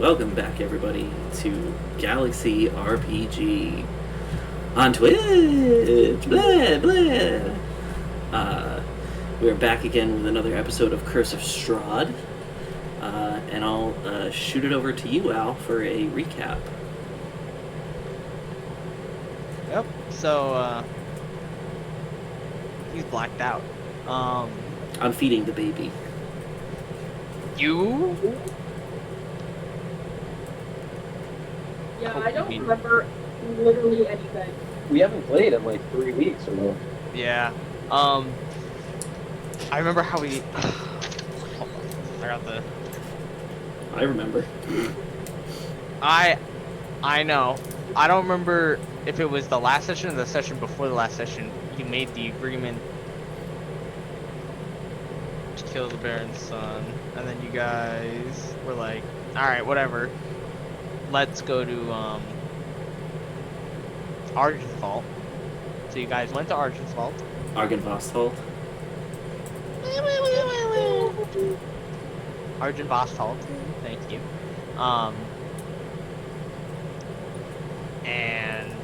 Welcome back, everybody, to Galaxy RPG on Twitch. Blah blah. We're back again with another episode of Curse of Strahd, and I'll shoot it over to you, Al, for a recap. Yep. So he's blacked out. I'm feeding the baby. You? Yeah, I don't remember literally anything. We haven't played in like 3 weeks or more. Yeah. I remember how we. I got the. I remember. I know. I don't remember if it was the last session or the session before the last session. You made the agreement to kill the Baron's son, and then you guys were like, "All right, whatever. Let's go to Argynvostholt." So you guys went to Argynvostholt. Argynvostholt. Argynvostholt. Thank you. And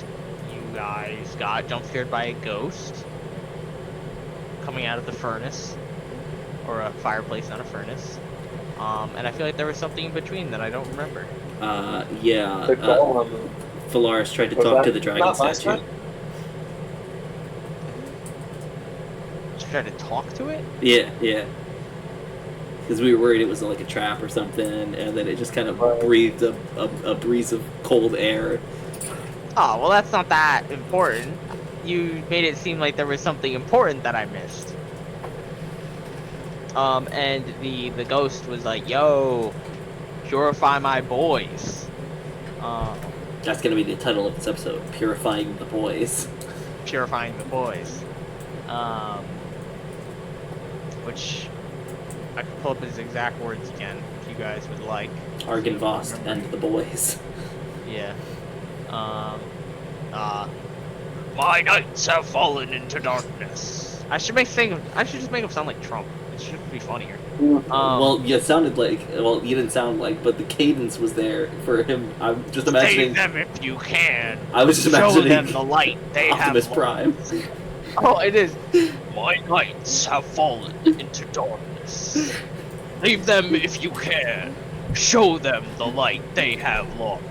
you guys got jump scared by a ghost coming out of the furnace, or a fireplace, not a furnace. And I feel like there was something in between that I don't remember. Yeah. The golem. Velarys tried to Was talk that to the dragon not last statue. time? Just try to talk to it? Yeah. Because we were worried it was like a trap or something, and then it just kind of Right. breathed a breeze of cold air. Oh, well, that's not that important. You made it seem like there was something important that I missed. And the ghost was like, "Yo, purify my boys." That's going to be the title of this episode, Purifying the Boys. Purifying the boys. Which I could pull up his exact words again if you guys would like. Argynvost and the boys. Yeah. My knights have fallen into darkness. I should just make him sound like Trump. It should be funnier. Well, you sounded like, well, you didn't sound like, but the cadence was there for him. I'm just imagining. Save them if you can. I was just Show imagining them the light they Optimus have. Prime. Oh, it is. My knights have fallen into darkness. Save them if you can. Show them the light they have lost.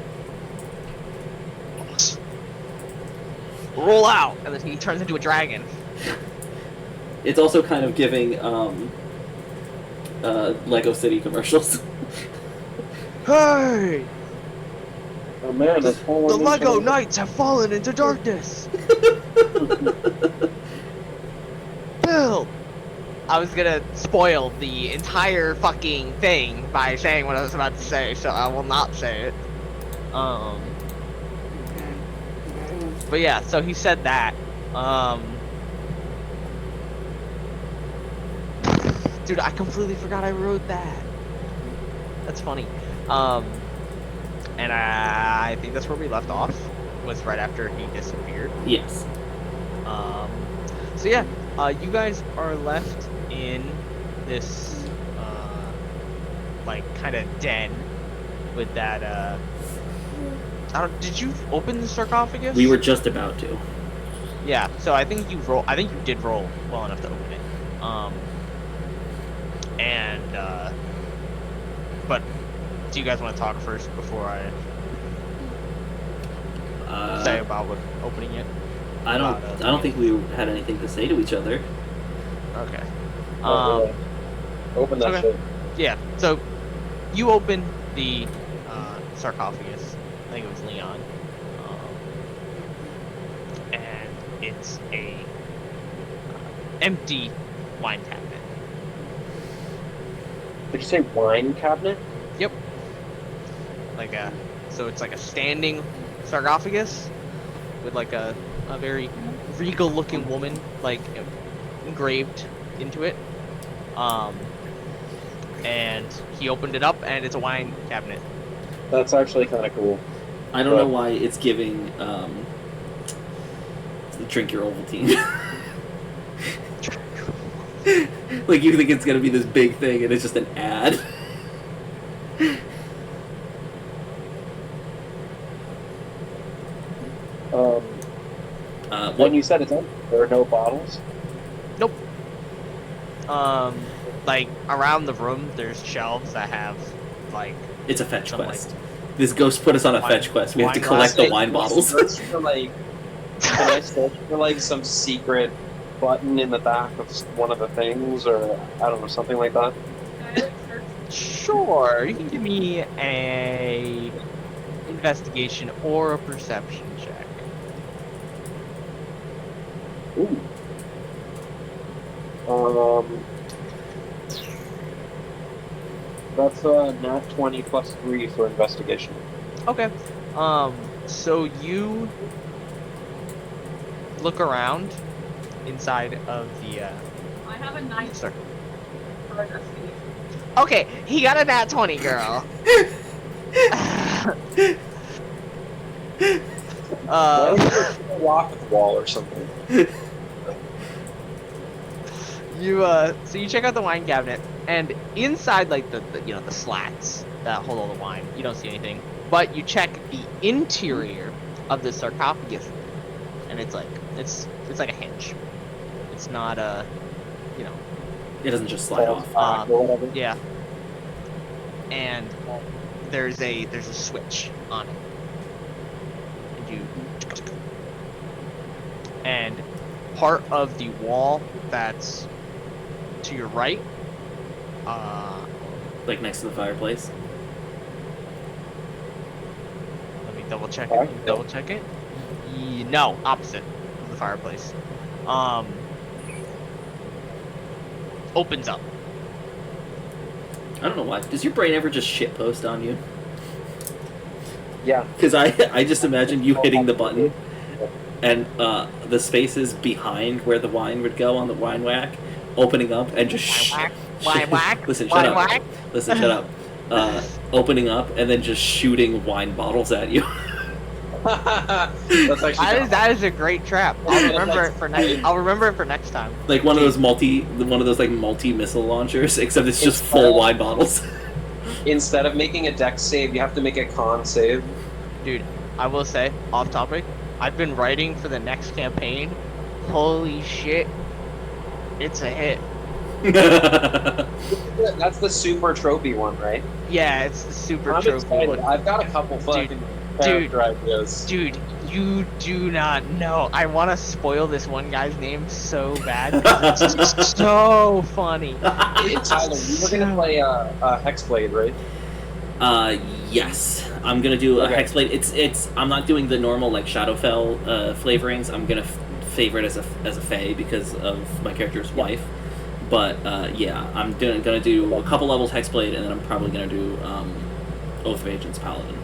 Roll out, and then he turns into a dragon. It's also kind of giving Lego City commercials. Hey! Oh man, that's fallen The into Lego the- Knights have fallen into darkness! Bill! I was gonna spoil the entire fucking thing by saying what I was about to say, so I will not say it. But yeah, so he said that. Dude, I completely forgot I wrote that. That's funny. And I think that's where we left off, was right after he disappeared. Yes. So yeah, you guys are left in this, like, kind of den with that, did you open the sarcophagus? We were just about to. Yeah, so I think you did roll well enough to open it. But do you guys want to talk first before I say about what opening it? I don't think we had anything to say to each other. Okay. Open that okay. shit. Yeah, so you open the sarcophagus. I think it was Leon. And it's a empty wine cabinet. Did you say wine cabinet? Yep. So it's like a standing sarcophagus with like a very regal looking woman like engraved into it. And he opened it up and it's a wine cabinet. That's actually kind of cool. I don't know why it's giving drink your Ovaltine. Like, you think it's gonna be this big thing and it's just an ad. What? When you said it's empty, there are no bottles. Nope. Like around the room, there's shelves that have like It's a fetch some, quest. This ghost put us on a wine- fetch quest. We have to wine collect the glasses. wine bottles. Search for, like, can I search for like some secret button in the back of one of the things, or I don't know, something like that? Can I like search? Sure, you can give me a investigation or a perception check. Ooh. That's a nat 20 plus 3 for investigation. Okay. So you look around inside of the I have a 9 Sorry. for investigation. Okay, he got a nat 20, girl. Why don't you just walk at the wall or something? So you check out the wine cabinet, and inside, like the the slats that hold all the wine, you don't see anything. But you check the interior of the sarcophagus, and it's like like a hinge. It's not a, It doesn't just slide off. Or whatever. yeah. And there's a switch on it, and part of the wall that's to your right, Like next to the fireplace. let me double check Alright. it. Double check it. No, opposite of the fireplace. Opens up. I don't know why. Does your brain ever just shitpost on you? Yeah. Because I just imagine you hitting the button and the spaces behind where the wine would go on the wine whack opening up and just Wine whack. Listen, Wine shut up. whack. Listen, shut up. Opening up and then just shooting wine bottles at you. That's actually That is a great trap. I'll remember it for next. I'll remember it for next time. Like one of those multi missile launchers, except it's just full wine bottles. Instead of making a dex save, you have to make a con save. Dude, I will say, off topic, I've been writing for the next campaign. Holy shit, it's a hit. That's the super trophy one, right? Yeah, it's the super I'm trophy excited. one. I've got a couple fucking character ideas. Dude, you do not know. I want to spoil this one guy's name so bad. 'Cause it's so funny. Hey, Tyler, you were gonna play a Hexblade, right? Yes. I'm gonna do a Okay. Hexblade. It's I'm not doing the normal like Shadowfell flavorings. I'm gonna favor it as a fae because of my character's wife. But yeah, I'm gonna do a couple levels Hexblade, and then I'm probably gonna do Oath of Agents Paladin.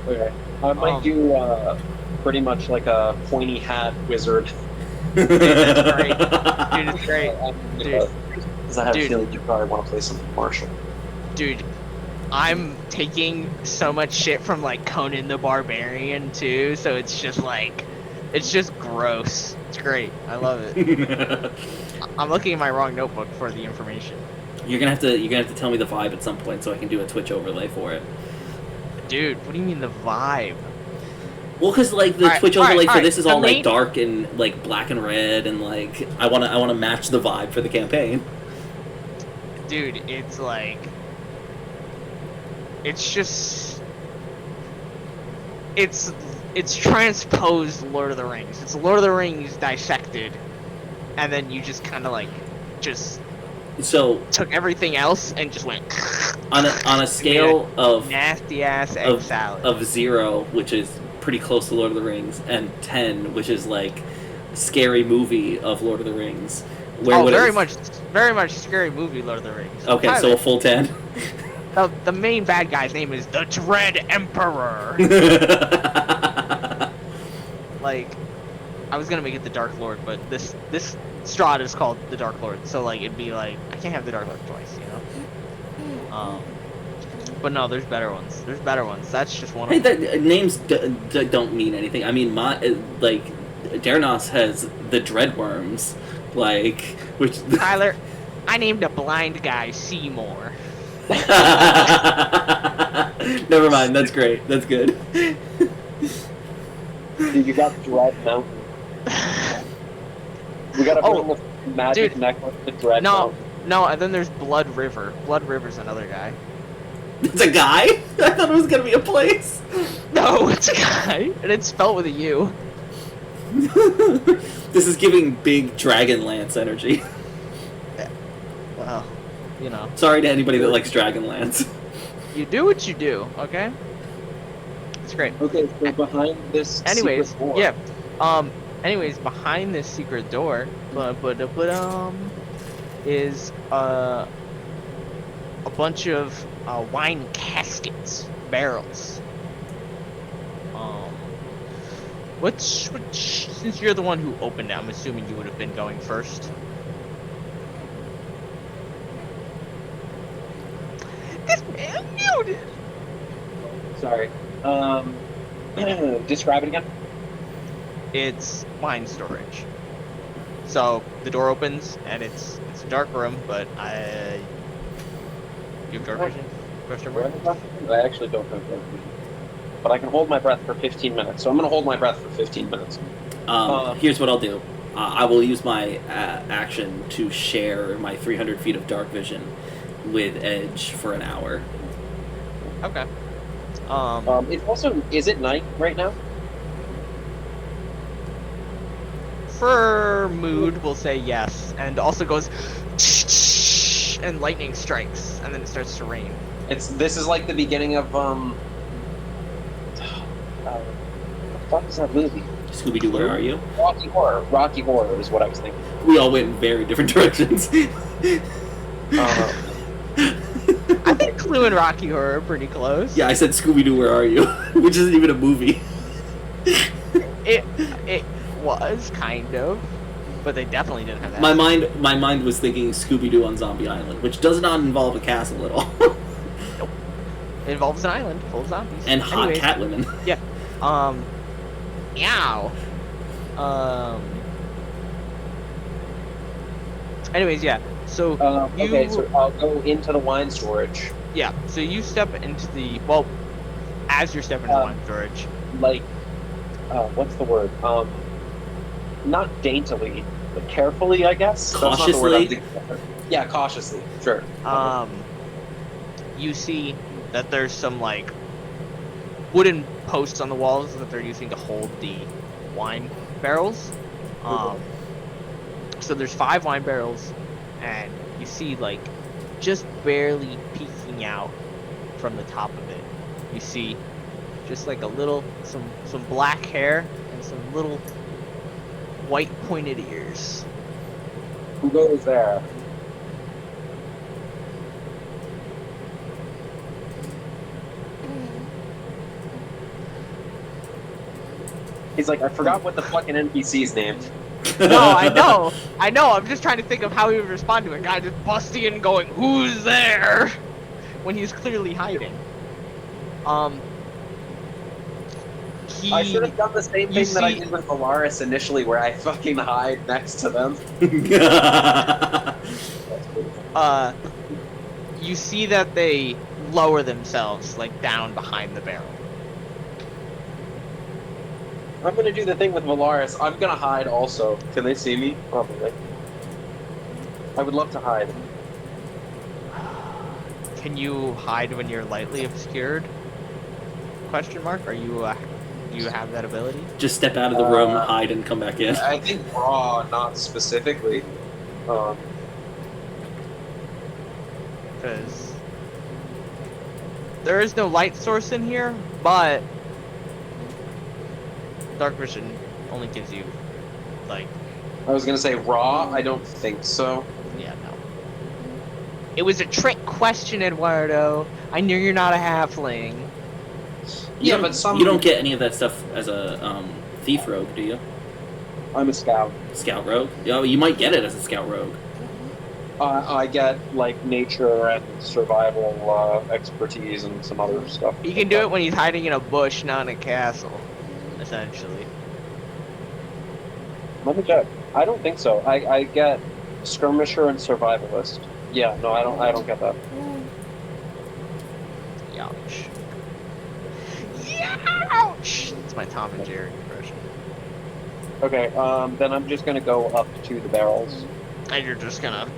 Okay. I might do pretty much like a pointy hat wizard. Dude, that's great. Dude, it's great. Dude. Because I have a Dude. feeling you probably want to play something martial. Dude, I'm taking so much shit from like Conan the Barbarian too, so it's just gross. It's great. I love it. I'm looking at my wrong notebook for the information. You're gonna have to tell me the vibe at some point so I can do a Twitch overlay for it. Dude, what do you mean the vibe? Well, because like the Alright, Twitch overlay for alright, this is the all like main- dark and like black and red, and like I wanna match the vibe for the campaign. Dude, it's like... It's just... It's transposed Lord of the Rings. It's Lord of the Rings dissected, and then you just kind of like, just So took everything else and just went... on a scale of Nasty ass egg salad. of 0, which is pretty close to Lord of the Rings, and 10, which is like scary movie of Lord of the Rings. Where would very much scary movie Lord of the Rings. Okay, so Tyler, a full 10. the main bad guy's name is the Dread Emperor. Like, I was gonna make it the Dark Lord, but this Strahd is called the Dark Lord, so like it'd be like I can't have the Dark Lord twice, you know. But no, there's better ones. There's better ones. That's just one Hey, of them. that, names don't mean anything. I mean, like Dernos has the Dreadworms, like which. Tyler, I named a blind guy Seymour. Never mind. That's great. That's good. Dude, you got Dread Mountain. We gotta bring Oh, the magic dude. necklace to Dread No, Mountain. no, and then there's Blood River. Blood River's another guy. It's a guy? I thought it was gonna be a place. No, it's a guy, and it's spelled with a U. This is giving big Dragonlance energy. Well, you know. Sorry to anybody that likes Dragonlance. You do what you do, okay? It's great. Okay, so behind this Anyways, secret door, yeah. Anyways, behind this secret door, is a bunch of wine caskets, barrels. Which, since you're the one who opened it, I'm assuming you would have been going first. This man muted. Sorry. Describe it again. It's wine storage. So the door opens and it's a dark room, but you have dark vision? Question mark? I actually don't have that vision. But I can hold my breath for 15 minutes, so I'm going to hold my breath for 15 minutes. Here's what I'll do. I will use my action to share my 300 feet of dark vision with Edge for an hour. Okay. It's also, is it night right now? For mood, we'll say yes, and also goes and lightning strikes, and then it starts to rain. This is like the beginning of what the fuck is that movie? Scooby-Doo, where are you? Rocky Horror. Rocky Horror is what I was thinking. We all went in very different directions. I think Clue and Rocky Horror are pretty close. Yeah, I said Scooby-Doo, where are you? Which isn't even a movie. It was kind of, but they definitely didn't have that. My mind was thinking Scooby-Doo on Zombie Island, which does not involve a castle at all. It involves an island full of zombies. And hot Anyways, cat women. Yeah. Meow. Anyways, yeah. So okay, so I'll go into the wine storage. yeah. So you step into as you're stepping into the wine storage. Like, what's the word? Not daintily, but carefully, I guess. That's not the word I'm thinking of. Yeah, cautiously. Sure. You see that there's some like wooden posts on the walls that they're using to hold the wine barrels. So there's 5 wine barrels, and you see like just barely peeking out from the top of it. You see just like a little some black hair and some little white pointed ears. Who goes there? He's like, I forgot what the fucking NPC's named. No, I know. I'm just trying to think of how he would respond to a guy just busting in and going, "Who's there?" when he's clearly hiding. I should have done the same thing that I did with Velarys initially, where I fucking hide next to them. You see that they lower themselves like down behind the barrel. I'm gonna do the thing with Velarys. I'm gonna hide also. Can they see me? Probably. I would love to hide. Can you hide when you're lightly obscured? Question mark. Are you? Do you have that ability? Just step out of the room, hide, and come back in. I think raw, not specifically. Because there is no light source in here, but dark vision only gives you like. I was gonna say raw. I don't think so. Yeah, no. It was a trick question, Eduardo. I knew you're not a halfling. Yeah, but some. You don't get any of that stuff as a thief rogue, do you? I'm a scout. Scout rogue? Yeah, you might get it as a scout rogue. I get like nature and survival expertise and some other stuff. He can do it when he's hiding in a bush, not in a castle. Essentially. Let me check. I don't think so. I get skirmisher and survivalist. Yeah, no, I don't get that. Ouch. Ouch! That's my Tom and Jerry impression. Okay, then I'm just gonna go up to the barrels. And you're just gonna.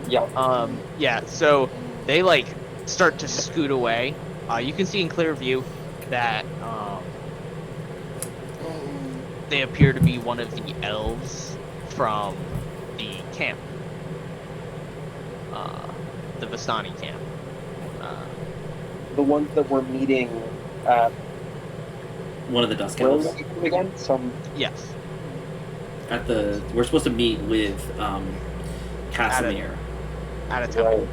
Yeah. Yeah. So they like start to scoot away. You can see in clear view that they appear to be one of the elves from the camp. The Vistani camp. The ones that we're meeting at One of the Dusk where are Elves. we meeting again? Yes. We're supposed to meet with Casimir At a temple.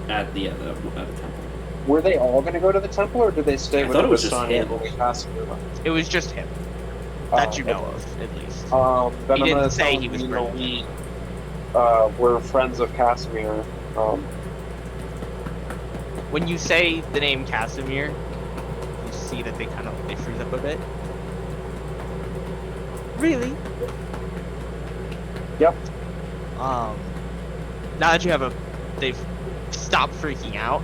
Right. at the temple. Were they all going to go to the temple, or did they stay I with thought the it was just Vistani him. when we passed through them? It was just him that you know Okay. of, at least. Then He I'm didn't gonna say tell he was him, bringing we're friends of Casimir. When you say the name Casimir, you see that they freeze up a bit. Really? Yep. Now that they've stopped freaking out.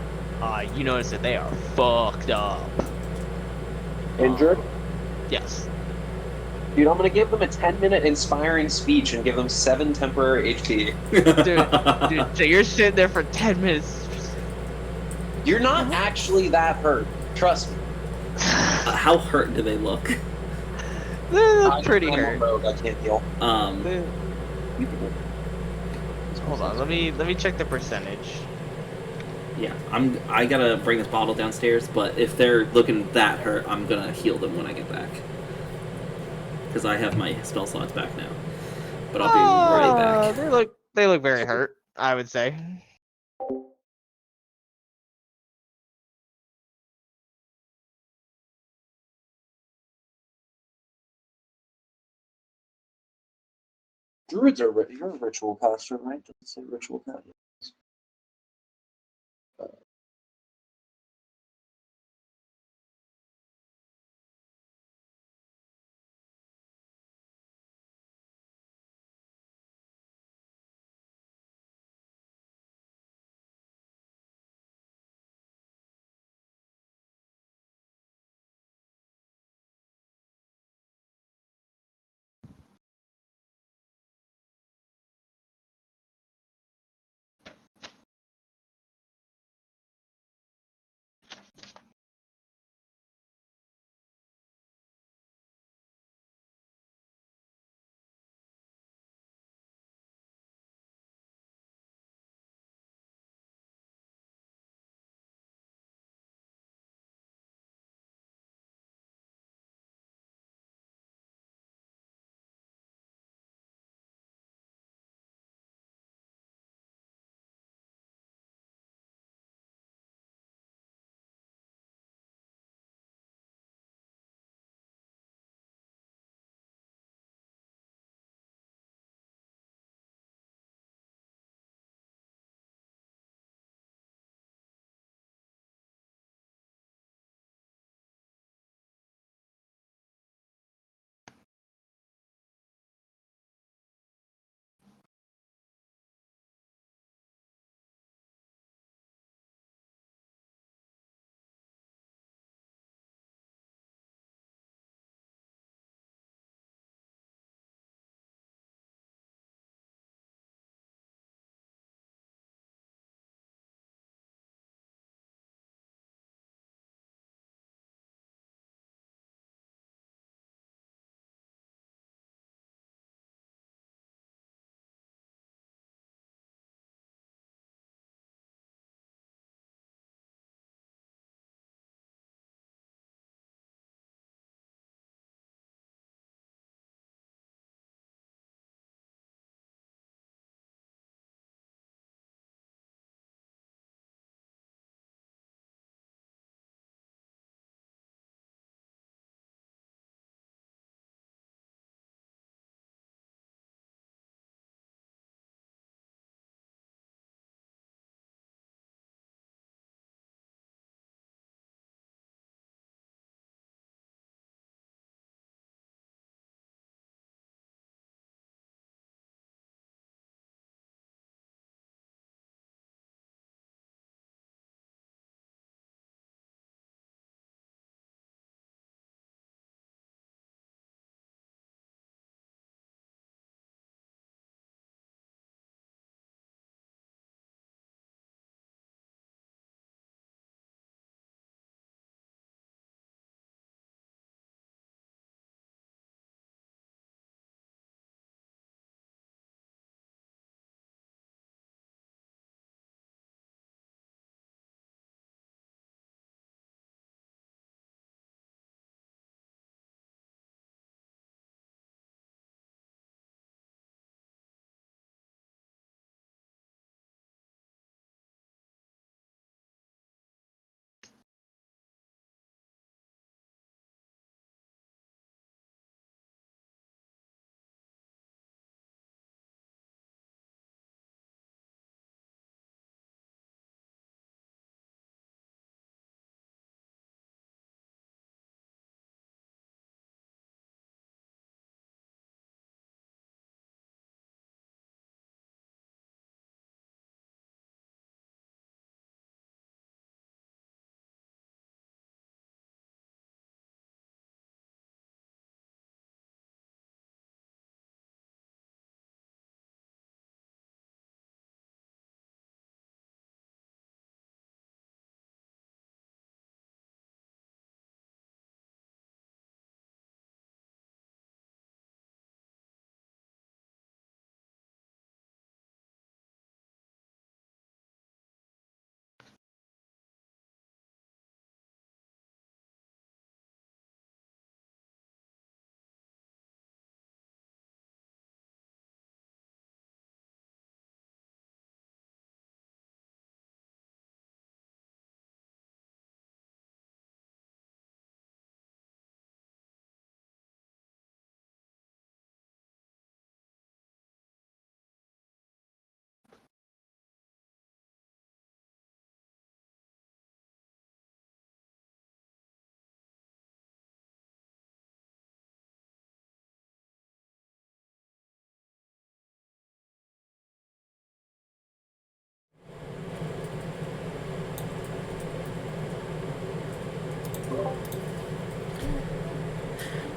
You notice that they are fucked up. Injured? Yes. Dude, I'm gonna give them a 10-minute inspiring speech and give them 7 temporary HP. Dude, so you're sitting there for 10 minutes. You're not actually that hurt. Trust me. How hurt do they look? They're pretty I'm hurt. a rogue, I can't heal. Hold on, let me check the percentage. Yeah, I gotta bring this bottle downstairs, but if they're looking that hurt, I'm gonna heal them when I get back. Because I have my spell slots back now. But I'll be right back. They look very hurt, I would say. Druids are you're a ritual caster, right? Doesn't say ritual caster.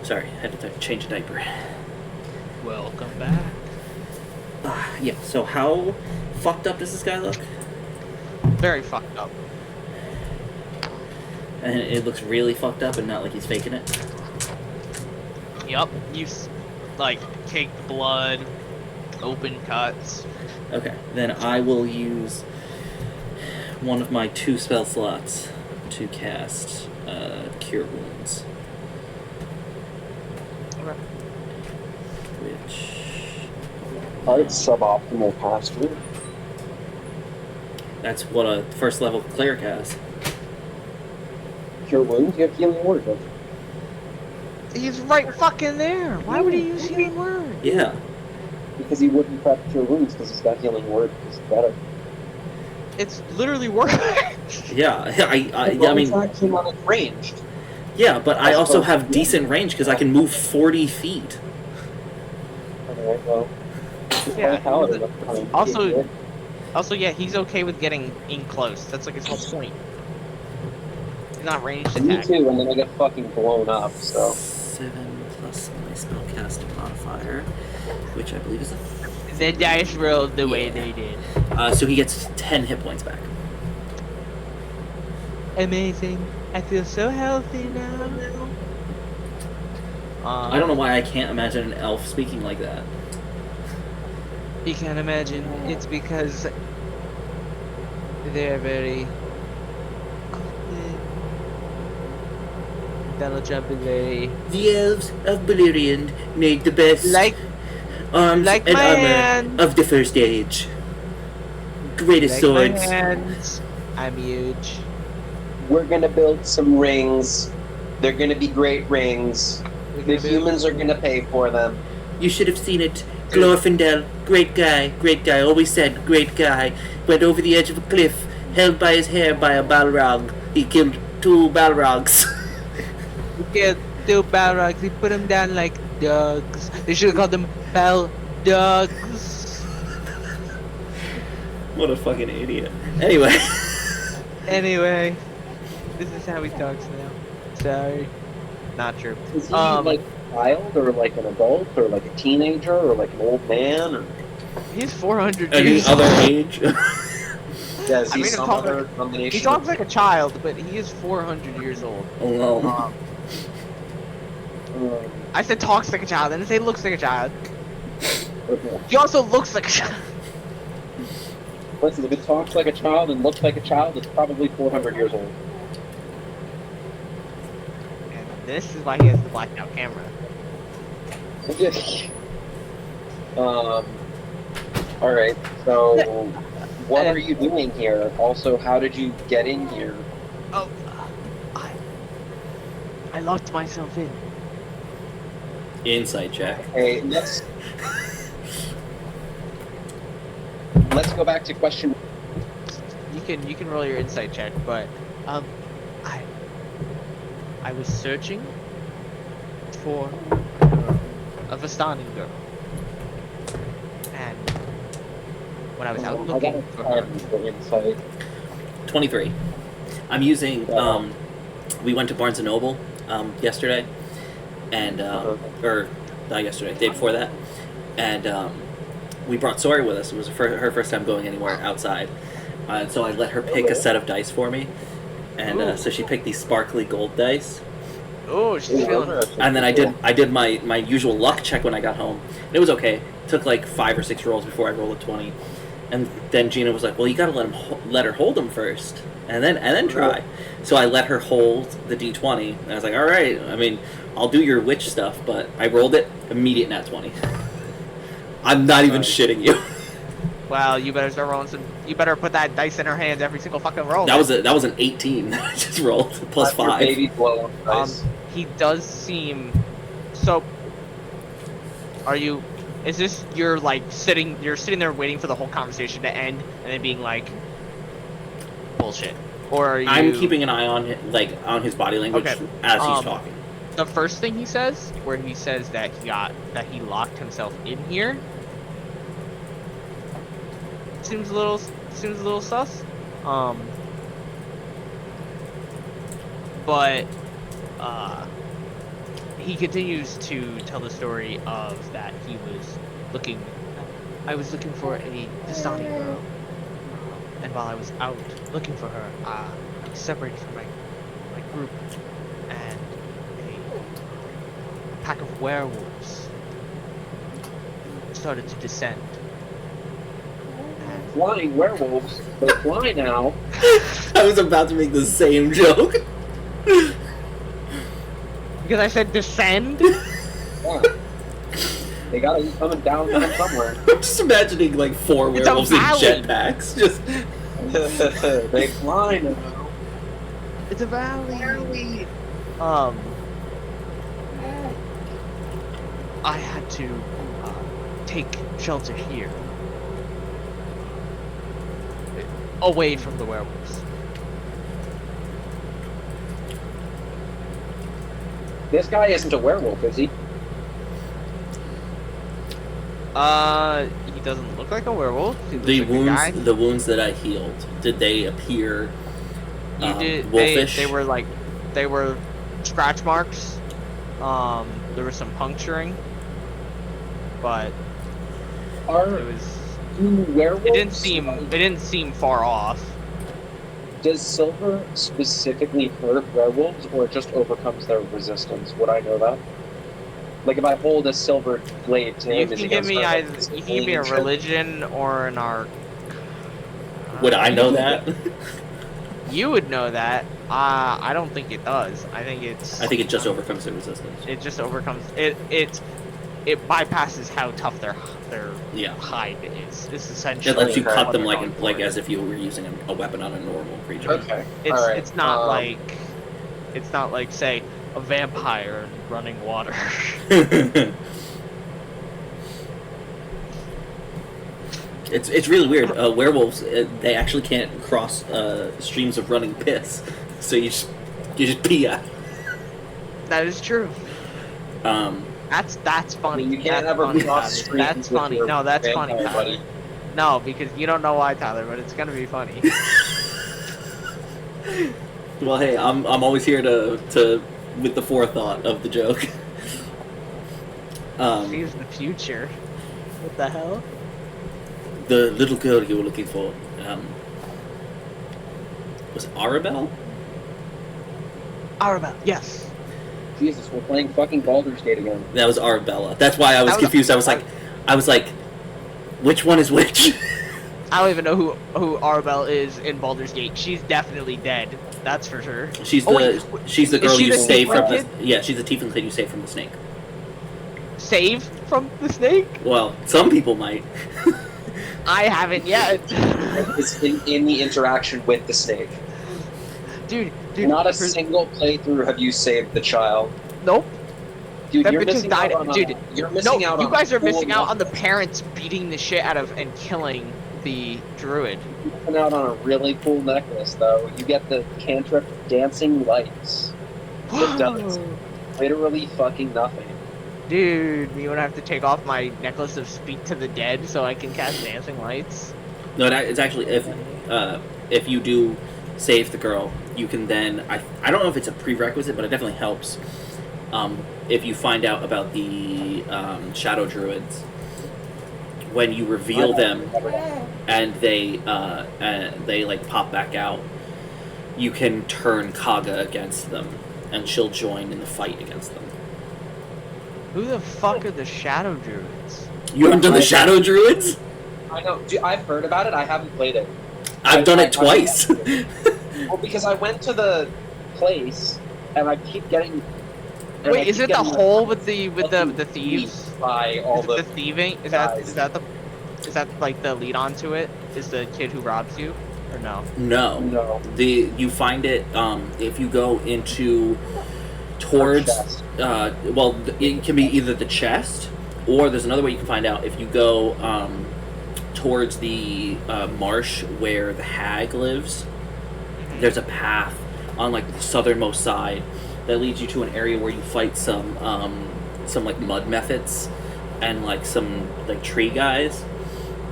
Sorry, had to change a diaper. Welcome back. Yeah, so how fucked up does this guy look? Very fucked up. And it looks really fucked up and not like he's faking it? Yup. Like, caked blood, open cuts. Okay, then I will use one of my 2 spell slots to cast Cure Wounds. Okay. Which... It's suboptimal caster. That's what a first level cleric has. Cure wounds, you have healing word, don't you? He's right fucking there. Why would he use healing word? Yeah. Because he wouldn't prep cure wounds because he's got healing word. It's better. It's literally working. Yeah, I mean... It's actually not ranged. Yeah, but I also have decent range because I can move 40 feet. Alright, well... Yeah, Paladin, Also, yeah, he's okay with getting in close. That's like his whole point. He's not ranged Me attack. too, and then I get fucking blown up, so... 7 plus my spellcasting modifier, which I believe is a... The dice rolled the way they did. So he gets 10 hit points back. Amazing. I feel so healthy now. I don't know why I can't imagine an elf speaking like that. You can't imagine. It's because they're very Donald Trump is very The elves of Beleriand made the best arms like and my armor hand. of the First Age. Greatest like my swords. hands. I'm huge. We're gonna build some rings. They're gonna be great rings. The humans are gonna pay for them. You should have seen it. Glorfindel, great guy, always said great guy. Went over the edge of a cliff, held by his hair by a Balrog. He killed 2 Balrogs. He killed 2 Balrogs. He put them down like dogs. They should have called them Bal Dogs. What a fucking idiot. Anyway. Anyway, this is how he talks now. Sorry. Not true. Is he like a child, or like an adult, or like a teenager, or like an old man, or... He's 400 Any years other old. age? Yeah, is I he mean, some other combination? He talks like a child, but he is 400 years old. Oh no. I said talks like a child, I didn't say looks like a child. Okay. He also looks like a child. Listen, if it talks like a child and looks like a child, it's probably 400 years old. And this is why he has the blacked out camera. Alright, so what are you doing here? Also, how did you get in here? Oh, I locked myself in. Insight check. Okay, let's go back to question. You can roll your insight check, but I was searching for a Vistani girl, and when I was out looking for her, Insight. 23. I'm using, we went to Barnes & Noble yesterday, and, or not yesterday, the day before that, and we brought Sawyer with us. It was her first time going anywhere outside, and so I let her pick a set of dice for me, and so she picked these sparkly gold dice. oh, she's feeling. And then I did my usual luck check when I got home. And it was okay. It took like 5 or 6 rolls before I rolled a 20. And then Gina was like, "Well, you gotta let her hold them first, and then try." So I let her hold the D20, and I was like, "All right. I mean, I'll do your witch stuff," but I rolled it, immediate nat 20. I'm not even shitting you. Well, you better start rolling some. You better put that dice in her hands every single fucking roll. That was an 18. I just rolled plus 5. Baby blow. Nice. He does seem. So, are you? Is this you're like sitting? You're sitting there waiting for the whole conversation to end, and then being like, bullshit. Or are you? I'm keeping an eye on on his body language Okay. as he's talking. The first thing he says, where he says that he locked himself in here, seems a little sus. But he continues to tell the story of that he was looking. I was looking for a Vistani girl, and while I was out looking for her, I was separated from my group, and a pack of werewolves started to descend. And Flying werewolves, they fly now. I was about to make the same joke. because I said descend. Yeah. They gotta be coming down from somewhere. I'm just imagining like 4 It's a werewolves in valley. jetpacks. Just They fly now. It's a valley. I had to take shelter here, away from the werewolves. This guy isn't a werewolf, is he? He doesn't look like a werewolf. He looks the like a guy. wounds that I healed, did they appear You did. wolfish? They were scratch marks. There was some puncturing, but Are it was. werewolves? It didn't seem far off. Does silver specifically hurt werewolves, or it just overcomes their resistance? Would I know that? Like, if I hold a silver blade to You him, is can he give gonna me start, either. like, You can give me a shit? religion or an arc. Would I know that? You would know that. I don't think it does. I think it's. I think it just overcomes the resistance. It just overcomes it. It bypasses how tough their Yeah. hide is. It's essentially. It lets you Okay. cut what them they're like going like for. as if you were using a weapon on a normal creature. Okay. It's All right. it's not like it's not like say a vampire in running water. It's really weird. Werewolves they actually can't cross streams of running piss, so you just pee out. That is true. That's funny. You can't That's ever funny, cross Tyler. streams That's with funny. your No, that's funny, vampire Tyler. buddy. No, because you don't know why, Tyler, but it's gonna be funny. Well, hey, I'm always here to with the forethought of the joke. Sees the future. What the hell? The little girl you were looking for, was it Arabelle? Arabelle, yes. Jesus, we're playing fucking Baldur's Gate again. That was Arabella. That's why I was That was- confused. I was like, which one is which? I don't even know who Arabelle is in Baldur's Gate. She's definitely dead. That's for sure. She's Oh, the wait, she's the is girl she you the save from the tiefling yeah. She's the tiefling kid you save from the snake. Save from the snake? Well, some people might. I haven't yet. It's in the interaction with the snake. Dude. Not a for- single playthrough have you saved the child. Nope. Dude, That you're bitch has missing died. out on Dude, you're missing No, out you on guys are cool missing out on the nothing. parents beating the shit out of and killing the druid. You're missing out on a really cool necklace, though. You get the cantrip Dancing Lights. It does literally fucking nothing. Dude, you would have to take off my necklace of Speak to the Dead so I can cast Dancing Lights. No, it's actually if you do save the girl, you can then I don't know if it's a prerequisite, but it definitely helps. If you find out about the shadow druids, when you reveal them and they like pop back out, you can turn Kaga against them, and she'll join in the fight against them. Who the fuck are the Shadow Druids? You haven't done the shadow druids? I know. Dude, I've heard about it. I haven't played it. I've done it twice. Well, because I went to the place and I keep getting. and I Wait, is keep it the getting hole with the fucking thieves? by all Is it the the thieving? Is guys. that like the lead on to it? Is the kid who robs you? Or no? no You find it if you go into towards chest. well, it can be either the chest, or there's another way you can find out if you go towards the marsh where the hag lives. There's a path on like the southernmost side that leads you to an area where you fight some like mud methods and like some like tree guys.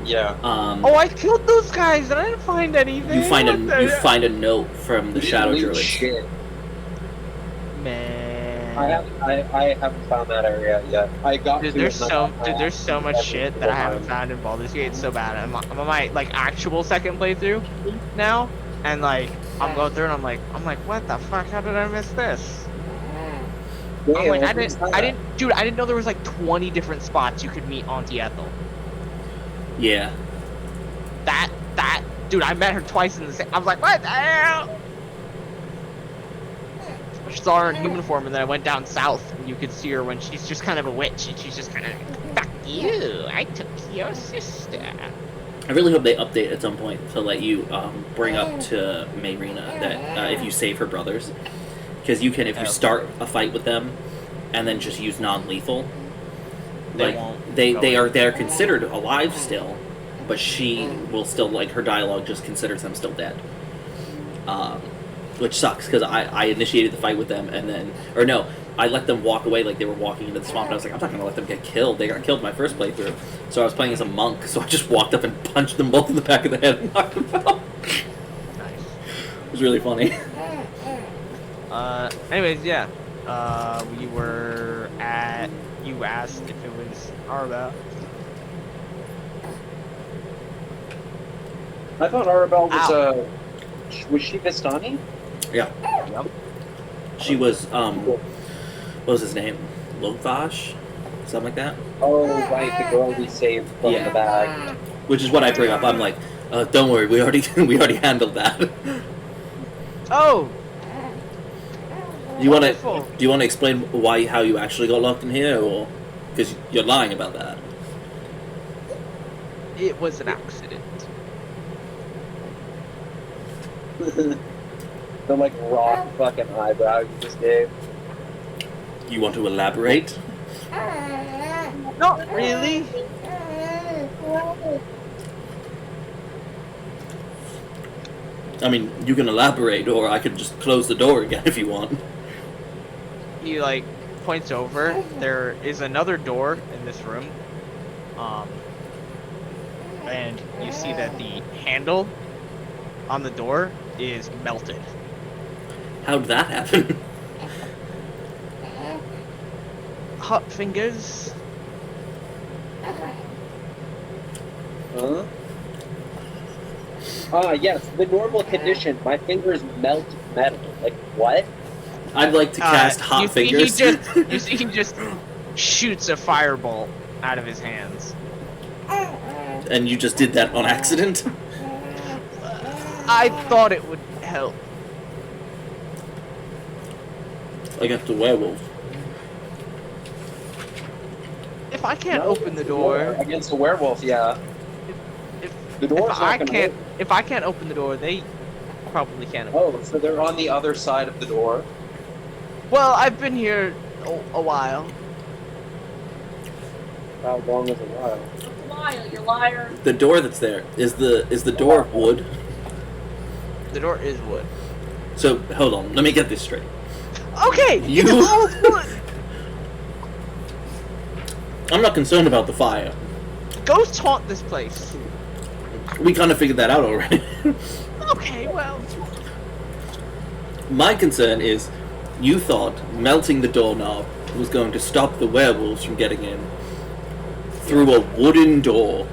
Yeah. Oh, I killed those guys and I didn't find anything. You find What the a hell? find a note from the shadow Holy druid. shit. Man. I haven't found that area yet. I got Dude, to there's it, so but there's so much shit that I haven't found in Baldur's Gate. It's so bad. I'm on my like actual second playthrough now, and like I'm going through and I'm like, what the fuck? How did I miss this? I'm like, I didn't know there was like 20 different spots you could meet Auntie Ethel. Yeah. Dude, I met her twice in the same. I was like, what the hell? I saw her in human form, and then I went down south, and you could see her when she's just kind of a witch, and she's just kind of, fuck you, I took your sister. I really hope they update at some point to let you bring up to Mayrina that if you save her brothers, because you can if you start a fight with them, and then just use non-lethal. They're considered alive still, but she will still her dialogue just considers them still dead. Which sucks because I initiated the fight with them I let them walk away like they were walking into the swamp, and I was like, I'm not gonna let them get killed. They got killed in my first playthrough, so I was playing as a monk, so I just walked up and punched them both in the back of the head and knocked them out. Nice. It was really funny. Anyways, yeah. We were at. You asked if it was Arba. I thought Arabelle was was she Vistani? Yeah. Yep. She was what was his name? Lovash? Something like that? Oh right, the girl we saved from the bag. Which is what I bring up. I'm like, don't worry, we already handled that. Oh. Do you want to explain how you actually got locked in here, or because you're lying about that? It was an accident. The rock fucking eyebrow you just gave. You want to elaborate? Not really. I mean, you can elaborate, or I could just close the door again if you want. He points over. There is another door in this room. And you see that the handle on the door is melted. How'd that happen? Hot fingers. Huh? Yes, the normal condition. My fingers melt metal. What? I'd like to cast hot fingers. You see he just shoots a firebolt out of his hands. And you just did that on accident? I thought it would help. Against a werewolf. If I can't open the door against a werewolf, yeah. If I can't open the door, they probably can't open so they're on the other side of the door. Well, I've been here a while. How long is a while? A while, you liar. The door that's there is the door wood. The door is wood. So hold on, let me get this straight. Okay, it's all wood. I'm not concerned about the fire. Ghosts haunt this place. We kind of figured that out already. Okay, well. My concern is, you thought melting the doorknob was going to stop the werewolves from getting in through a wooden door.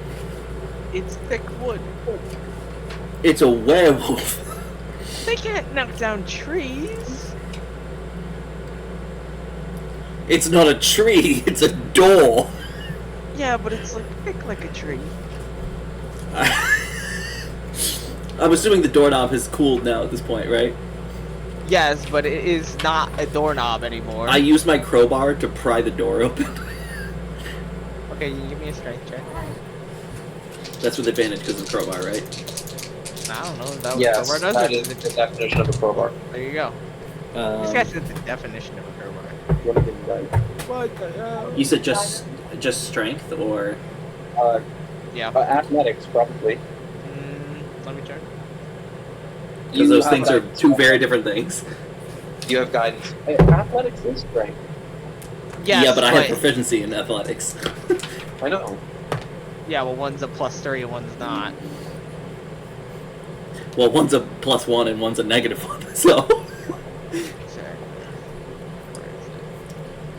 It's thick wood. It's a werewolf. They can't knock down trees. It's not a tree, it's a door. Yeah, but it's thick like a tree. I'm assuming the doorknob has cooled now at this point, right? Yes, but it is not a doorknob anymore. I used my crowbar to pry the door open. Okay, you give me a strength check. That's with advantage because of the crowbar, right? I don't know. That was Yes, crowbar that does is it. the definition of a crowbar. There you go. This guy said the definition of a crowbar. You want to get it right? What the hell? You said just strength, or Yeah. Athletics, probably. Let me check. because those things are two very different things. You have guidance. Athletics is strength. Yes, Yeah, but I have proficiency in athletics. I know. Yeah, well, one's a +3 and one's not. Well, one's a +1 and one's a -1, so. Where is it?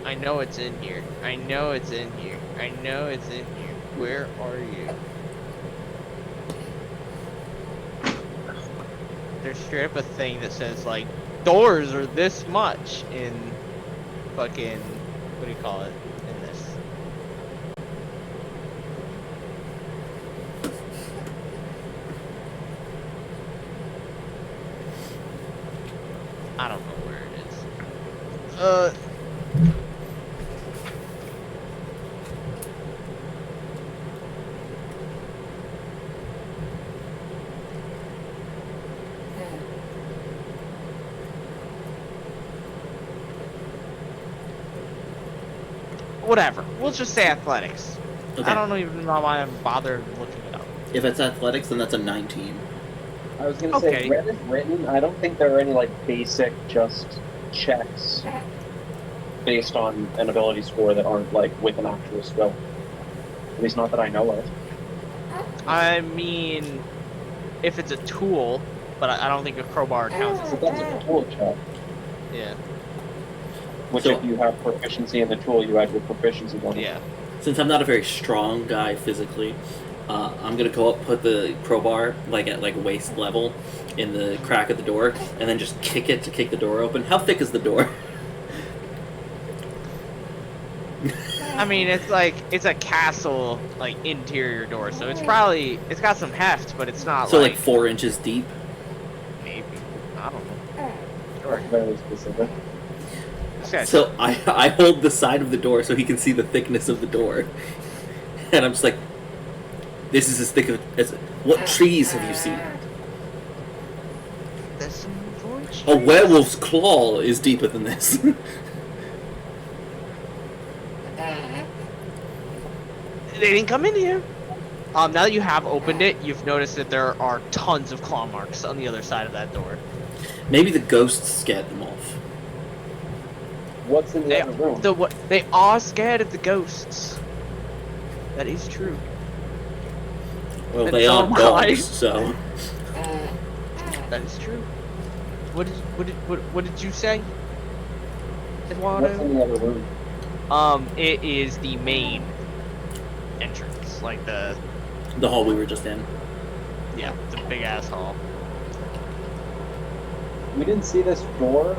I know it's in here. I know it's in here. I know it's in here. Where are you? There's straight up a thing that says, like, doors are this much in fucking, what do you call it, in this. I don't know where it is. Whatever. We'll just say athletics. Okay. I don't even know why I'm bothered looking it up. If it's athletics, then that's a 19. I was gonna say, where it's written, I don't think there are any like basic just checks based on an ability score that aren't like with an actual skill. At least not that I know of. I mean, if it's a tool, but I don't think a crowbar counts as a But that's a tool check. Yeah. Which, So- if you have proficiency in the tool, you add your proficiency bonus. Yeah. Since I'm not a very strong guy physically, I'm gonna go up, put the crowbar like at like waist level in the crack of the door, and then just kick it to kick the door open. How thick is the door? I mean, it's like, it's a castle, like, interior door, so it's probably, it's got some heft, but it's not So like 4 inches deep. maybe, I don't know. That's very specific. This guy's- So I hold the side of the door so he can see the thickness of the door, and I'm just like, this is as thick as. What trees have you seen? There's some voice. A werewolf's claw is deeper than this. They didn't come in here. Now that you have opened it, you've noticed that there are tons of claw marks on the other side of that door. Maybe the ghosts scared them off. What's in the other room? They are scared of the ghosts. That is true. Well, And they so are am I. dogs, so. That is true. What did you say, What's Eduardo? in the other room? It is the main entrance, like the The hall we were just in. big ass hall. We didn't see this door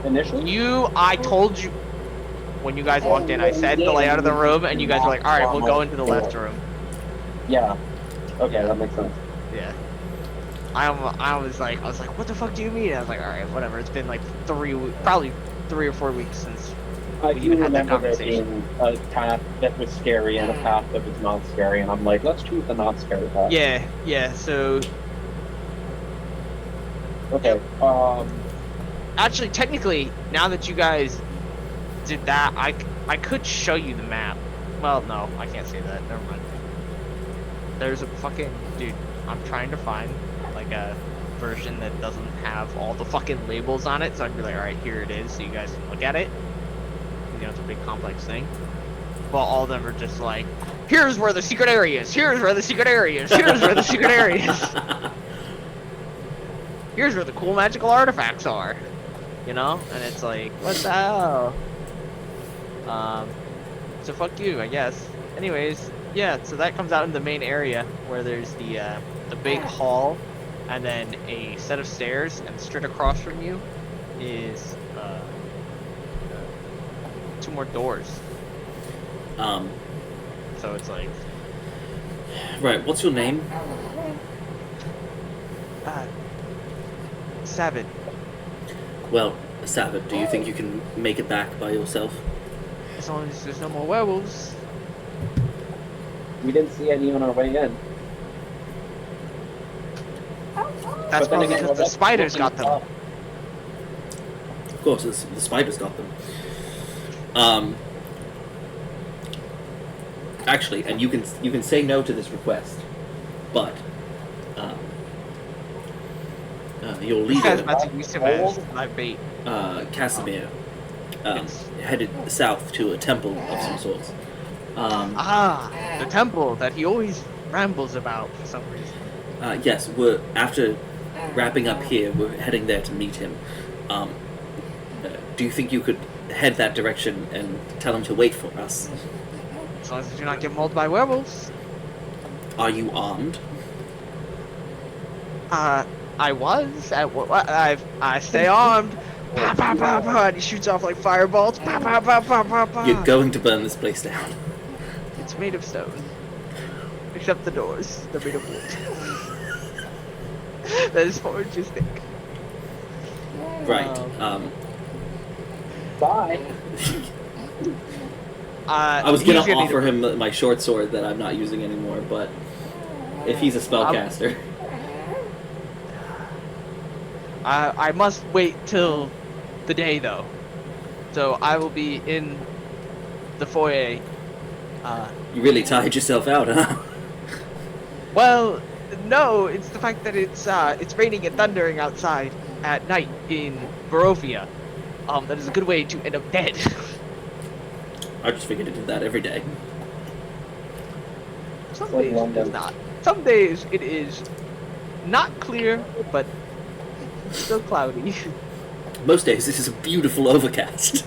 initially? I told you when you guys walked in, I said the layout of the room, and you guys were like, all right, we'll go into the left room. Yeah. Okay, that makes sense. Yeah. I was like, what the fuck do you mean? I was like, all right, whatever. It's been like probably 3 or 4 weeks since. I We do even had that remember there conversation. being a path that was scary and a path that was not scary, and I'm like, let's choose the not scary path. Yeah. So Okay. actually, technically, now that you guys did that, I could show you the map. Well, no, I can't say that. Never mind. There's a fucking dude. I'm trying to find like a version that doesn't have all the fucking labels on it, so I'd be like, all right, here it is, so you guys can look at it. You know, it's a big complex thing. But all of them are just like, here's where the secret area is. Here's where the secret area is. Here's where the secret area is. Here's where the cool magical artifacts are. You know? And it's like, what the hell? So fuck you, I guess. Anyways, yeah, so that comes out in the main area where there's the big hall and then a set of stairs, and straight across from you is 2 more doors. So it's like, Right, what's your name? 7. Well, Savit, do you think you can make it back by yourself? As long as there's no more werewolves. We didn't see any on our way in. That's But then probably again, because the let's spiders look got in them. top. Of course, the spiders got them. Actually, and you can say no to this request, but your This guy's leader, about to use him as live bait. Casimir, Yes. headed south to a temple of some sorts. The temple that he always rambles about for some reason. Yes, we're after wrapping up here. We're heading there to meet him. do you think you could head that direction and tell him to wait for us? As long as you do not get mauled by werewolves. Are you armed? I was. I stay armed. Pa, pa, pa, pa, and he shoots off like fireballs. Pa, pa, pa, pa, pa, pa. You're going to burn this place down. It's made of stone. Except the doors. They're made of wood. That is horrific. Right. Bye. I was he's gonna offer need him my short sword that I'm not using anymore, but if he's a spellcaster, I must wait till the day though. So I will be in the foyer. you really tied yourself out, huh? Well, no, it's the fact that it's raining and thundering outside at night in Barovia. That is a good way to end up dead. I just figured to do that every day. Some Like days it London. is not. Some days it is not clear, but still cloudy. Most days, this is a beautiful overcast.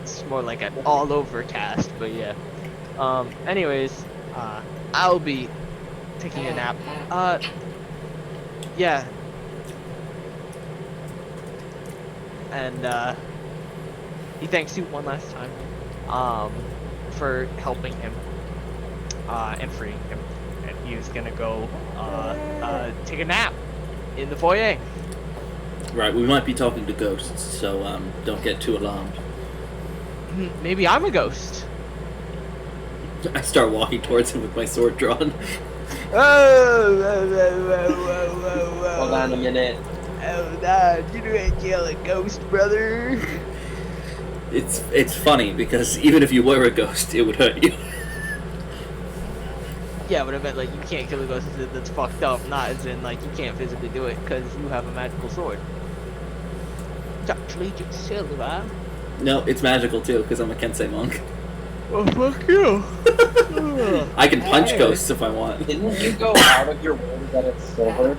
It's more like an all overcast, but yeah. Anyways, I'll be taking a nap. Yeah. And he thanks you one last time, for helping him, and freeing him. And he is gonna go, take a nap in the foyer. Right, we might be talking to ghosts, so don't get too alarmed. Maybe I'm a ghost. I start walking towards him with my sword drawn. Hold on a minute. Oh, nah, you ain't kill a ghost, brother. It's funny because even if you were a ghost, it would hurt you. Yeah, but I meant like you can't kill a ghost that's fucked up, not as in like you can't physically do it because you have a magical sword. It's actually just silly, man. No, it's magical too because I'm a Kensei monk. Oh, fuck you. I can punch Anyway. ghosts if I want. Didn't you go out of your way that it's silver?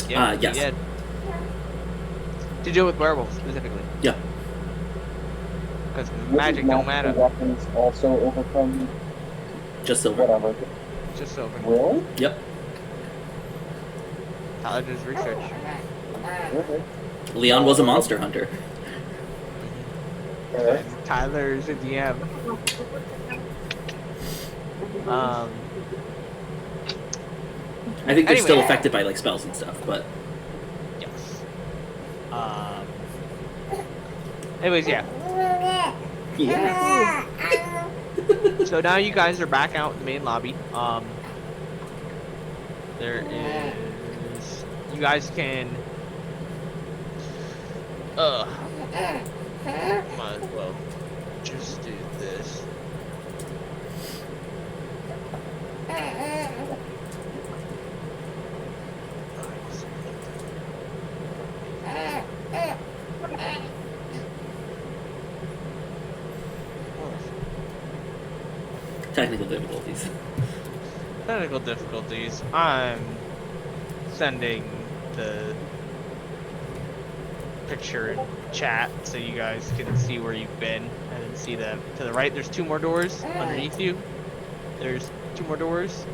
Yeah, yes. you did. To deal with werewolves specifically. Yeah. Because magic don't matter. Weapons also overcome Just silver. whatever. Just silver. Really? Yep. Tyler does research. Really? Leon was a monster hunter. Okay. Tyler's a DM. I think they're still Anyway. affected by like spells and stuff, but Yes. Anyways, yeah. yeah. So now you guys are back out in the main lobby. There is. You guys can. Might as well just do this. Technical difficulties. Technical difficulties. I'm sending the picture in chat so you guys can see where you've been and then see them to the right. There's 2 more doors underneath you. There's 2 more doors,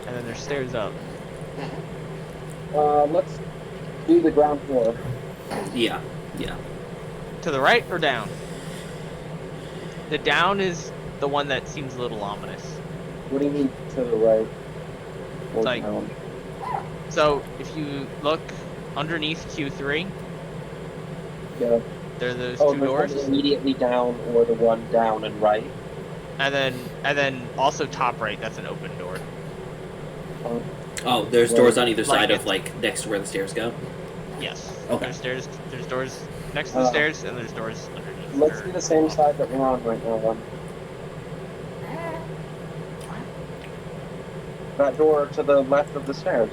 and then there's stairs up. Let's do the ground floor. Yeah. Yeah. To the right or down? The down is the one that seems a little ominous. What do you mean to the right? Or Like- down? So if you look underneath Q3, Yeah. there are those Oh, 2 the one doors, immediately down or the one down and right? and then also top right. That's an open door. Oh, there's Well, doors on either like side of it. like next to where the stairs go. Yes. Okay. There's stairs. There's doors next to the stairs, and there's doors underneath. Let's or- do the same side that we're on right now, then. That door to the left of the stairs.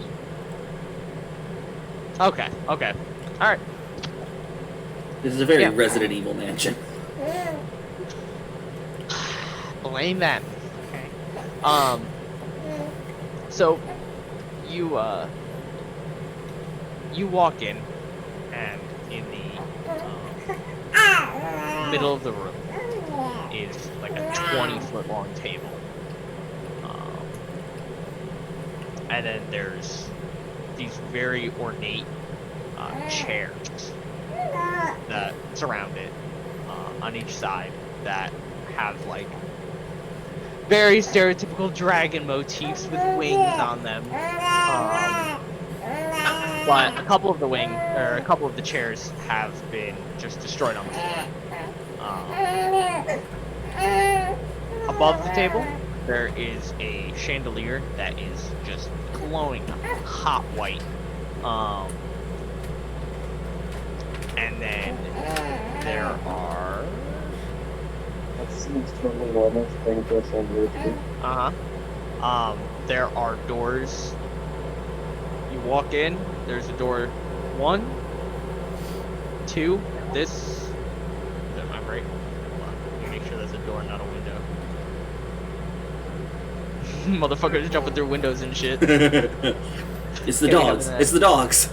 Okay. Okay. All right. This is a very Yeah. Resident Evil mansion. Blame them. Okay. So you you walk in and in the middle of the room is like a 20-foot long table. And then there's these very ornate chairs that surround it on each side that have like very stereotypical dragon motifs with wings on them. But a couple of the chairs have been just destroyed on the floor. Above the table, there is a chandelier that is just glowing hot white. And then there are... That seems totally normal thing for a chandelier to do. There are doors. You walk in, there's a door 1, 2, this... Am I right? Hold on. Let me make sure there's a door, not a window. Motherfuckers jumping through windows and shit. It's the dogs. It's the dogs.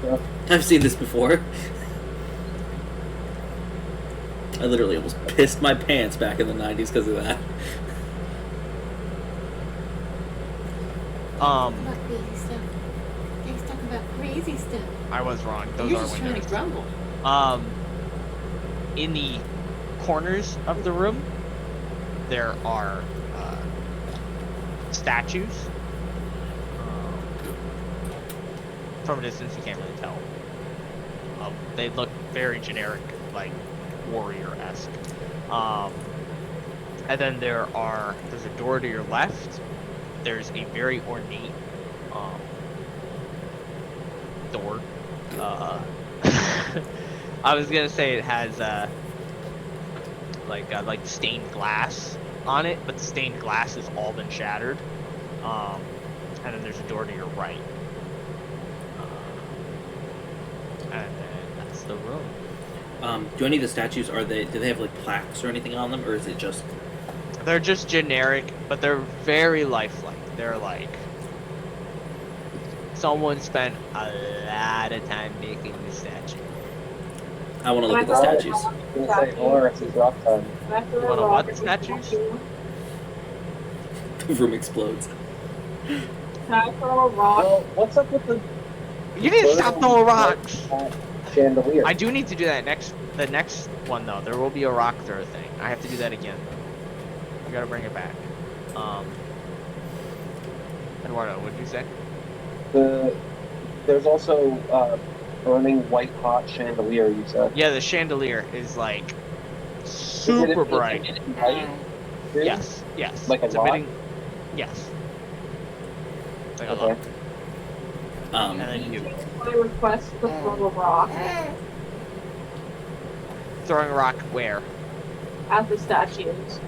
Yeah. I've seen this before. I literally almost pissed my pants back in the 90s because of that. About crazy stuff. Guys talk about crazy stuff. I was wrong. Those You're are just trying windows. to grumble. In the corners of the room, there are statues. From a distance, you can't really tell. They look very generic, like warrior-esque. And then there's a door to your left. There's a very ornate door. I was gonna say it has like stained glass on it, but the stained glass has all been shattered. And then there's a door to your right. And then that's the room. Do any of the statues, do they have like plaques or anything on them, or is it just... They're just generic, but they're very lifelike. They're like... Someone spent a lot of time making this statue. I want to look at the statues. I was gonna say, Velarys is rock time. You wanna what statues? The room explodes. Can I throw a rock? Well, what's up with the You need to stop throwing rocks! chandelier? I do need to do that the next one though. There will be a rock throw thing. I have to do that again. I gotta bring it back. Eduardo, what did you say? There's also burning white hot chandelier, you said. Yeah, the chandelier is like super bright. Light? Really? Yes. Like a it's lot? emitting. Yes. Like a Okay. lot. And then you My request to throw a rock throwing a rock where? at the statues.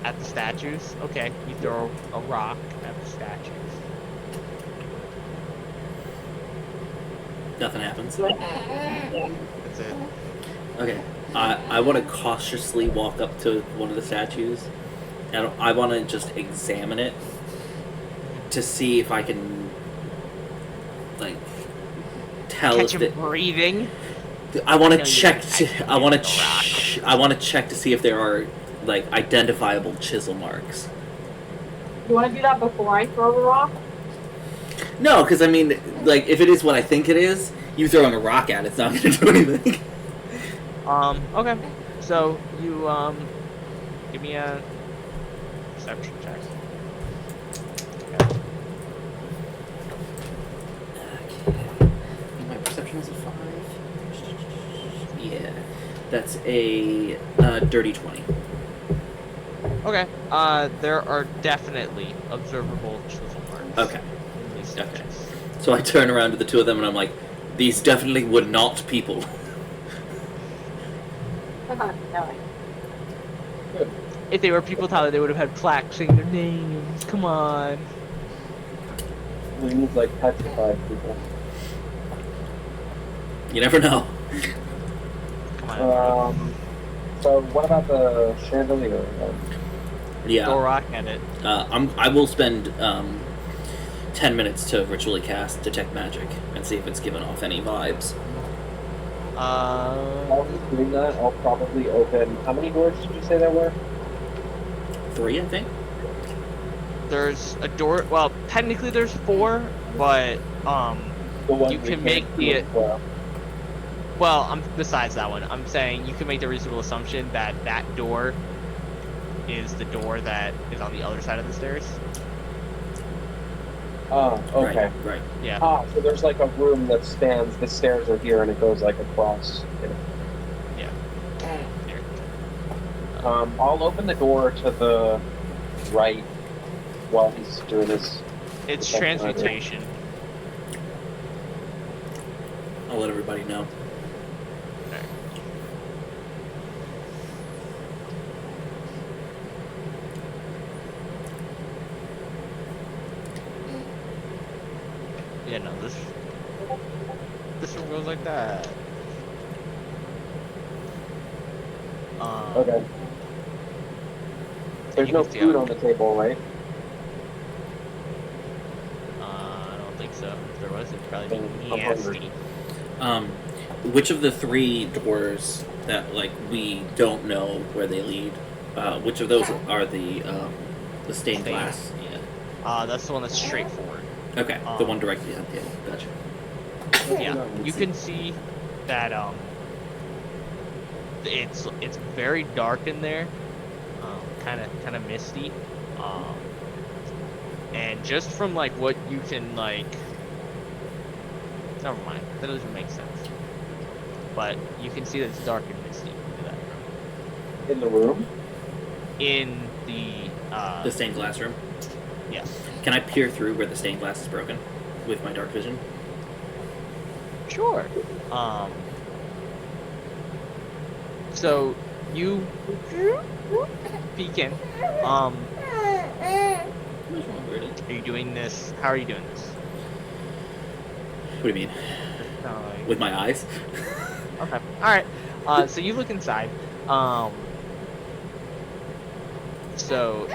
At the statues? Okay, you throw a rock at the statues. Nothing happens. That's it. Okay. I want to cautiously walk up to one of the statues, and I want to just examine it to see if I can, like, tell Catch if him breathing. I want to No, you check. don't. I want I to check to see if there are like identifiable chisel marks. You want to do that before I throw a rock? No, because I mean, like, if it is what I think it is, you throwing a rock at it's not going to do anything. Okay. So you give me a perception check. Okay. My perception is a 5. Yeah, that's a dirty 20. Okay. There are definitely observable chisel marks. Okay. In these Okay. statues. So I turn around to the two of them and I'm like, these definitely were not people. No. If they were people, Tyler, they would have had plaques saying their names. Come on. We need like petrified people. You never know. Come on. So what about the chandelier? Throw a Yeah. rock at it. I will spend 10 minutes to ritually cast Detect Magic and see if it's given off any vibes. While he's doing that, I'll probably open. How many doors did you say there were? 3, I think. There's a door. Well, technically there's 4, but The one you we can make can't the. do as well. Well, besides that one, I'm saying you can make the reasonable assumption that that door is the door that is on the other side of the stairs. Oh, okay. Right. Yeah. So there's like a room that spans. The stairs are here, and it goes like across. Yeah. Here. I'll open the door to the right while he's doing this. It's Detect Magic. transmutation. I'll let everybody know. Yeah, no, this one goes like that. Okay. There's you no can see food how- on the table, right? I don't think so. If there was, it'd probably be I'm hungry. nasty. Which of the 3 doors that like we don't know where they lead? Which of those are the stained glass? Yeah. That's the one that's straightforward. Okay, the one directly on the table. Gotcha. Yeah, you can see that it's very dark in there, kind of misty, and just from like what you can like, never mind, that doesn't make sense. But you can see that it's dark and misty in that room. In the room? In The stained glass room. yes. Can I peer through where the stained glass is broken with my dark vision? Sure. So you peek in. Are you doing this? How are you doing this? What do you mean? With my eyes? Okay. All right. So you look inside. So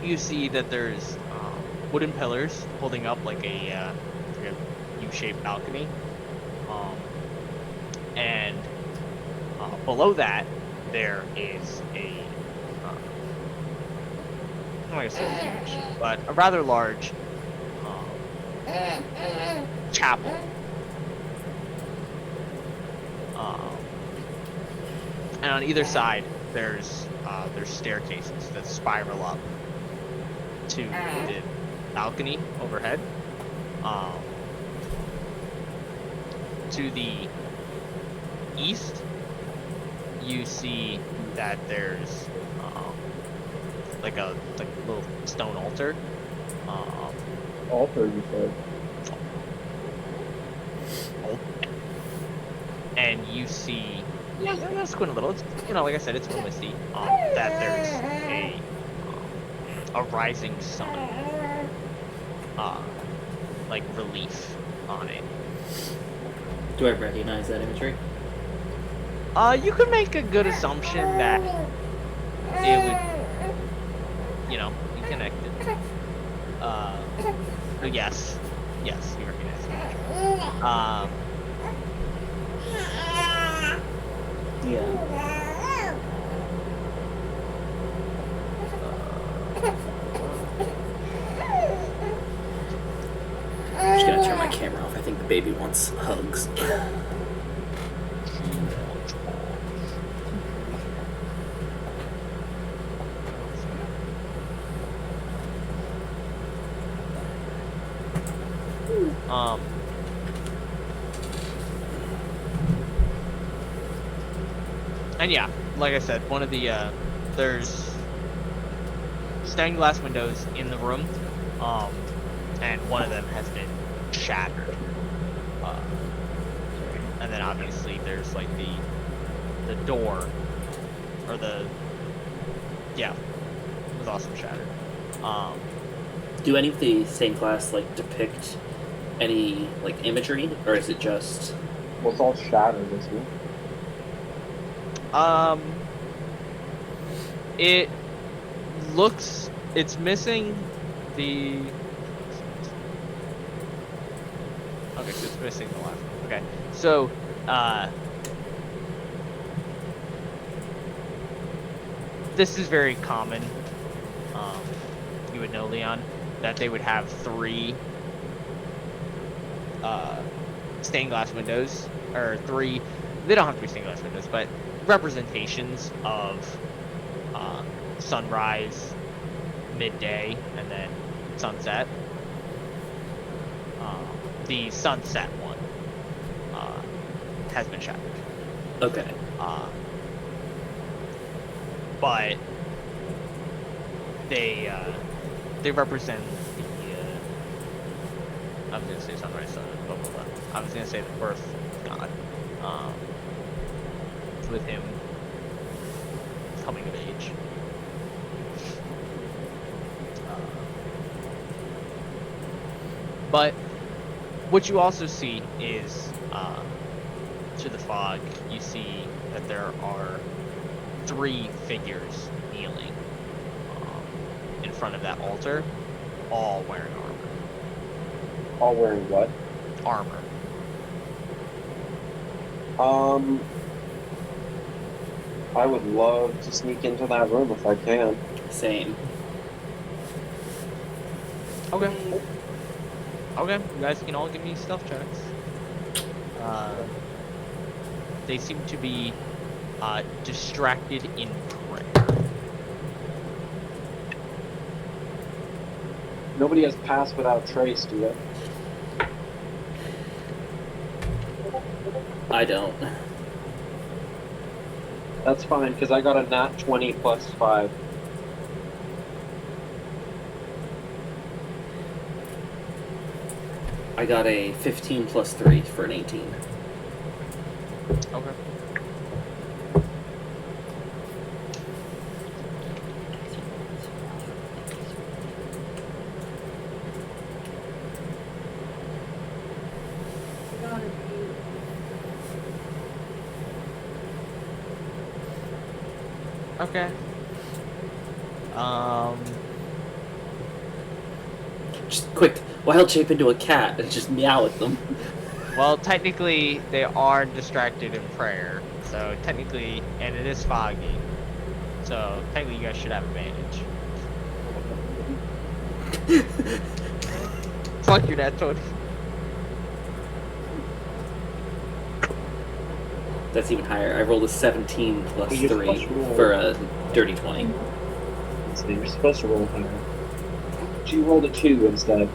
you see that there's wooden pillars holding up like a U-shaped balcony, and below that there is a I'm not gonna say huge, but a rather large chapel. And on either side there's staircases that spiral up to the balcony overhead. To the east, you see that there's like a little stone altar. Altar, you said. And you see, yeah, squint a little. It's, like I said, it's misty. That there's a rising sun, like relief on it. Do I recognize that imagery? You could make a good assumption that it would, be connected. So yes, you recognize it. Yeah. I'm just gonna turn my camera off. I think the baby wants hugs. And yeah, like I said, one of the there's stained glass windows in the room, and one of them has been shattered. And then obviously there's like the door, or it was also shattered. Do any of the stained glass depict any imagery, or is it just? Well, it's all shattered, isn't it? It looks, it's missing the. Okay, so it's missing the left. Okay, so this is very common. You would know, Leon, that they would have 3 stained glass windows, or 3. They don't have 3 stained glass windows, but representations of sunrise, midday, and then sunset. The sunset one has been shattered. Okay. But they represent the I was gonna say sunrise, sun, blah blah blah. I was gonna say the birth god. With him coming of age. But what you also see is to the fog, you see that there are 3 figures kneeling in front of that altar, all wearing armor. All wearing what? Armor. I would love to sneak into that room if I can. Same. Okay. Okay, you guys can all give me stealth checks. They seem to be distracted in prayer. Nobody has passed without trace, do they? I don't. That's fine, because I got a nat 20 plus 5. I got a 15 plus 3 for an 18. Okay. Okay. Just quick, wild shape into a cat and just meow at them. Well, technically, they are distracted in prayer. So, technically, and it is foggy. So, technically, you guys should have advantage. Fuck your nat 20. That's even higher. I rolled a 17 plus You're 3 supposed to roll. for a dirty 20. So you're supposed to roll higher. She rolled a 2 instead.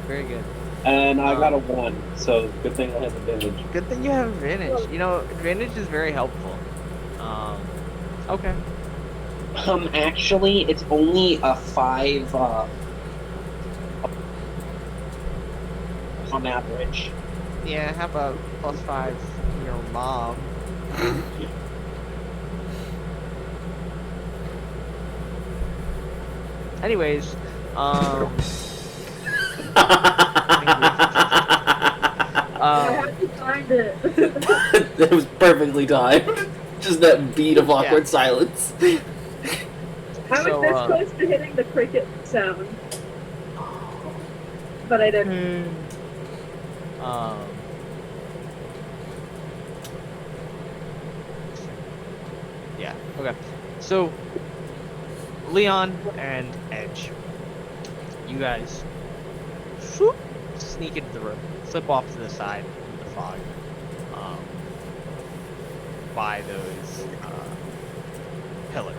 Very good. And I got a 1, so good thing I have advantage. Good thing you have advantage. You know, advantage is very helpful. Okay. Actually, it's only a 5, on average. Yeah, how about +5 from your mom? Anyways, I had to find it. That was perfectly timed. Just that beat of awkward silence. I was this close to hitting the cricket sound. But I didn't. Yeah, okay. So, Leon and Edge, you guys swoop, sneak into the room, slip off to the side of the fog, by those pillars.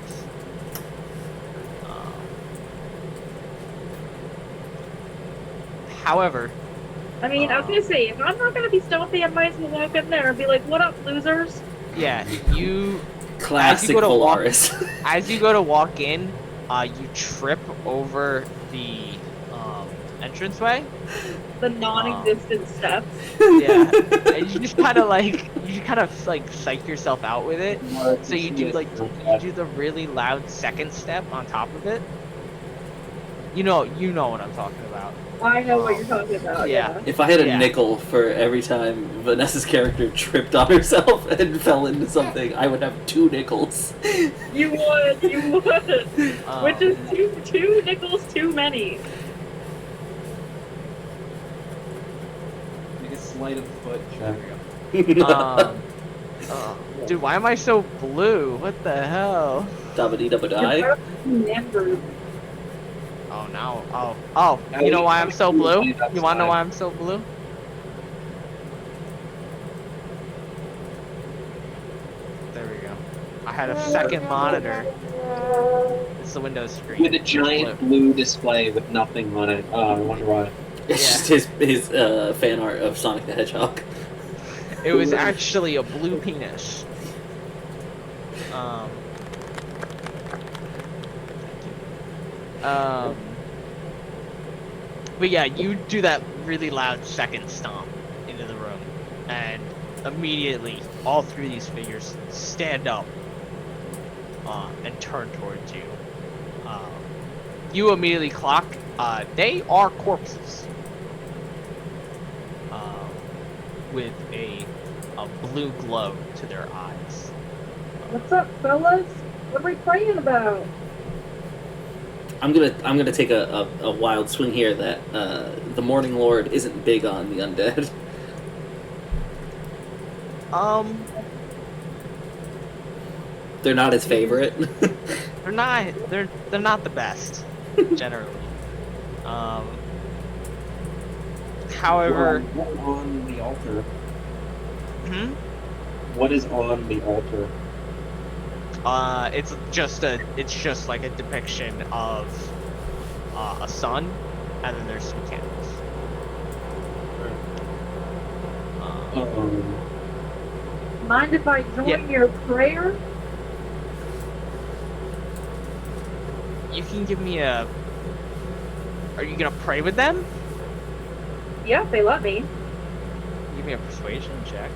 However, I mean, I was gonna say, if I'm not gonna be stealthy, I might as well walk in there and be like, "What up, losers?" yeah, you Classic go to Velarys. as you go to walk in, you trip over the entranceway. The non-existent steps. Yeah, and you just kind of psych yourself out with it. So you do the really loud second step on top of it. You know what I'm talking about. I know what you're talking about. Yeah. Yeah. If I had a Yeah. nickel for every time Vanessa's character tripped on herself and fell into something, I would have 2 nickels. You would. Which is Um, two nickels too many. Make a sleight of foot check. Dude, why am I so blue? What the hell? Dabba-dee-dabba-die. Remember. Oh, now. Oh. You know why I'm so blue? You wanna know why I'm so blue? There we go. I had a second monitor. It's the Windows screen. With a giant blue display with nothing on it. Oh, I wonder why. It's just his fan art of Sonic the Hedgehog. It was actually a blue penis. But yeah, you do that really loud second stomp into the room, and immediately all 3 of these figures stand up and turn towards you. You immediately clock, they are corpses. With a blue glow to their eyes. What's up, fellas? What are we praying about? I'm gonna take a wild swing here that the Morning Lord isn't big on the undead. They're not his favorite. They're not the best, generally. However, What on the altar? hmm? What is on the altar? It's just like a depiction of a sun, and then there's some candles. Mind if I join Yeah. your prayer? You can give me a. Are you gonna pray with them? Yeah, if they let me. Give me a persuasion check.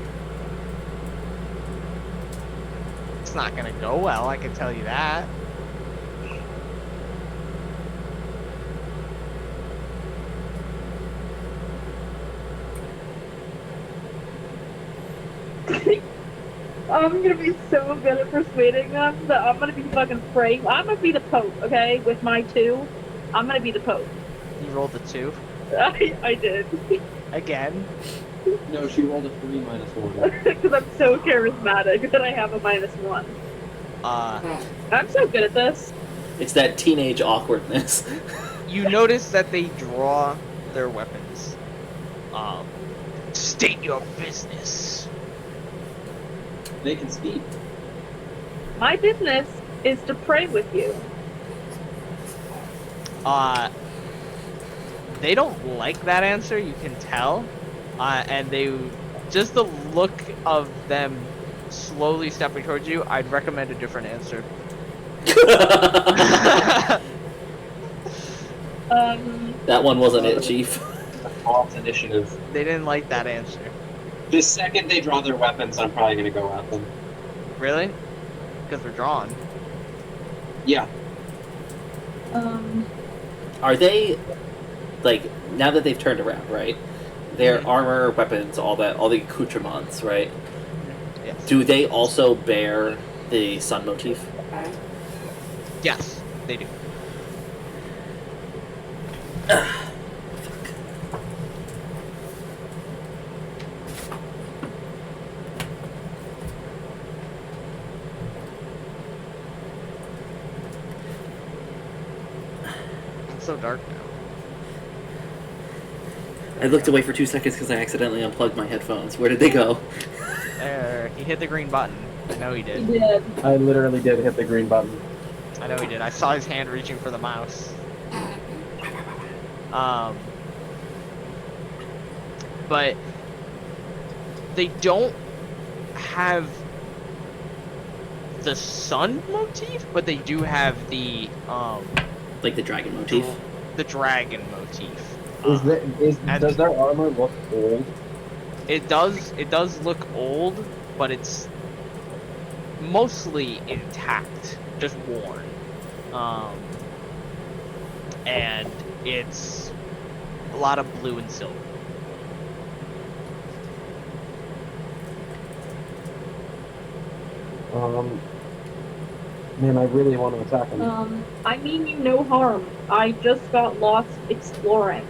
It's not gonna go well, I can tell you that. I'm gonna be so good at persuading them that I'm gonna be fucking praying. I'm gonna be the Pope, okay? With my 2, I'm gonna be the Pope. You rolled a 2 I did. again. No, she rolled a 3 minus 1. Because I'm so charismatic that I have a -1. I'm so good at this. It's that teenage awkwardness. You notice that they draw their weapons. State your business. They can speak. My business is to pray with you. They don't like that answer, you can tell. And just the look of them slowly stepping towards you, I'd recommend a different answer. That one wasn't it, Chief. Off initiative. They didn't like that answer. The second they draw their weapons, I'm probably gonna go at them. Really? Because they're drawn. Yeah. Are they, like, now that they've turned around, right? Their armor, weapons, all the accoutrements, right? Yes. Do they also bear the sun motif? Yes, they do. It's so dark now. I looked away for 2 seconds because I accidentally unplugged my headphones. Where did they go? There, he hit the green button. I know he did. Yeah. I literally did hit the green button. I know he did. I saw his hand reaching for the mouse. But they don't have the sun motif, but they do have the Like the dragon motif? the dragon motif. Does their armor look old? It does look old, but it's mostly intact, just worn. and it's a lot of blue and silver. Man, I really want to attack him. I mean you no harm. I just got lost exploring.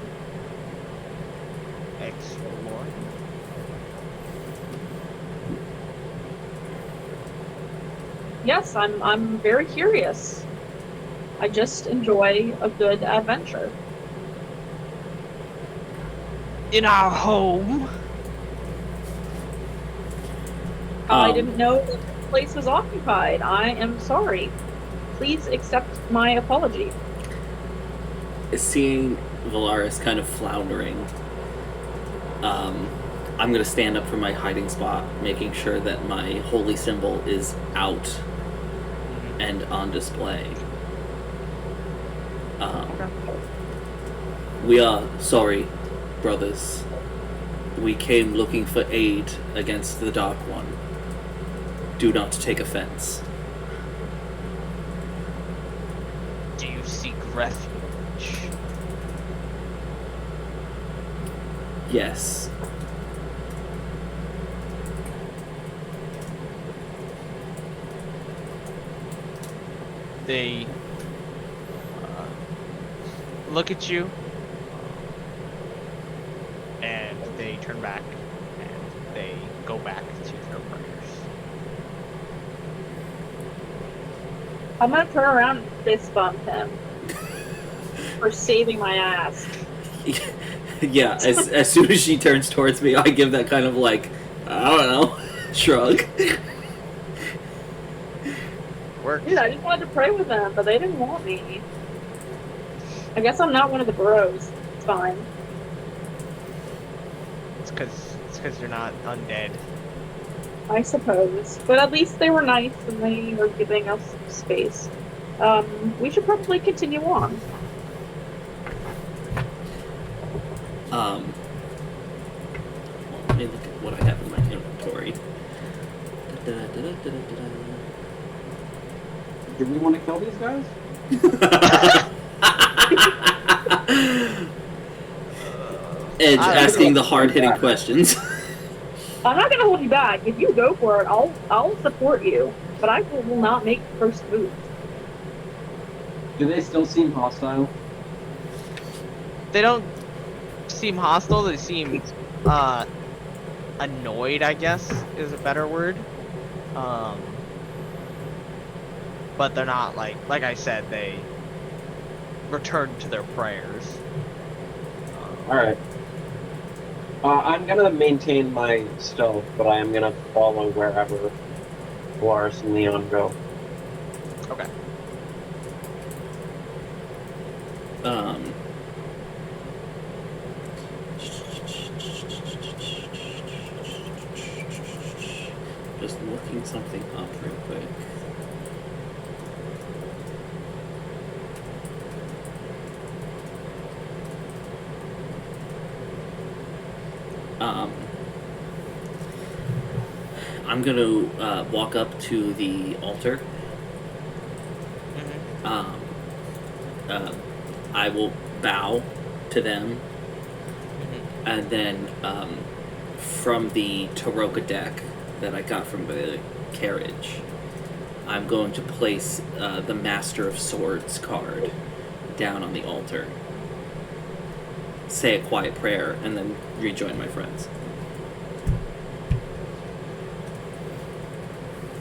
Exploring? Yes, I'm very curious. I just enjoy a good adventure. In our home? I didn't know that the place was occupied. I am sorry. Please accept my apology. Seeing Velarys kind of floundering, I'm going to stand up from my hiding spot, making sure that my holy symbol is out and on display. We are sorry, brothers. We came looking for aid against the Dark One. Do not take offense. Do you seek refuge? Yes. They look at you, and they turn back, and they go back to their prayers. I'm gonna turn around and fist bump him for saving my ass. Yeah, as soon as she turns towards me, I give that kind of like, I don't know, shrug. Works. Dude, I just wanted to pray with them, but they didn't want me. I guess I'm not one of the bros. It's fine. It's because you're not undead. I suppose. But at least they were nice and they were giving us space. We should probably continue on. Let me look at what I have in my inventory. Do we want to kill these guys? Edge asking the hard-hitting questions. I'm not gonna hold you back. If you go for it, I'll support you. But I will not make the first move. Do they still seem hostile? They don't seem hostile. They seem annoyed, I guess, is a better word. But they're not like I said, they return to their prayers. Alright. I'm gonna maintain my stealth, but I am gonna follow wherever Velarys and Leon go. Okay. Just looking something up real quick. I'm gonna walk up to the altar. I will bow to them, and then from the Taroka deck that I got from the carriage, I'm going to place the Master of Swords card down on the altar, say a quiet prayer, and then rejoin my friends.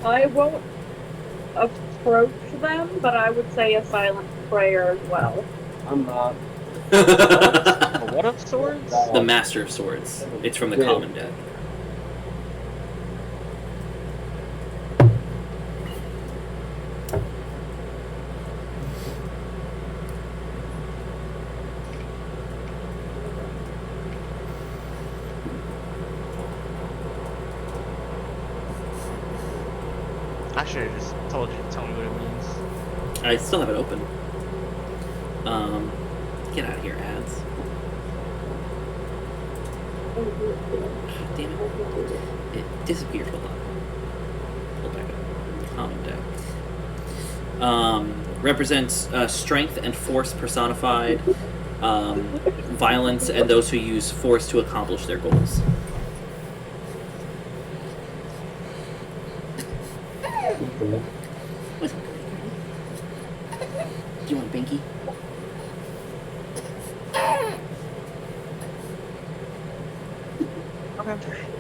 I won't approach them, but I would say a silent prayer as well. I'm not. What of swords? The Master of Swords. It's from the common deck. I should have just told you to tell me what it means. I still have it open. Get out of here, ads. Damn it. It disappeared. Hold on. Pull back up. Common deck. represents strength and force personified, violence, and those who use force to accomplish their goals. Do you want a binky? Okay.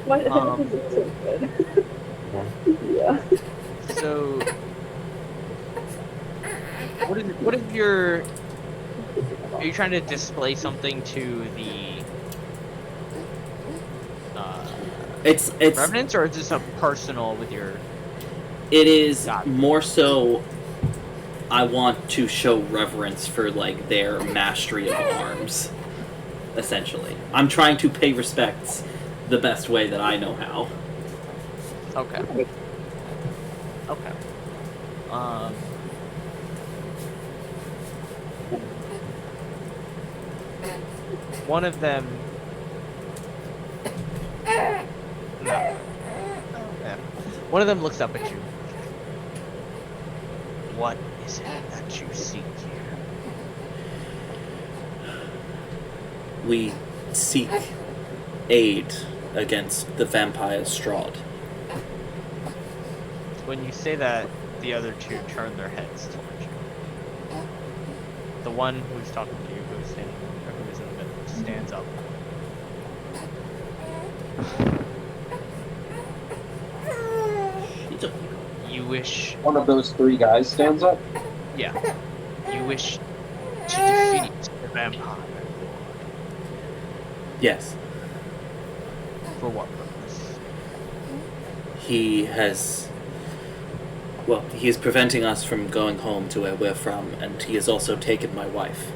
Why is it so good? Yeah. So, what is your? Are you trying to display something to the It's revenants, or is this a personal with your? It is God. more so. I want to show reverence for like their mastery of arms. Essentially, I'm trying to pay respects the best way that I know how. Okay. Okay. One of them. No. Yeah. One of them looks up at you. What is it that you seek here? We seek aid against the vampire Strahd. When you say that, the other two turn their heads towards you. The one who's talking to you, who's standing, or who is in the middle, stands up. You wish. One of those three guys stands up. Yeah. You wish to defeat the vampire. Yes, For what purpose? he has. Well, he is preventing us from going home to where we're from, and he has also taken my wife.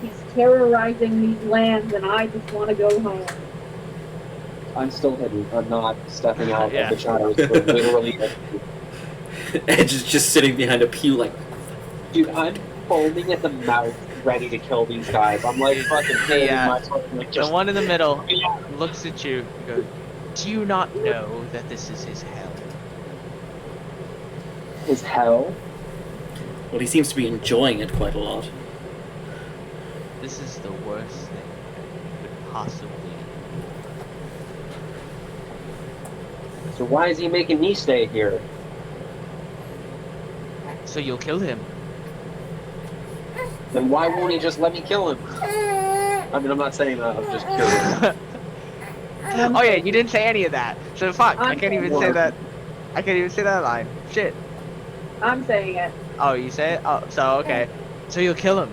He's terrorizing these lands, and I just want to go home. I'm still hidden. I'm not stepping out Yeah. of the shadows for literally. Edge is just sitting behind a pew like, Dude, I'm foaming at the mouth, ready to kill these guys. I'm like fucking holding Yeah. my tongue, like just. The one in the middle looks at you and goes, "Do you not know that this is his hell?" His hell. well, he seems to be enjoying it quite a lot. This is the worst thing that you could possibly. So why is he making me stay here? So you'll kill him. Then why won't he just let me kill him? I mean, I'm not saying that. I'm just curious. Oh yeah, you didn't say any of that. So fuck, I can't even say that. I can't even say that line. Shit. I'm saying it. Oh, you say it? Oh, so okay. So you'll kill him.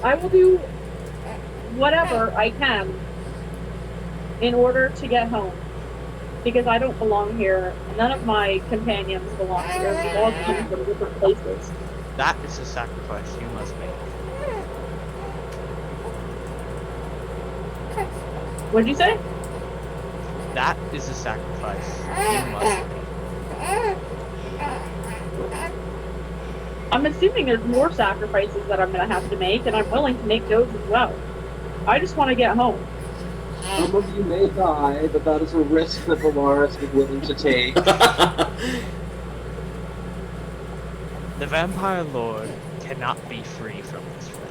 I will do whatever I can in order to get home. Because I don't belong here. None of my companions belong here. We've all come from different places. That is a sacrifice you must make. What'd you say? That is a sacrifice you must make. I'm assuming there's more sacrifices that I'm going to have to make, and I'm willing to make those as well. I just want to get home. Some of you may die, but that is a risk that Velarys is willing to take. The Vampire Lord cannot be free from this realm.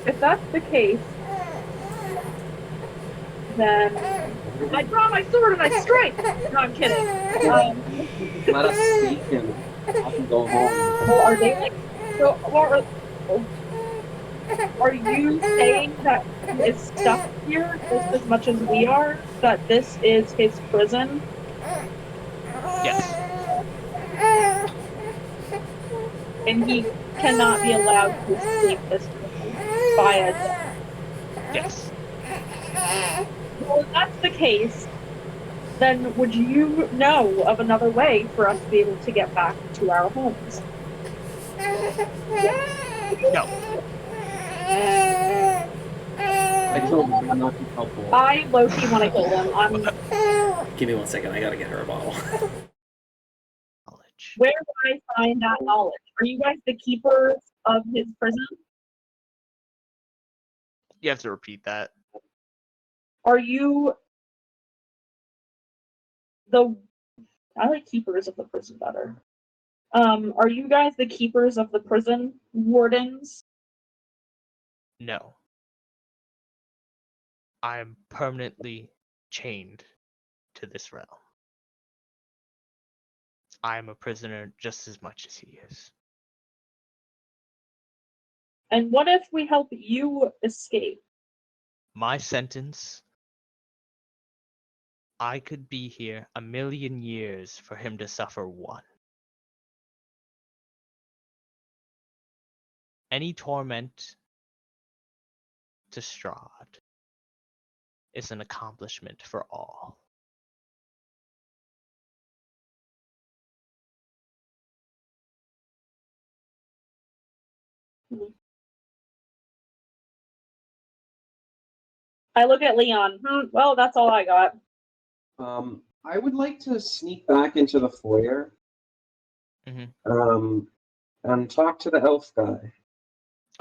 If that's the case, then I draw my sword and I strike. No, I'm kidding. Let us seek him. I can go home. Well, are they like? So, are you saying that he is stuck here just as much as we are? That this is his prison? Yes. And he cannot be allowed to escape this prison by a death? Yes. Well, if that's the case, then would you know of another way for us to be able to get back to our homes? No. I told him I'm not helpful. I low-key want to kill him. Give me 1 second, I gotta get her a bottle. Knowledge. Where would I find that knowledge? Are you guys the keepers of his prison? You have to repeat that. Are you I like keepers of the prison better. Are you guys the keepers of the prison wardens? No. I'm permanently chained to this realm. I am a prisoner just as much as he is. And what if we help you escape? My sentence, I could be here 1,000,000 years for him to suffer one. Any torment to Strahd is an accomplishment for all. I look at Leon. Well, that's all I got. I would like to sneak back into the foyer. Mhm. And talk to the elf guy.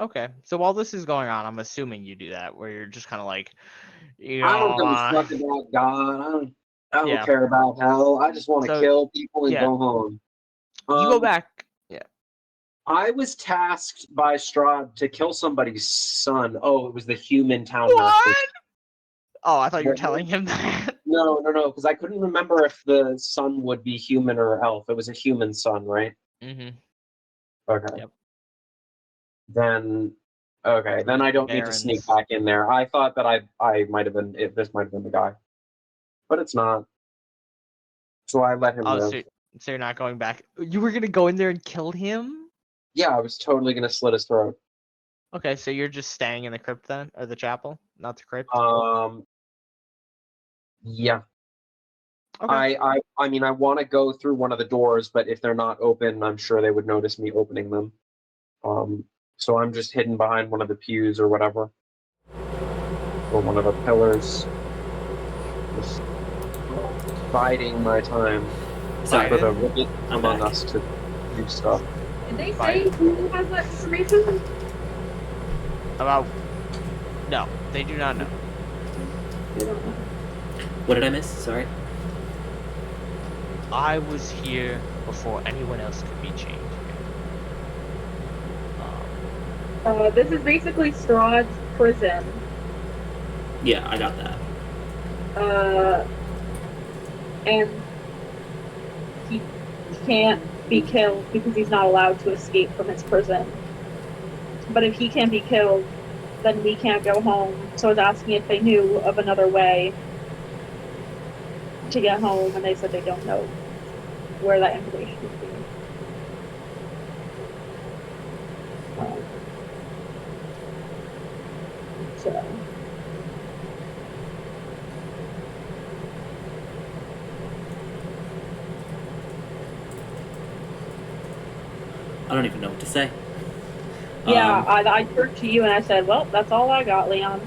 Okay, so while this is going on, I'm assuming you do that, where you're just kind of like, you I don't know, give a fuck about God. I don't Yeah. care about hell. I just want to So, kill people and yeah. go home. You go back. Yeah. I was tasked by Strahd to kill somebody's son. Oh, it was the human town What? master. Oh, I thought you were telling him that. No, because I couldn't remember if the son would be human or elf. It was a human son, right? Mm-hmm. Okay. Yep. Then I don't need to sneak back in there. I thought that I might have been this might have been the guy, but it's not. So I let him live. So you're not going back. You were gonna go in there and kill him? Yeah, I was totally gonna slit his throat. Okay, so you're just staying in the crypt then, or the chapel, not the crypt. Yeah. Okay. I mean, I want to go through one of the doors, but if they're not open, I'm sure they would notice me opening them. So I'm just hidden behind one of the pews or whatever, or one of the pillars, just biding my time. Sorry, for the wicked I'm among back. us to do stuff. Did they say who has that information? About? No, they do not know. What did I miss? Sorry. I was here before anyone else could be chained. This is basically Strahd's prison. Yeah, I got that. And he can't be killed because he's not allowed to escape from his prison. But if he can't be killed, then we can't go home. So I was asking if they knew of another way to get home, and they said they don't know where that information would be. So. I don't even know what to say. Yeah, I turned to you and I said, well, that's all I got, Leon.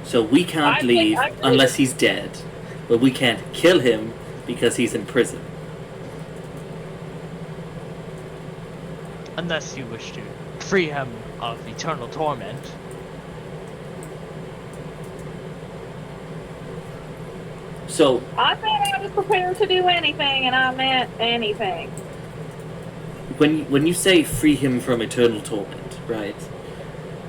So we can't leave unless he's dead, but we can't kill him because he's in prison. Unless you wish to free him of eternal torment. So I said I was prepared to do anything, and I meant anything. when you say free him from eternal torment, right?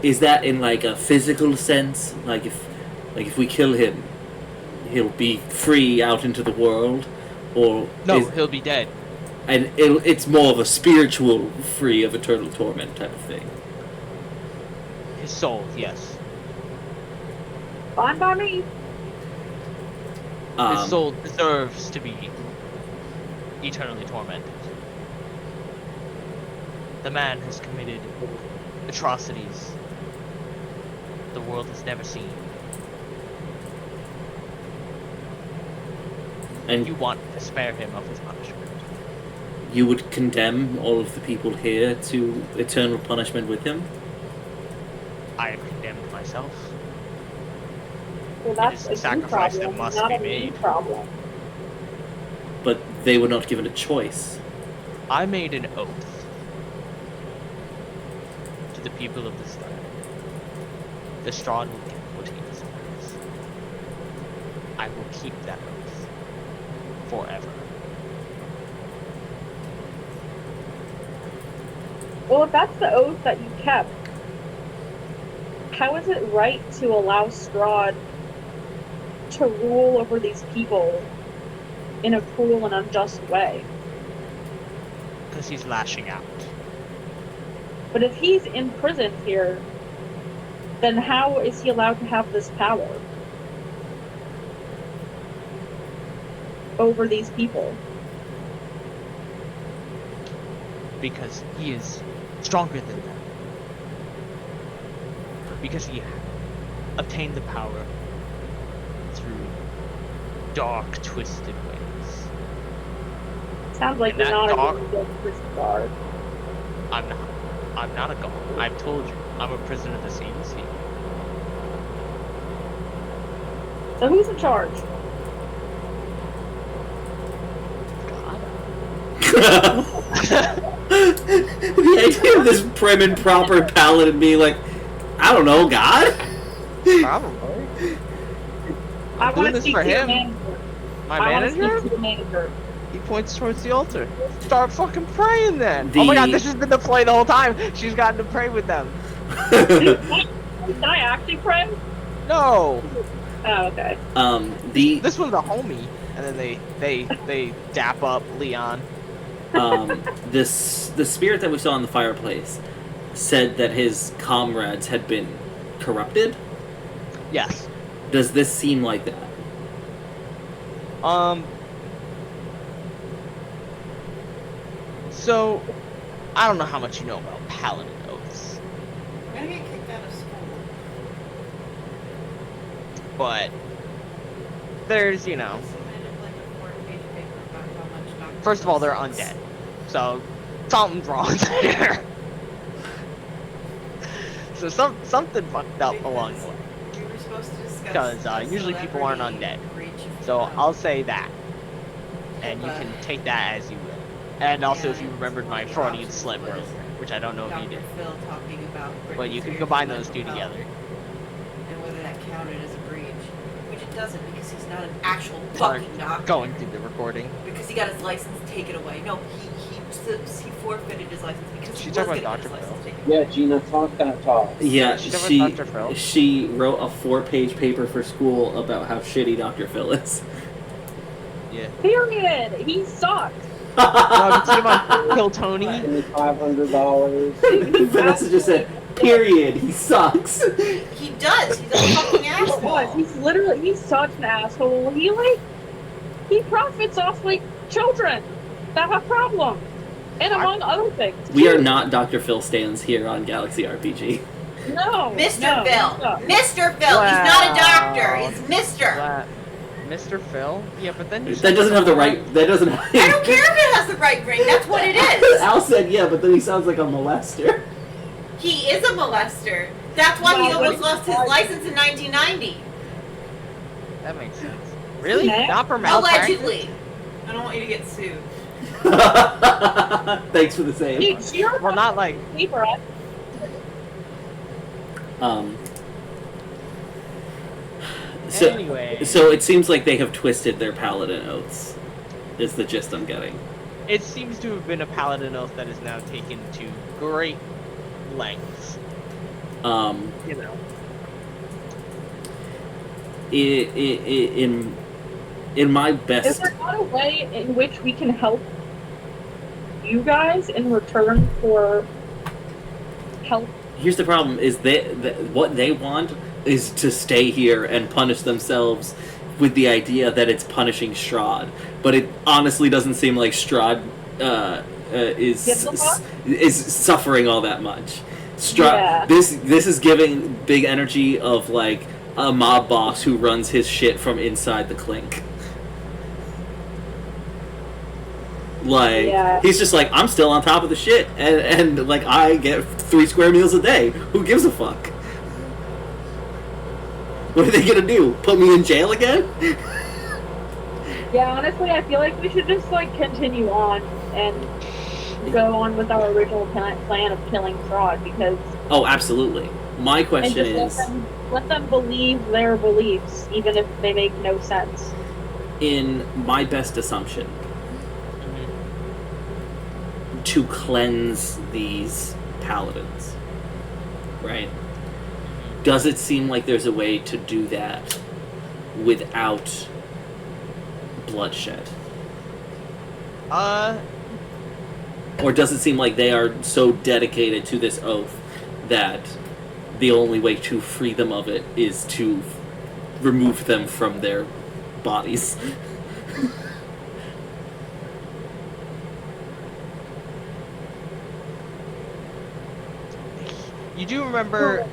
Is that in like a physical sense? Like if we kill him, he'll be free out into the world, or no, he'll be dead. And it's more of a spiritual free of eternal torment type of thing. His soul, yes. Fine by me. His soul deserves to be eternally tormented. The man has committed atrocities the world has never seen. And you want to spare him of his punishment. You would condemn all of the people here to eternal punishment with him? I have condemned myself. Well, that's it is a sacrifice that must be made. Problem. But they were not given a choice. I made an oath to the people of this land. The Strahd will get what he deserves. I will keep that oath forever. Well, if that's the oath that you kept, how is it right to allow Strahd to rule over these people in a cruel and unjust way? Because he's lashing out. But if he's imprisoned here, then how is he allowed to have this power over these people? Because he is stronger than them. Because he obtained the power through dark, twisted ways. Sounds like And you're that not dog- a really good prison guard. I'm not. I'm not a god. I've told you. I'm a prisoner of the sea and sea. So who's in charge? The idea of this prim and proper paladin being like, I don't know, God? Probably. I I'm doing want to this speak for to your him. manager. My I want to manager? speak to the manager. He points towards the altar. Start fucking praying then. The- Oh my god, this has been the play the whole time. She's gotten to pray with them. Can I actually pray? No. Oh, okay. This one's a homie. And then they dap up Leon. The spirit that we saw in the fireplace said that his comrades had been corrupted. Yes. Does this seem like that? So, I don't know how much you know about paladin oaths, I'm gonna get kicked out of school. but there's, you know, I submitted like a 4-page paper about how much Dr. first of all, they're Phil undead, sucks. so something's wrong there. So something fucked up along the way. We were supposed to discuss Because a usually people aren't celebrity undead. breach of So trust. I'll say that, and you But- can take that as you will. And also, if you And remembered my one of the Freudian options slip was earlier, which I don't know if you Dr. did, Phil talking about but Britney you can Spears combine and those two mental health, together. and whether that counted as a breach, which it doesn't because he's not an actual Sorry, fucking doctor. Going through the recording. Because he got his license taken away. No, he forfeited his license because She he was talked going to about get his Dr. license Phil. taken away. Yeah, Gina, talk that talk. Yeah, She talked about Dr. Phil. she wrote a 4-page paper for school about how shitty Dr. Phil is. Yeah. Period. He sucks. No, you see him on Kill Tony? $500. Vanessa just said, period, he sucks. He does. He's a fucking asshole. He's such an asshole. He profits off children that have problems, and among other things. We are too. not Dr. Phil stands here on Galaxy RPG. No, Mr. no, Phil. no. Mr. Phil. He's not a doctor. He's Mr. Flat. Mr. Phil? Yeah, but then you That doesn't have the right. That doesn't. I don't care if it has the right ring. That's what it is. Al said yeah, but then he sounds like a molester. He is a molester. That's why he No, almost but- lost his license in 1990. That makes sense. Really? Okay. Not for malpractice? Allegedly. I don't want you to get sued. Thanks for the save. You're Well, not like... paper. So, Anyway. so it seems like they have twisted their paladin oaths. Is the gist I'm getting. It seems to have been a paladin oath that is now taken to great lengths. You know. In my Is best. there not a way in which we can help you guys in return for help? Here's the problem: is what they want is to stay here and punish themselves with the idea that it's punishing Strahd. But it honestly doesn't seem like Strahd is suffering all that much. Strahd, Yeah. this is giving big energy of like a mob boss who runs his shit from inside the clink. Like, Yeah. he's just like, I'm still on top of the shit, and like, I get 3 square meals a day. Who gives a fuck? What are they gonna do? Put me in jail again? Yeah, honestly, I feel like we should just continue on and go on with our original plan of killing Strahd, because Oh, absolutely. My And question just is, let them believe their beliefs, even if they make no sense. in my best assumption, Mhm. to cleanse these paladins, right? Does it seem like there's a way to do that without bloodshed? Or does it seem like they are so dedicated to this oath that the only way to free them of it is to remove them from their bodies? You do remember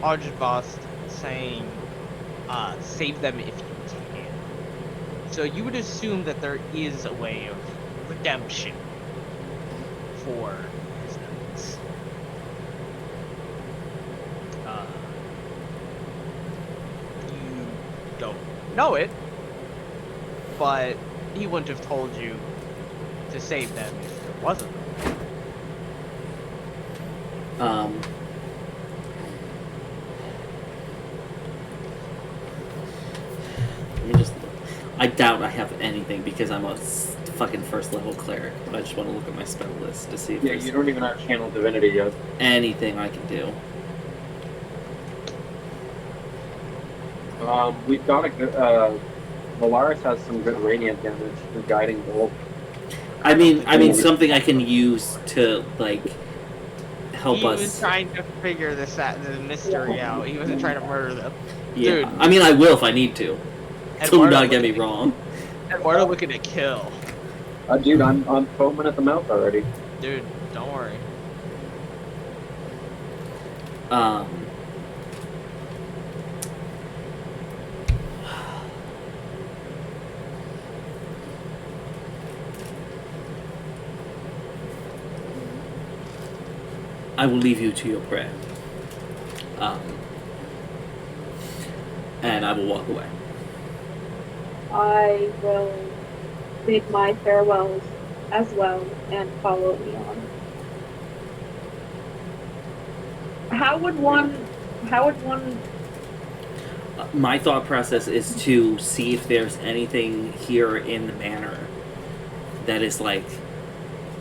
Argynvostholt saying, save them if you can. So you would assume that there is a way of redemption for his knights. You don't know it, but he wouldn't have told you to save them if there wasn't. Let me just. I doubt I have anything because I'm a fucking first level cleric, but I just want to look at my spell list to see if Yeah, there's you don't even have Channel Divinity yet. anything I can do. We've got a good. Velarys has some good radiant damage for guiding bolt. I mean something I can use to like help He was us. trying to figure the mystery out. He wasn't trying to murder them. Yeah, Dude. I mean I will if I need to. And Do Marta not get me looking- wrong. And Marta looking to kill. Dude, I'm foaming at the mouth already. Dude, don't worry. I will leave you to your prayer. And I will walk away. I will bid my farewells as well and follow Leon. How would one My thought process is to see if there's anything here in the manor that is like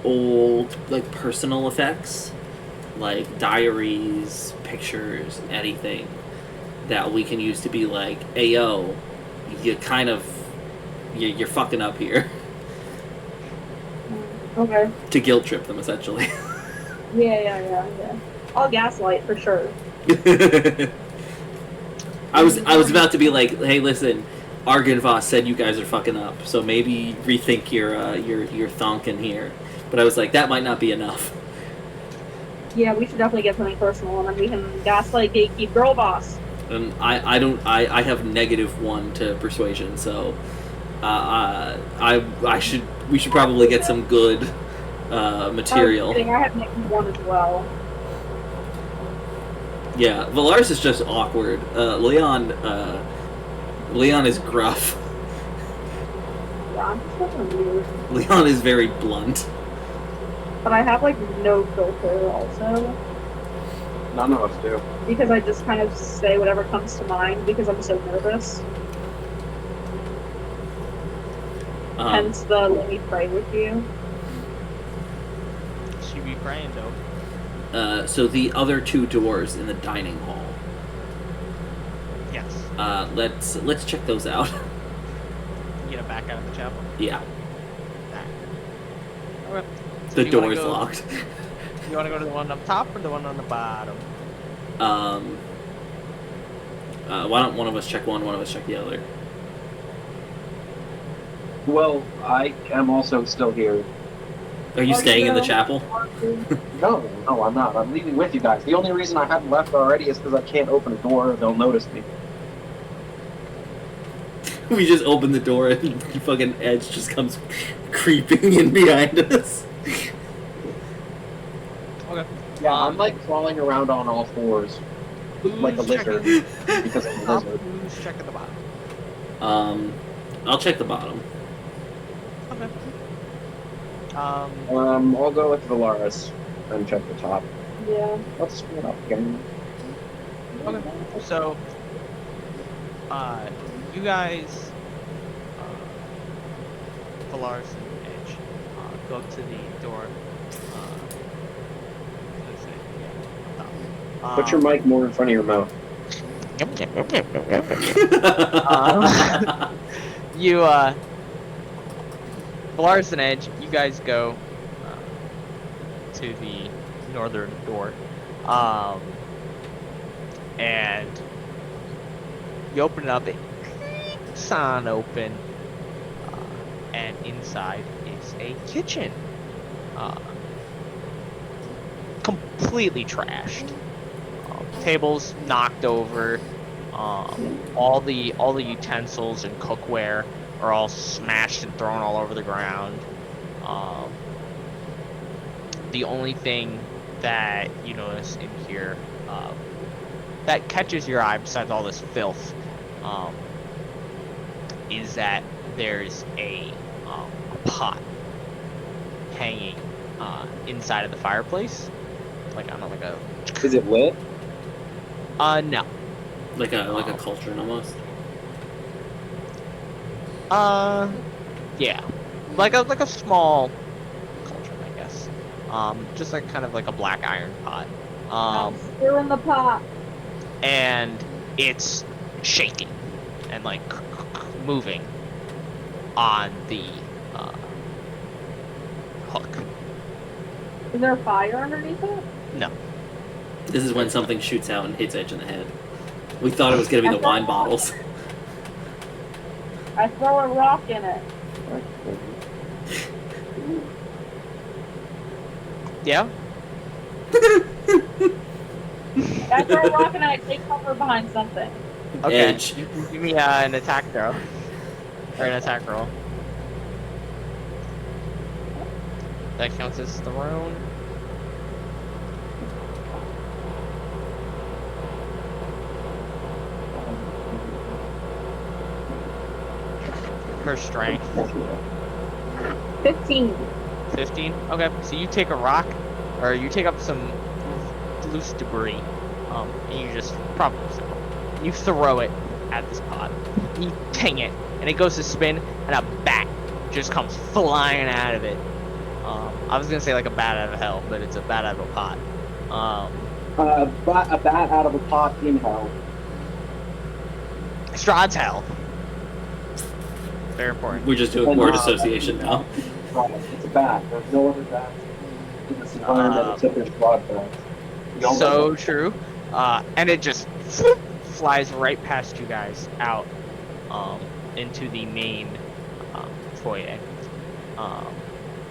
old, like personal effects, like diaries, pictures, anything that we can use to be like, hey yo, you kind of, you're fucking up here. Okay. To guilt trip them, essentially. Yeah. I'll gaslight for sure. I was about to be like, hey, listen, Argynvostholt said you guys are fucking up, so maybe rethink your thonk in here. But I was like, that might not be enough. Yeah, we should definitely get something personal, and then we can gaslight gatekeep girl boss. And I have -1 to persuasion, so we should probably get some good material. I have -1 as well. Yeah, Velarys is just awkward. Leon is gruff. Yeah, I'm just fucking weird. Leon is very blunt. But I have like no filter also, None of us do. because I just kind of say whatever comes to mind because I'm so nervous. Hence the let me pray with you. She be praying though. So the other two doors in the dining hall. Yes. Let's check those out. You get it back out of the chapel. Yeah, Okay. So the do you wanna door's go- locked. You want to go to the one up top or the one on the bottom? Why don't one of us check one of us check the other? Well, I am also still here. Are you Are staying in the you- chapel? No, I'm not. I'm leaving with you guys. The only reason I haven't left already is because I can't open a door or they'll notice me. We just open the door and fucking Edge just comes creeping in behind us. Okay. Yeah, I'm like crawling around on all fours like a lizard because I'm a Top, lizard. who's checking the bottom? I'll check the bottom. Okay. I'll go with Velarys and check the top. Yeah. Let's split up again. Okay. So, you guys, Velarys and Edge, go up to the door. Let's say, yeah, up top. Put your mic more in front of your mouth. You, Velarys and Edge, you guys go to the northern door. And you open it up, it creaks on open, and inside is a kitchen, completely trashed. Tables knocked over, all the utensils and cookware are all smashed and thrown all over the ground. The only thing that you notice in here that catches your eye, besides all this filth, is that there's a pot hanging inside of the fireplace, like on like a. Is it lit? No. Like a cauldron almost. Yeah, like a small cauldron, I guess. Just like kind of like a black iron pot. Still in the pot. And it's shaking and like moving on the hook. Is there a fire underneath it? No. This is when something shoots out and hits Edge in the head. We thought it was gonna be the wine bottles. I throw a rock in it. Yeah. I throw a rock and I take cover behind something. Okay. Edge. Give me an attack throw or an attack roll. That counts as thrown. Her strength. 15. 15? Okay, so you take a rock, or you take up some loose debris, and you just probably you throw it at this pot. You ting it, and it goes to spin, and a bat just comes flying out of it. I was gonna say like a bat out of hell, but it's a bat out of a pot. A bat out of a pot in hell. Strahd's hell. Very important. We're just doing word association now. It's a bat. There's no other bat in this environment except for Strahd bats. So true. And it just flies right past you guys out into the main foyer,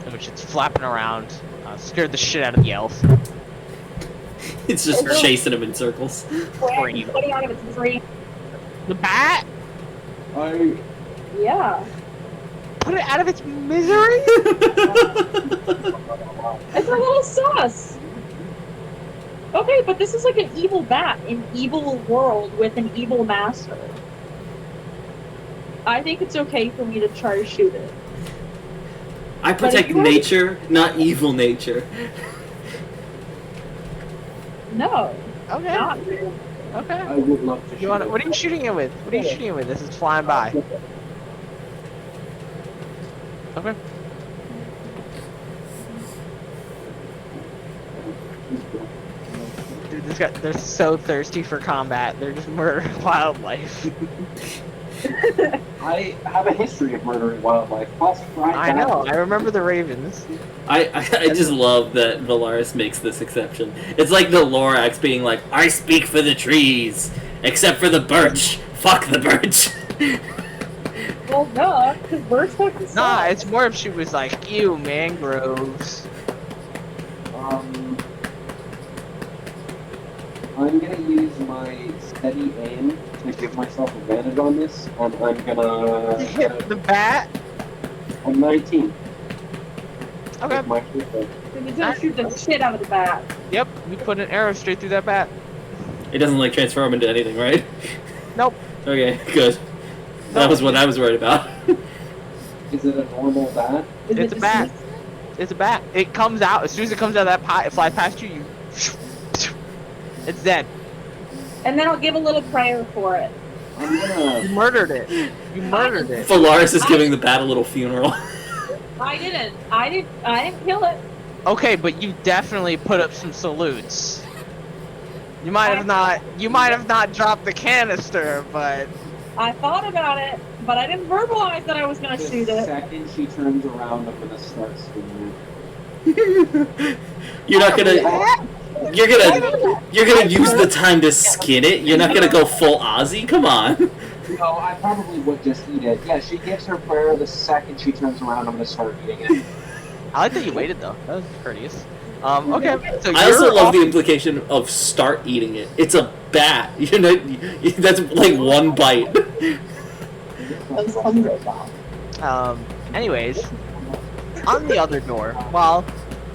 in which it's flapping around, scared the shit out of the elf. It's just chasing him in circles. Scream. Putting out of its brain. The bat? Yeah. Put it out of its misery? It's a little sus. Okay, but this is like an evil bat in evil world with an evil master. I think it's okay for me to try to shoot it. I protect nature, not evil nature. No. Okay. Not really. Okay. I would love to shoot it. What are you shooting it with? What are you shooting it with? This is flying by. Okay. Dude, they're so thirsty for combat. They're just murdering wildlife. I have a history of murdering wildlife. Plus, I know. I remember the ravens. I just love that Velarys makes this exception. It's like the Lorax being like, I speak for the trees, except for the birch. Fuck the birch. Well, duh, because birds fucking suck. Nah, it's more if she was like, ew, mangroves. I'm gonna use my steady aim to give myself advantage on this, and I'm gonna Hit the bat? I'm 19. Okay. With my first hit. Then he's gonna shoot the shit out of the bat. Yep, you put an arrow straight through that bat. It doesn't like transform into anything, right? Nope. Okay, good. That was what I was worried about. Is it a normal bat? Is It's it a bat. deceased? It's a bat. It comes out, as soon as it comes out of that pot, it flies past you, you It's dead. And then I'll give a little prayer for it. You murdered it. You murdered it. Velarys is giving the bat a little funeral. I didn't kill it. Okay, but you definitely put up some salutes. You might have not dropped the canister, but I thought about it, but I didn't verbalize that I was gonna shoot The it. second she turns around, I'm gonna start screaming. You're not gonna. You're gonna use the time to skin it. You're not gonna go full Aussie. Come on. No, I probably would just eat it. Yeah, she gives her prayer. The second she turns around, I'm gonna start eating it. I like that you waited though. That was courteous. Okay. So I also you're love off- the implication of start eating it. It's a bat. You know, that's like one bite. Those hungry. Anyways, on the other door, well,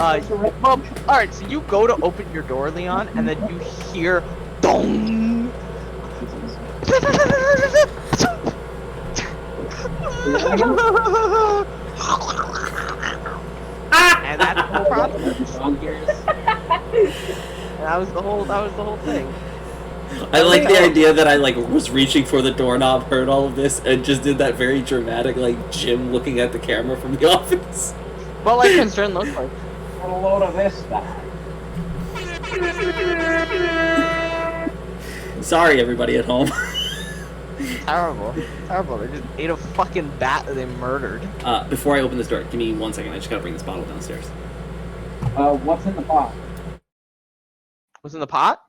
alright, so you go to open your door, Leon, and then you hear dong. And that's the whole problem. And that was the whole thing. I like the idea that I was reaching for the doorknob, heard all of this, and just did that very dramatic Jim looking at the camera from The Office. What like concern looks like? Put a load of this back. Sorry, everybody at home. Terrible. They just ate a fucking bat that they murdered. Before I open this door, give me 1 second. I just gotta bring this bottle downstairs. What's in the pot? What's in the pot?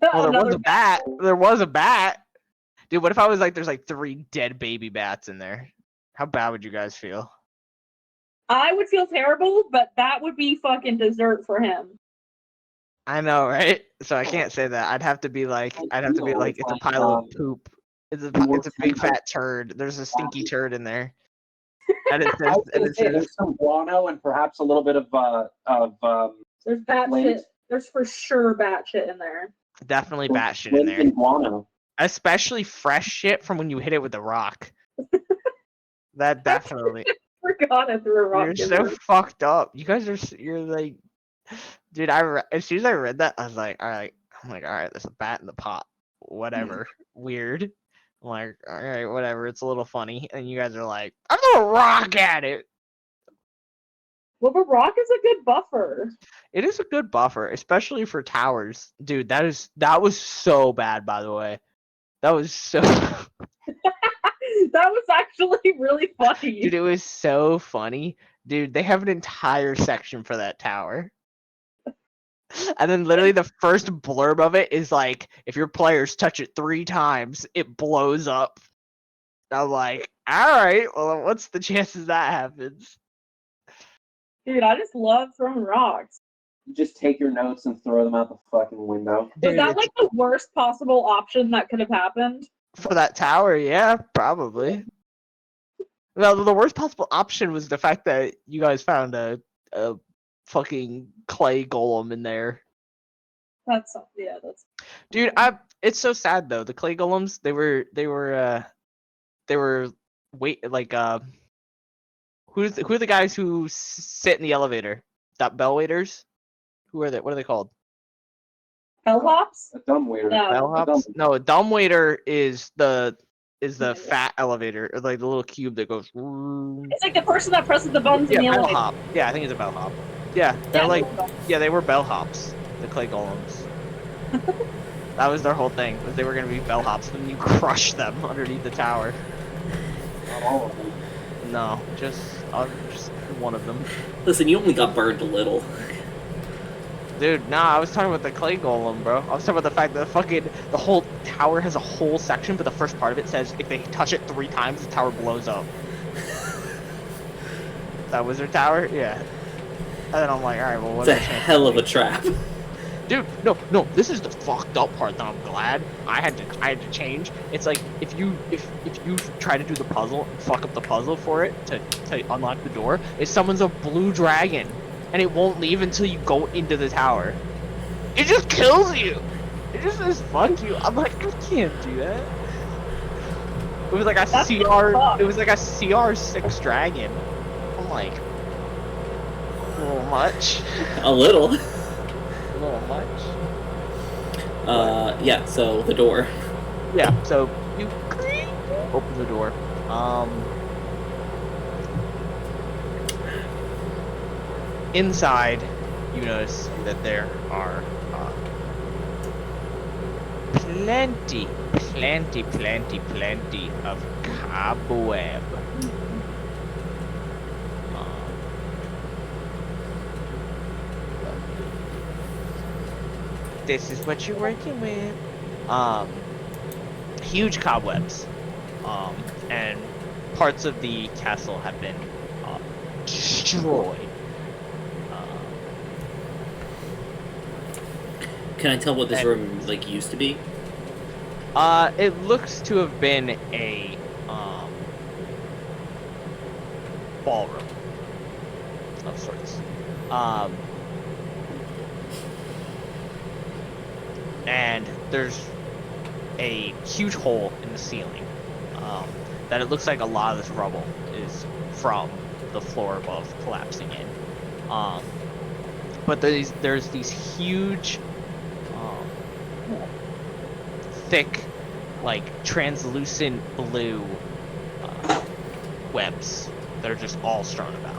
Well, there was a bat. There was a bat. Dude, what if I was there's 3 dead baby bats in there? How bad would you guys feel? I would feel terrible, but that would be fucking dessert for him. I know, right? So I can't say that. I'd have to be like, it's a pile of poop. It's a big fat turd. There's a stinky turd in there. And it says, there's some guano and perhaps a little bit of There's bat Lint. shit. There's for sure bat shit in there. definitely bat shit in lint there. and guano. Especially fresh shit from when you hit it with a rock. That definitely. Forgot I threw a rock. You're in so there. fucked up. You guys are. You're like, dude. As soon as I read that, I was like, all right. I'm like, all right. There's a bat in the pot. Whatever. Weird. I'm like, all right, whatever. It's a little funny. And you guys are like, I threw a rock at it. Well, the rock is a good buffer. It is a good buffer, especially for towers, dude. That was so bad, by the way. That was so. That was actually really funny. Dude, it was so funny. Dude, they have an entire section for that tower. And then literally the first blurb of it is like, if your players touch it 3 times, it blows up. I'm like, alright, well, what's the chances that happens? Dude, I just love throwing rocks. Just take your notes and throw them out the fucking window. Was Dude, that the worst possible option that could have happened? for that tower, yeah, probably. Well, the worst possible option was the fact that you guys found a fucking clay golem in there. That's. Dude, it's so sad though. The clay golems, they were who are the guys who sit in the elevator? That bell waiters? Who are they? What are they called? Bellhops? A dumb waiter. No. Bellhops? No, a dumb waiter is the fat elevator, or like the little cube that goes. It's like the person that presses the buttons in the elevator. Bellhop. Yeah, I think it's a bellhop. Yeah, they were bellhops, the clay golems. That was their whole thing, was they were gonna be bellhops, and you crush them underneath the tower. Not all of them. No, just one of them. Listen, you only got burned a little. Dude, nah, I was talking about the clay golem, bro. I was talking about the fact that the whole tower has a whole section, but the first part of it says if they touch it 3 times, the tower blows up. That was their tower? Yeah. And then I'm like, alright, well, It's what's a hell of a trap. Dude, no, this is the fucked up part that I'm glad I had to change. It's like if you try to do the puzzle and fuck up the puzzle for it to unlock the door, it summons a blue dragon and it won't leave until you go into the tower. It just kills you. It just says fuck you. I'm like, I can't do that. It was like a That's CR. It was like a CR6 dragon. I'm like, a little much. A little. A little much. Yeah, so the door. Yeah, so you open the door. Inside, you notice that there are plenty of cobweb. This is what you're working with. Huge cobwebs. And parts of the castle have been destroyed. Can I tell what this room like used to be? It looks to have been a ballroom of sorts. And there's a huge hole in the ceiling that it looks like a lot of this rubble is from the floor above collapsing in. But there's these huge, thick, like translucent blue webs that are just all strewn about.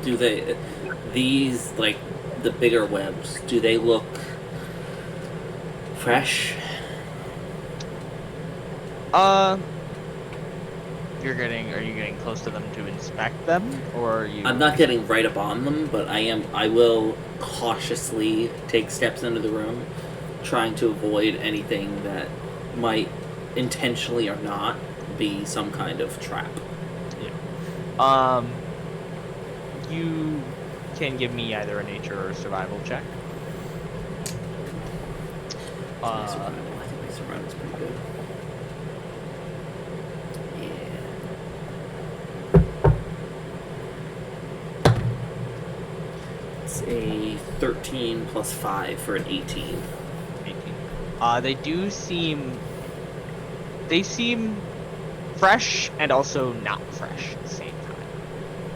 Do these, like, the bigger webs, do they look fresh? Are you getting close to them to inspect them, or are you? I'm not getting right up on them, but I will cautiously take steps into the room, trying to avoid anything that might, intentionally or not, be some kind of trap. Yeah. You can give me either a nature or a survival check. I think my survival's pretty good. Yeah. It's a 13 plus 5 for an 18. 18. They seem fresh and also not fresh at the same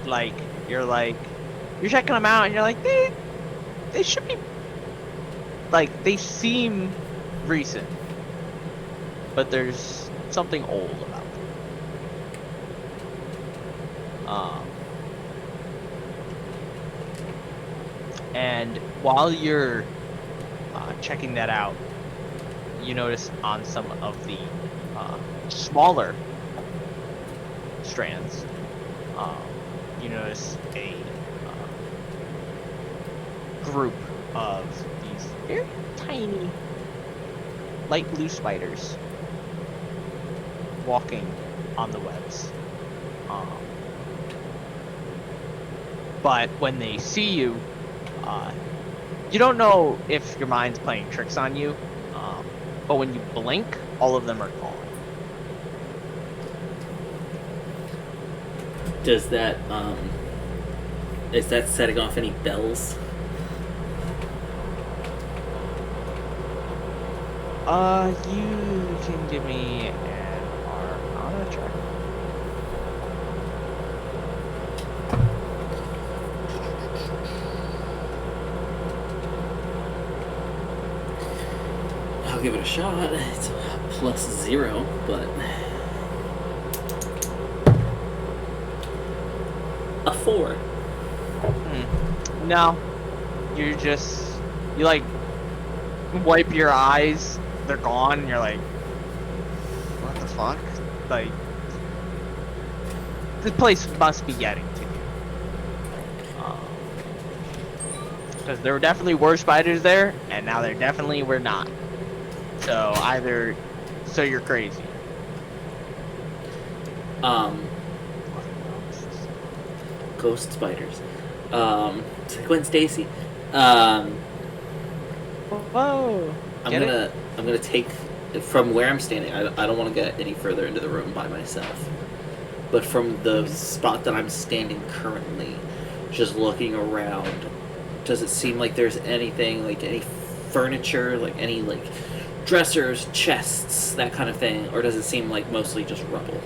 time. You're checking them out and you're like, they should be, like, they seem recent, but there's something old about them. And while you're checking that out, you notice on some of the smaller strands, you notice a group of these very tiny light blue spiders walking on the webs. But when they see you, you don't know if your mind's playing tricks on you, but when you blink, all of them are gone. Does that, is that setting off any bells? You can give me an Arcana check. I'll give it a shot. It's +0, but a 4. No, you like wipe your eyes, they're gone, and you're like, what the fuck? Like, this place must be getting to you. Because there definitely were spiders there, and now there definitely were not. So so you're crazy. Ghost spiders. It's like Gwen Stacy. Whoa. I'm gonna take from where I'm standing. I don't want to get any further into the room by myself, but from the spot that I'm standing currently, just looking around, does it seem like there's anything, like any furniture, like any like dressers, chests, that kind of thing, or does it seem like mostly just rubble?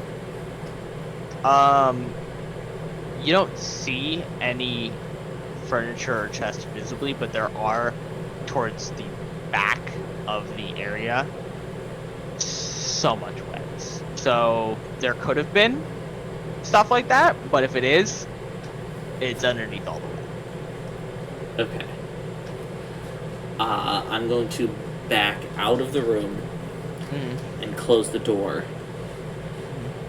You don't see any furniture or chest visibly, but there are towards the back of the area so much webs. So there could have been stuff like that, but if it is, it's underneath all the web. Okay. I'm going to back out of the room and close the door.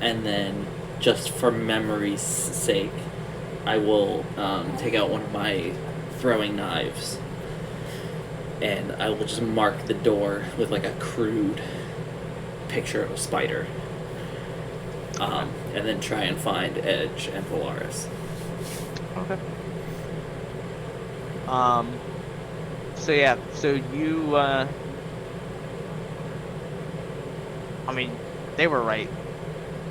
And then, just for memory's sake, I will take out one of my throwing knives. And I will just mark the door with like a crude picture of a spider. And then try and find Edge and Velarys. Okay. So yeah, so you, I mean, they were right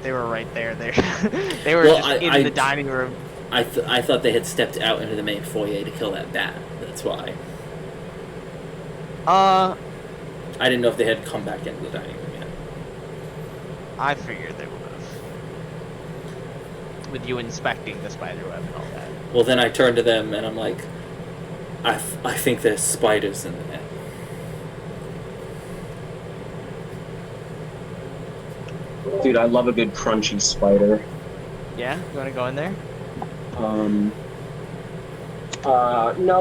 there. They were Well, just in the dining room. I thought they had stepped out into the main foyer to kill that bat. That's why. I didn't know if they had come back into the dining room yet. I figured they would have. With you inspecting the spider web and all that. Well, then I turned to them and I'm like, I think there's spiders in there. Dude, I love a good crunchy spider. Yeah? You wanna go in there? No,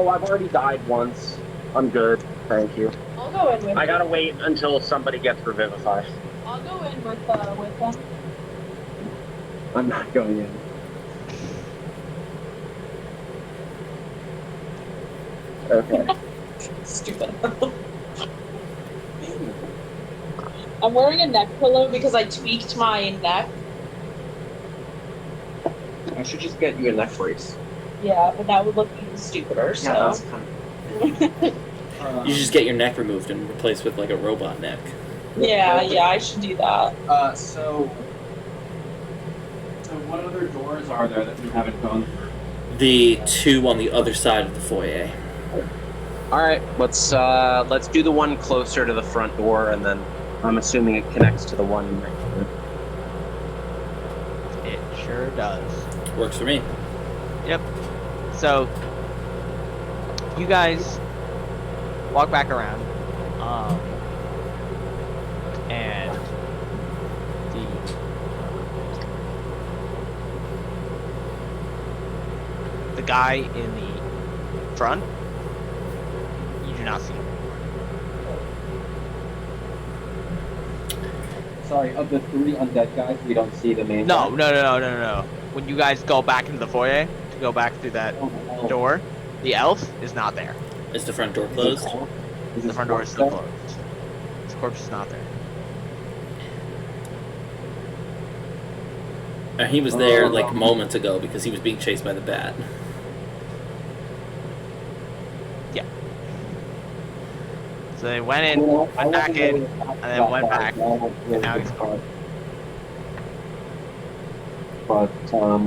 I've already died once. I'm good, thank you. I'll go in with I gotta wait until somebody gets revivified. I'll go in with them. I'm not going in. Okay. Stupid. I'm wearing a neck pillow because I tweaked my neck. I should just get you a neck brace. Yeah, but that would look even stupider, so. Yeah, that's kind of... You just get your neck removed and replaced with like a robot neck. Yeah, I should do that. So what other doors are there that we haven't gone through? The two on the other side of the foyer. Alright, let's do the one closer to the front door, and then I'm assuming it connects to the one next to it. It sure does. Works for me. Yep. So, you guys walk back around, and the guy in the front, you do not see him. Sorry, of the three undead guys, we don't see the main No. guy? When you guys go back into the foyer, to go back through that Oh. door, the elf is not there. Is the front door closed? Is The his front door is corpse still there? closed. His corpse is not there. He was there like moments ago because he was being chased by the bat. Yeah. So they went in, went back in, and then went back, and now he's gone. But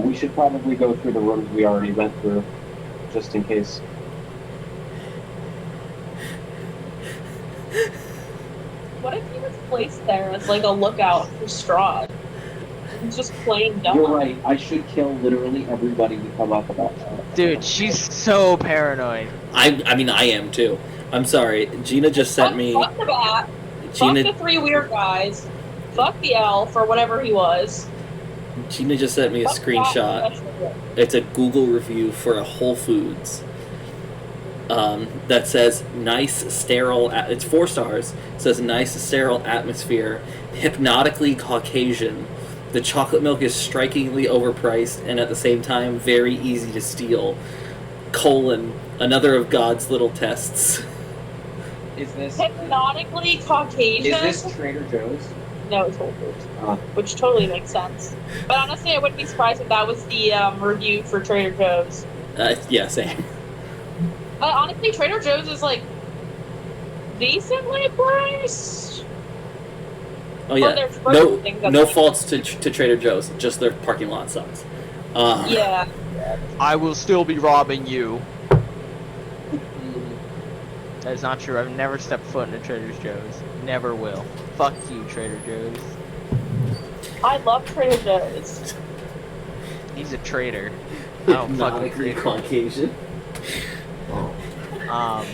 we should probably go through the rooms we already went through, just in case. What if he was placed there as like a lookout for Strahd? He's just playing dumb. You're right, I should kill literally everybody we come up about that. Dude, she's so paranoid. I mean, I am too. I'm sorry. Gina just sent me. Fuck the bat. Gina, Fuck the three weird guys. Fuck the elf or whatever he was. Gina just sent me a Fuck the screenshot. bat. It's a Google review for a Whole Foods that says nice sterile. It's 4 stars. It says nice sterile atmosphere, hypnotically Caucasian. The chocolate milk is strikingly overpriced and at the same time very easy to steal. Another of God's little tests. Is this Hypnotically Caucasian? Trader Joe's? No, it's Whole Foods. Which totally makes sense. But honestly, I wouldn't be surprised if that was the review for Trader Joe's. Yeah, same. But honestly, Trader Joe's is like decently priced. Oh yeah. For their frozen things, that's No like- faults to Trader Joe's. Just their parking lot sucks. Yeah. I will still be robbing you. That is not true. I've never stepped foot in a Trader Joe's. Never will. Fuck you, Trader Joe's. I love Trader Joe's. He's a traitor. don't fucking Hypnotically agree. Caucasian. Um,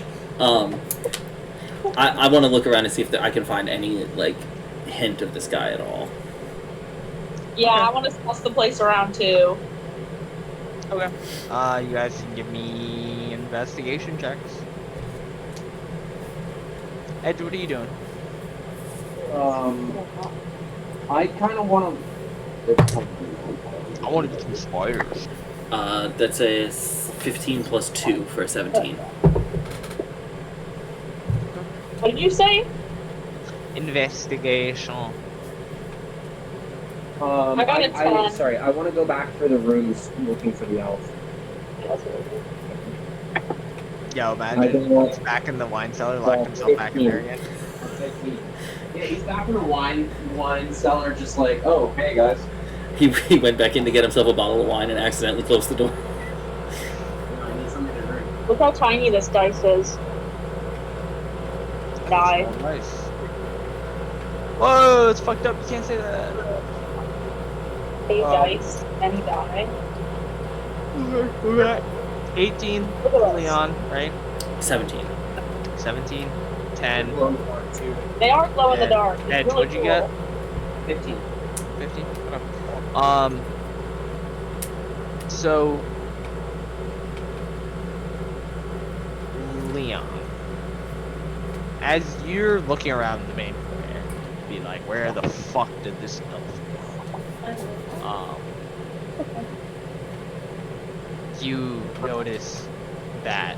I want to look around and see if I can find any like hint of this guy at all. Yeah, I want to suss the place around too. okay. You guys can give me investigation checks. Edge, what are you doing? I kind of want to. I want to get some spiders. That's a 15 plus 2 for a 17. What did you say? Investigation. I got a 10. Sorry, I want to go back for the rooms looking for the elf. Yo, I imagine don't know. he's back in the wine cellar, locked himself back in there again. Yeah, he's back in the wine cellar, just like, oh, hey guys. He went back in to get himself a bottle of wine and accidentally closed the door. I need something to drink. Look how tiny this dice is. Die. Oh, nice. Whoa, it's fucked up. You can't say that. A dice and die. Okay. 18 Look at for this. Leon, right? 17. 17, 10, They are glow in the dark. It's Edge, really what'd you get? 15. 50. So Leon, as you're looking around the main floor, be like, where the fuck did this elf go? You notice that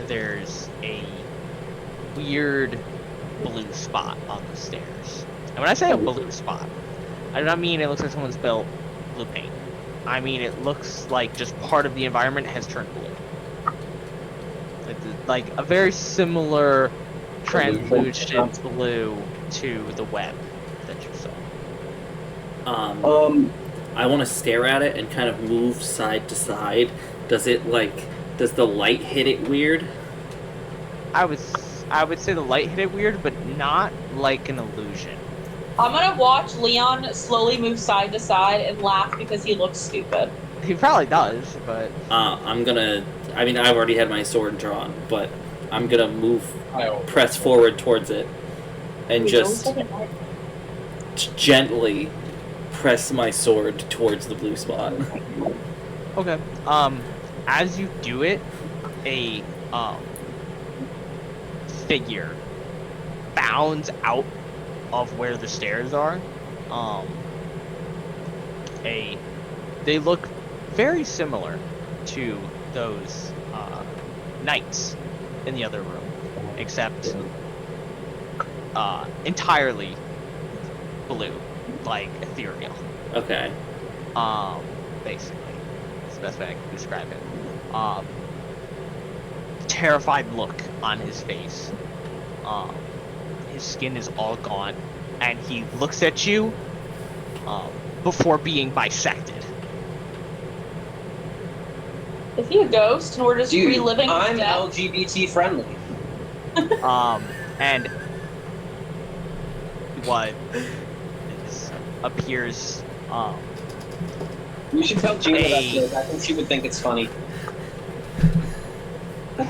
there's a weird blue spot on the stairs. And when I say a blue spot, I do not mean it looks like someone spilled blue paint. I mean it looks like just part of the environment has turned blue. Like a very similar translucent blue to the web that you saw. I want to stare at it and kind of move side to side. Does the light hit it weird? I would say the light hit it weird, but not like an illusion. I'm gonna watch Leon slowly move side to side and laugh because he looks stupid. He probably does, but I've already had my sword drawn, but I'm gonna press forward towards it and just gently press my sword towards the blue spot. okay. As you do it, a figure bounds out of where the stairs are. They look very similar to those knights in the other room, except entirely blue, like ethereal. Okay. Basically, that's the best way I can describe it. Terrified look on his face. His skin is all gone, and he looks at you before being bisected. Is he a ghost and we're just reliving his I'm death? LGBT friendly. And what appears You should tell Gina that Hey. joke. I think she would think it's funny.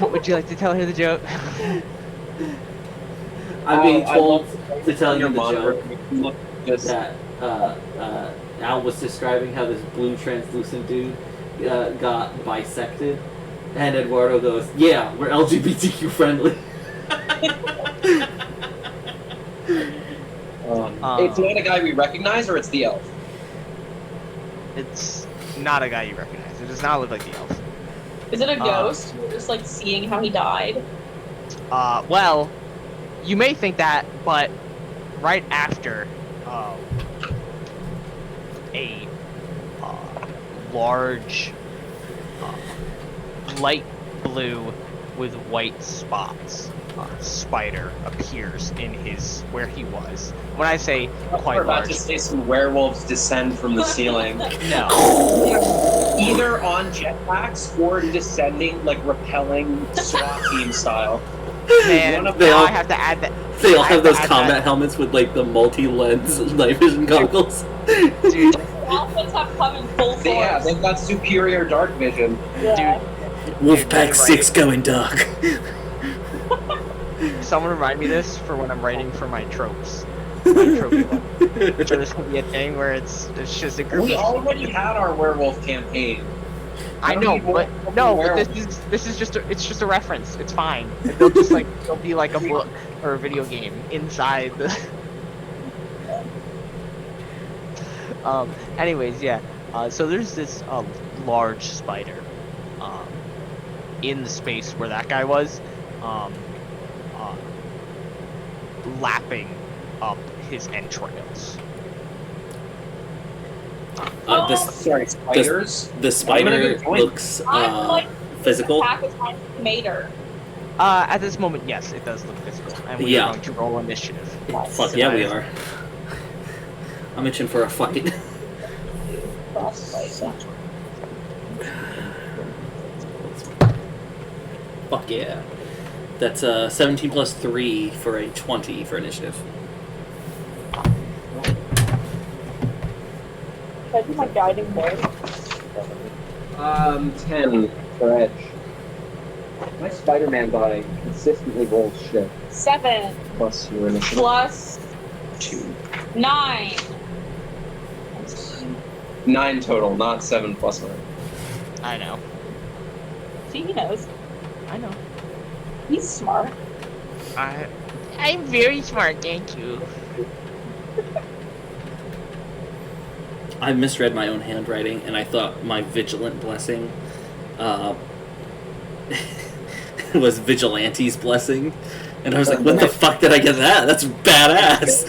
would you like to tell her the joke? I'm being I told love to tell you your the monitor. joke Look, just that Al was describing how this blue translucent dude got bisected, and Eduardo goes, "Yeah, we're LGBTQ friendly." it's not a guy we recognize, or it's the elf. It's not a guy you recognize. It does not look like the elf. Is it a ghost? We're just like seeing how he died. Well, you may think that, but right after a large light blue with white spots spider appears in where he was. When I say We're quite about large, to say some werewolves descend from the ceiling. no. Either on jetpacks or descending, like repelling SWAT team style. Man, One of They now all- I have to add that. They all I have to those add combat that- helmets with like the multi-lens night vision goggles. Dude, Dolphins have come in full force. Yeah, they've got superior dark vision. Yeah. Wolfpack 6 going dark. Someone remind me this for when I'm writing for my tropes. My trophy one. So this could be a thing where it's just a group We of... already had our werewolf campaign. I know, but this is just a reference. It's fine. They'll just like there'll be like a book or a video game inside the. Anyways, yeah. So there's this large spider, in the space where that guy was, lapping up his entrails. Sorry, spiders? The spider looks physical. Attack is my mater. At this moment, yes, it does look physical, and we are going to roll initiative. Fuck yeah, we are. I'm itching for a fight. Fuck yeah. That's 17 plus 3 for a 20 for initiative. Should I do my guiding bolt? 10 for edge. My Spider-Man guy consistently rolls shit. 7 Plus your initiative. plus 2. 9. 9 total, not 7 plus 9. I know. See, he knows. I know. He's smart. I'm very smart, thank you. I misread my own handwriting, and I thought my vigilant blessing was Vigilante's blessing. And I was like, when the fuck did I get that? That's badass!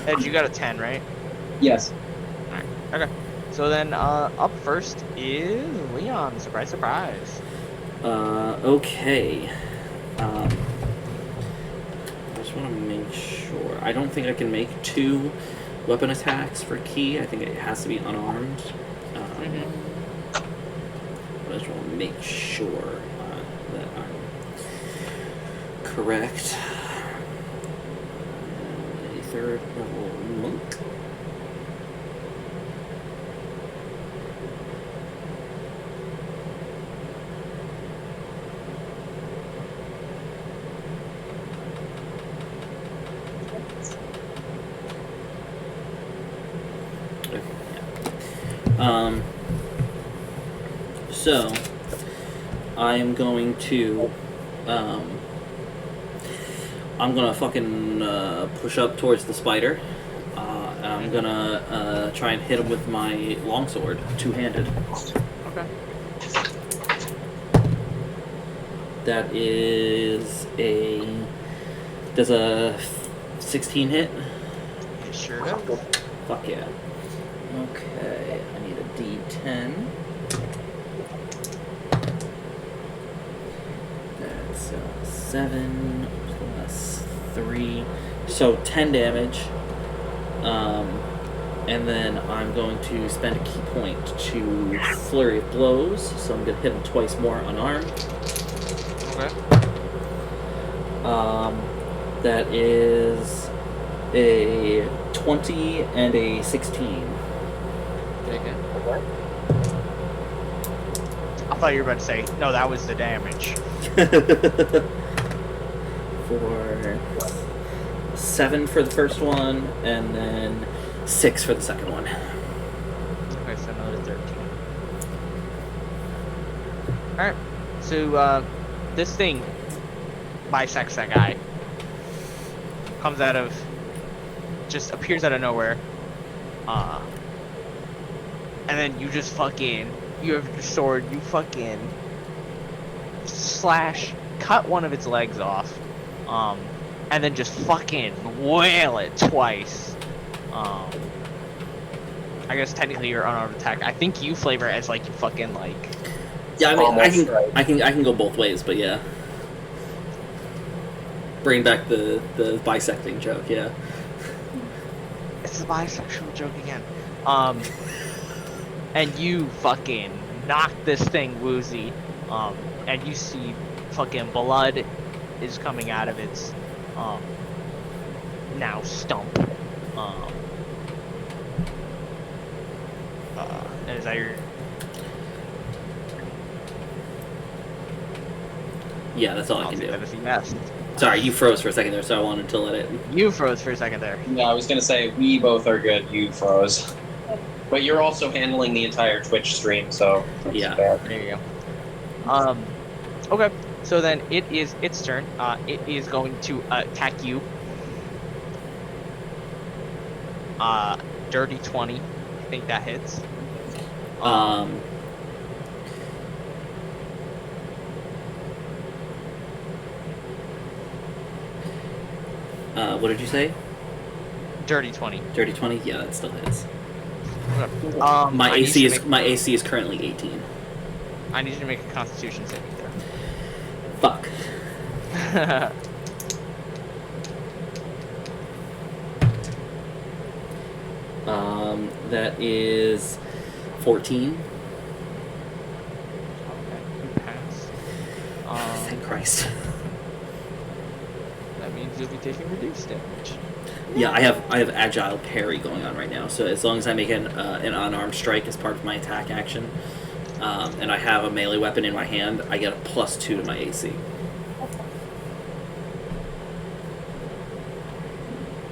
Ed, you got a 10, right? Yes. Alright, okay. So then, up first is Leon. Surprise, surprise. Okay. I just want to make sure. I don't think I can make 2 weapon attacks for Key. I think it has to be unarmed. I just want to make sure that I'm correct. A 3rd level monk. So I am going to I'm gonna fucking push up towards the spider, and I'm gonna try and hit him with my longsword, two-handed. Okay. That is does a 16 hit? It sure does. Fuck yeah. Okay, I need a D10. That's 7 plus 3, so 10 damage. And then I'm going to spend a key point to flurry of blows, so I'm gonna hit him twice more unarmed. Okay. That is a 20 and a 16. Okay. I thought you were about to say, no, that was the damage. For 7 for the first one, and then 6 for the second one. Okay, so another 13. Alright, so this thing bisects that guy. Comes out of, just appears out of nowhere. And then you just fucking, you have your sword, you fucking slash, cut one of its legs off. And then just fucking wail it twice. I guess technically you're unarmed attack. I think you flavor it as like you fucking like. Yeah, I mean, I can go both ways, but yeah. Bring back the bisecting joke, yeah. It's a bisexual joke again. And you fucking knock this thing woozy. And you see fucking blood is coming out of its now stump. Is that your... Yeah, that's all I I'll can take do. that as a yes. Sorry, you froze for a second there, so I wanted to let it. You froze for a second there. Yeah, I was gonna say we both are good. You froze, but you're also handling the entire Twitch stream, so it's Yeah. fair. There you go. Okay. So then it is its turn. It is going to attack you. Dirty 20. I think that hits. What did you say? Dirty 20. Dirty 20? Yeah, that still hits. Okay. My I need AC you is to make- my AC is currently 18. I need you to make a Constitution saving Fuck. throw. That is 14. Okay, you pass. Thank Christ. That means you'll be taking reduced damage. Yeah, I have agile parry going on right now. So as long as I make an unarmed strike as part of my attack action, and I have a melee weapon in my hand, I get a +2 to my AC.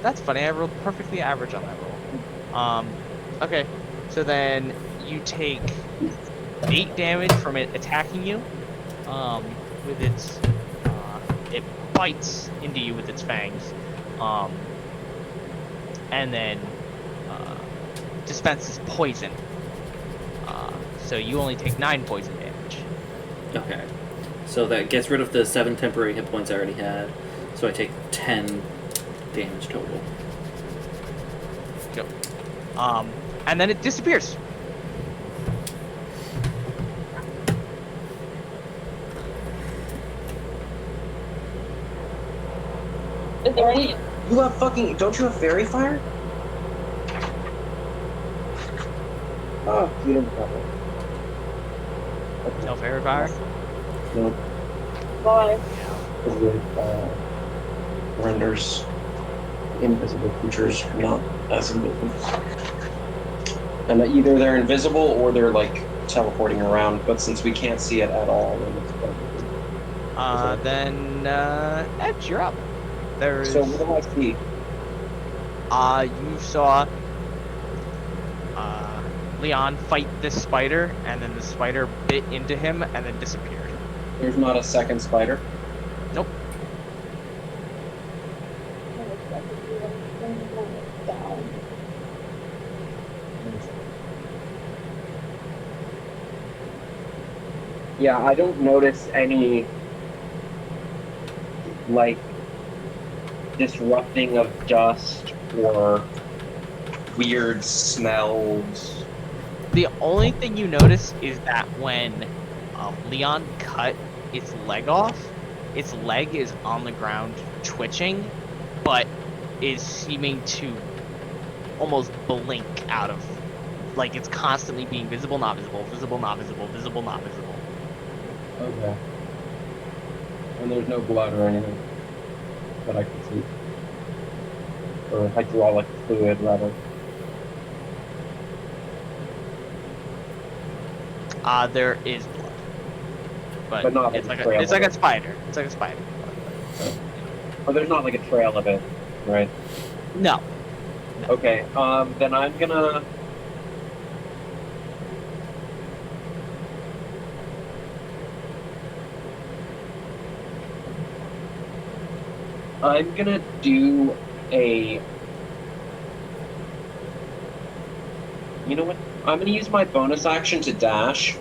That's funny. I rolled perfectly average on that roll. Okay, so then you take 8 damage from it attacking you. With its, it bites into you with its fangs, and then dispenses poison. So you only take 9 poison damage. Okay. So that gets rid of the 7 temporary hit points I already had. So I take 10 damage total. Go. And then it disappears. Is there any? You have fucking. Don't you have fairy fire? Oh, you didn't have it. No fairy fire. No, Why? because it renders invisible creatures not as invisible. And either they're invisible or they're like teleporting around. But since we can't see it at all, then it's probably. Then Edge, you're up. There's. So what do I see? You saw Leon fight this spider, and then the spider bit into him and then disappeared. There's not a second spider. Nope. Yeah, I don't notice any like disrupting of dust or Weird smells. The only thing you notice is that when Leon cut its leg off, its leg is on the ground twitching, but is seeming to almost blink out of, like it's constantly being visible, not visible, visible, not visible, visible, not visible. Okay. And there's no blood or anything that I can see. Or hydraulic fluid, rather. There is blood, But not it's like like a trail it's like of a spider. It's like a spider. Oh, there's not like a trail of it, right? No. Okay, then I'm gonna... I'm gonna do a... You know what? I'm gonna use my bonus action to dash,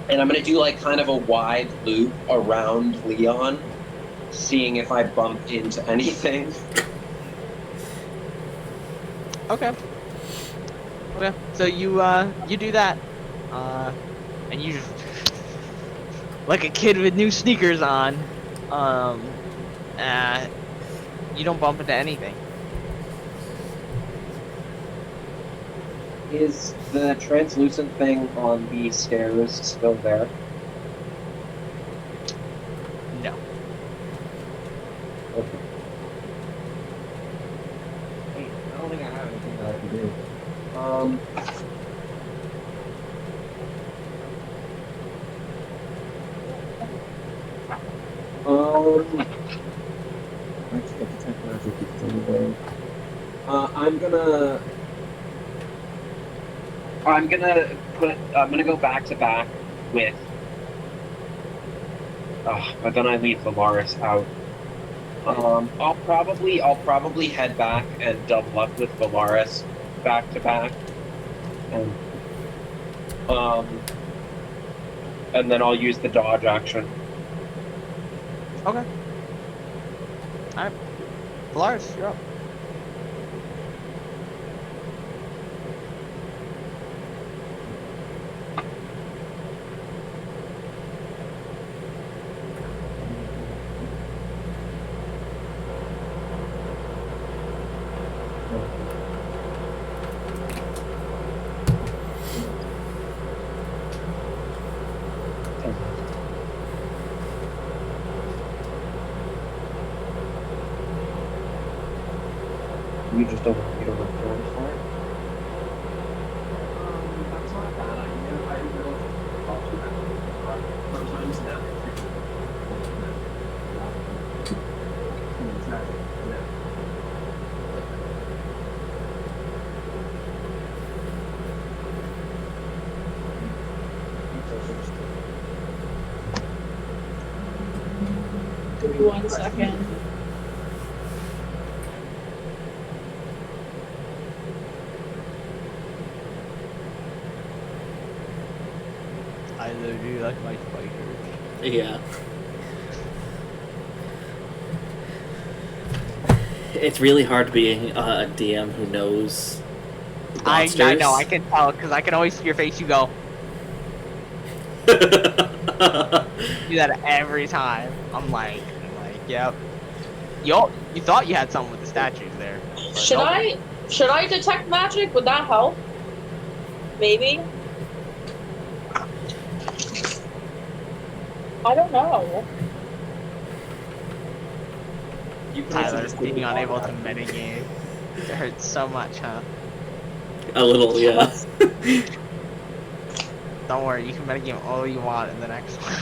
and I'm gonna do like kind of a wide loop around Leon, seeing if I bump into anything. Okay. Okay. So you do that, and you just like a kid with new sneakers on, you don't bump into anything. Is the translucent thing on the stairs still there? No. Okay. Hey, I don't think I have anything that I can do. can't detect magic because anyway. I'm gonna go back to back with. But then I leave Velarys out. I'll probably head back and double up with Velarys back to back, and then I'll use the dodge action. Okay. Alright. Velarys, you're up. You just don't have to for it? That's not a bad idea. I don't know if I'll do that. Sometimes now. Give me 1 second. I do like my spiders. Yeah. It's really hard being a DM who knows monsters. I know, I can tell, because I can always see your face, you go. You do that every time. I'm like, yep. You thought you had something with the statues there. Should I detect magic? Would that help? Maybe. I don't know. Tyler's being unable to metagame. It hurts so much, huh? A little, yeah. Don't worry, you can metagame all you want in the next one.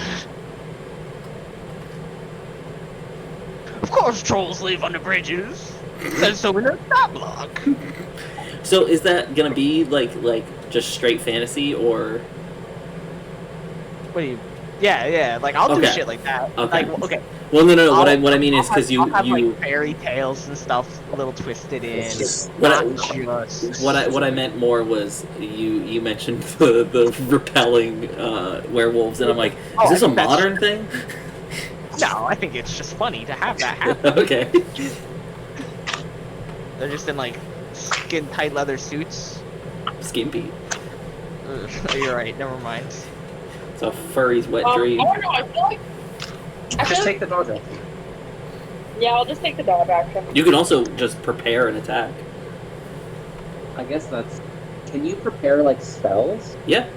Of course trolls live under bridges. There's so in a stat block. So is that gonna be like just straight fantasy or? What do you? Yeah, like I'll do Okay. shit like that. Okay. Like, okay. Well, no. What I mean is because I'll have, you like fairy tales and stuff a little twisted in. What I- Not just what I meant more was you mentioned the repelling werewolves, and I'm like, is this a modern thing? No, I think it's just funny to have that happen. Okay. They're just in like skin tight leather suits. Skimpy. You're right. Never mind. It's a furry's wet I dream. don't know. I feel like. Just take the dodge action. Yeah, I'll just take the dodge action. You can also just prepare an attack. I guess that's. Can you prepare like spells? Yeah.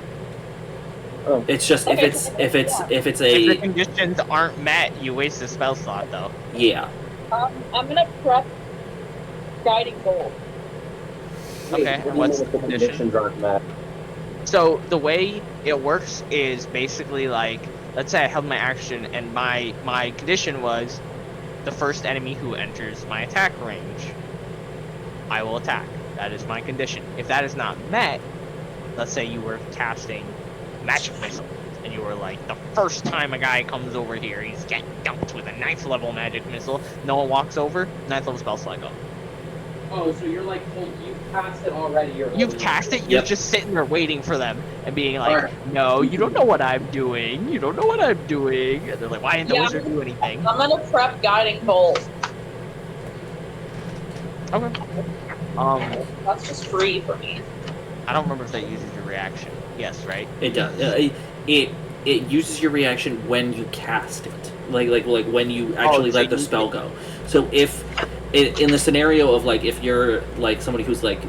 Oh. It's just Okay, if it's If the conditions aren't met, you waste a spell slot, though. yeah. I'm gonna prep guiding bolt. Okay, What what's do the you mean if the conditions aren't met? So the way it works is basically like, let's say I held my action and my condition was the first enemy who enters my attack range, I will attack. That is my condition. If that is not met, let's say you were casting magic missile and you were like, the first time a guy comes over here, he's getting dumped with a 9th level magic missile, no one walks over, 9th level spell slot go. Oh, so you're like, you've cast it already. You've cast it, you're just sitting there waiting for them and being like, no, you don't know what I'm doing. You don't know what I'm doing. And they're like, why didn't the wizard do anything? I'm gonna prep guiding bolt. Okay. That's just free for me. I don't remember if that uses your reaction. Yes, right? It does. It uses your reaction when you cast it, like when you actually let the spell go. So if in the scenario of like if you're like somebody who's like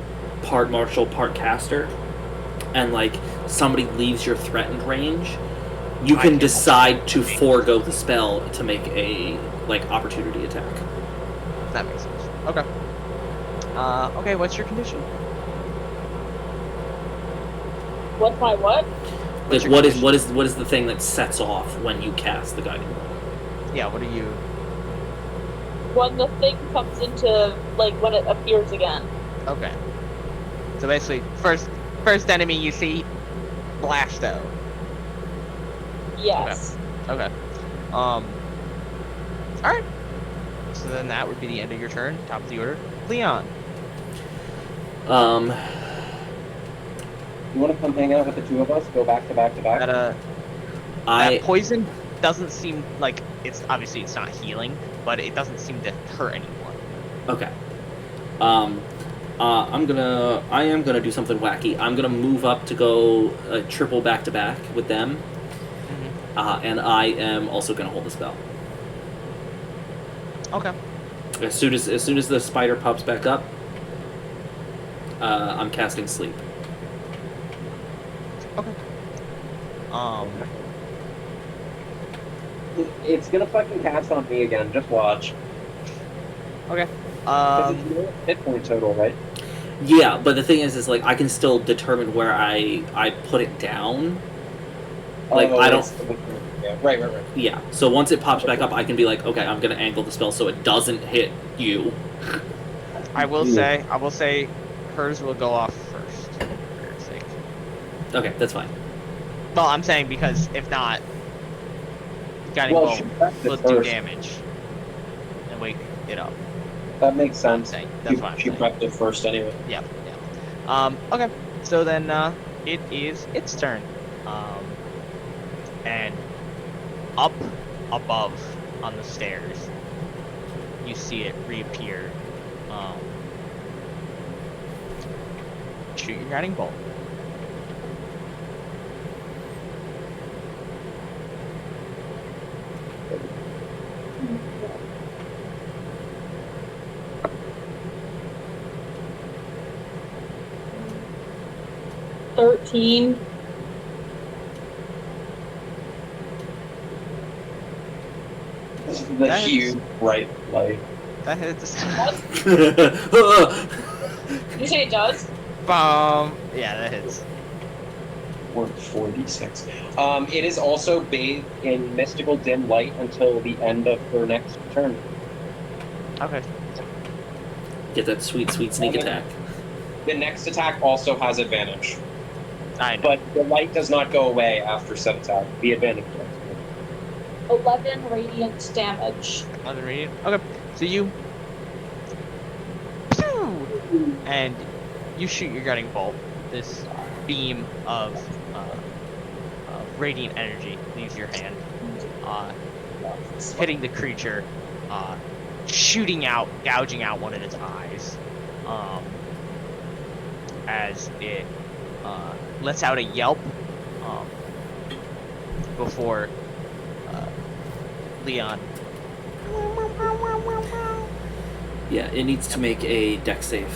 part martial, part caster, and like somebody leaves your threatened range, you can decide to forego the spell to make a like opportunity attack. That makes sense. Okay. Okay, what's your condition? What's my what? Like what is the thing that sets off when you cast the guiding bolt? Yeah, what are you? When the thing comes into, like, when it appears again. Okay. So basically, first enemy you see, Blasto. Yes. Okay. Alright. So then that would be the end of your turn, top of the order. Leon. You want to come hang out with the two of us? Go back to back to back? That poison doesn't seem like it's obviously it's not healing, but it doesn't seem to hurt anyone. Okay. I am gonna do something wacky. I'm gonna move up to go triple back to back with them, and I am also gonna hold the spell. Okay. As soon as the spider pops back up, I'm casting sleep. Okay. It's gonna fucking cast on me again. Just watch. Okay. Because it's your hit point total, right? Yeah, but the thing is like I can still determine where I put it down. Like I don't. Yeah, right. Yeah. So once it pops back up, I can be like, okay, I'm gonna angle the spell so it doesn't hit you. I will say, hers will go off first. For your sake. Okay, that's fine. Well, I'm saying because if not, guiding Well, bolt she prepped it will do first. damage and wake it up. That makes sense. That's what I'm She saying. prepped it first anyway. Yeah. Okay. So then it is its turn. And up above on the stairs, you see it reappear. Shoot your guiding bolt. $13. The huge bright light. That hits. You say it does? Bomb. Yeah, that hits. Worth 46. It is also bathed in mystical dim light until the end of her next turn. Okay. Get that sweet sneak attack. The next attack also has advantage, I know. but the light does not go away after said attack. The advantage does. 11 radiant damage. Another radiant. Okay. So you. And you shoot your guiding bolt. This beam of radiant energy leaves your hand, hitting the creature, shooting out, gouging out one of its eyes, as it lets out a yelp before Leon. Yeah, it needs to make a dex save.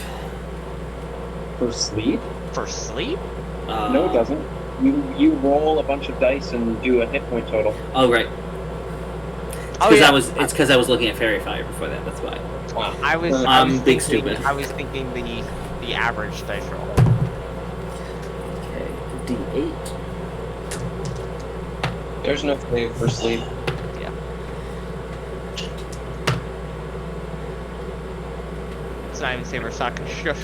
For sleep? For sleep? No, it doesn't. You roll a bunch of dice and do a hit point total. Oh right. Oh yeah. It's because I was looking at Fairy Fire before that. That's why. I'm big stupid. I was thinking the average dice roll. Okay, D8. There's no save for sleep. Yeah. It's not even saber sock and shock.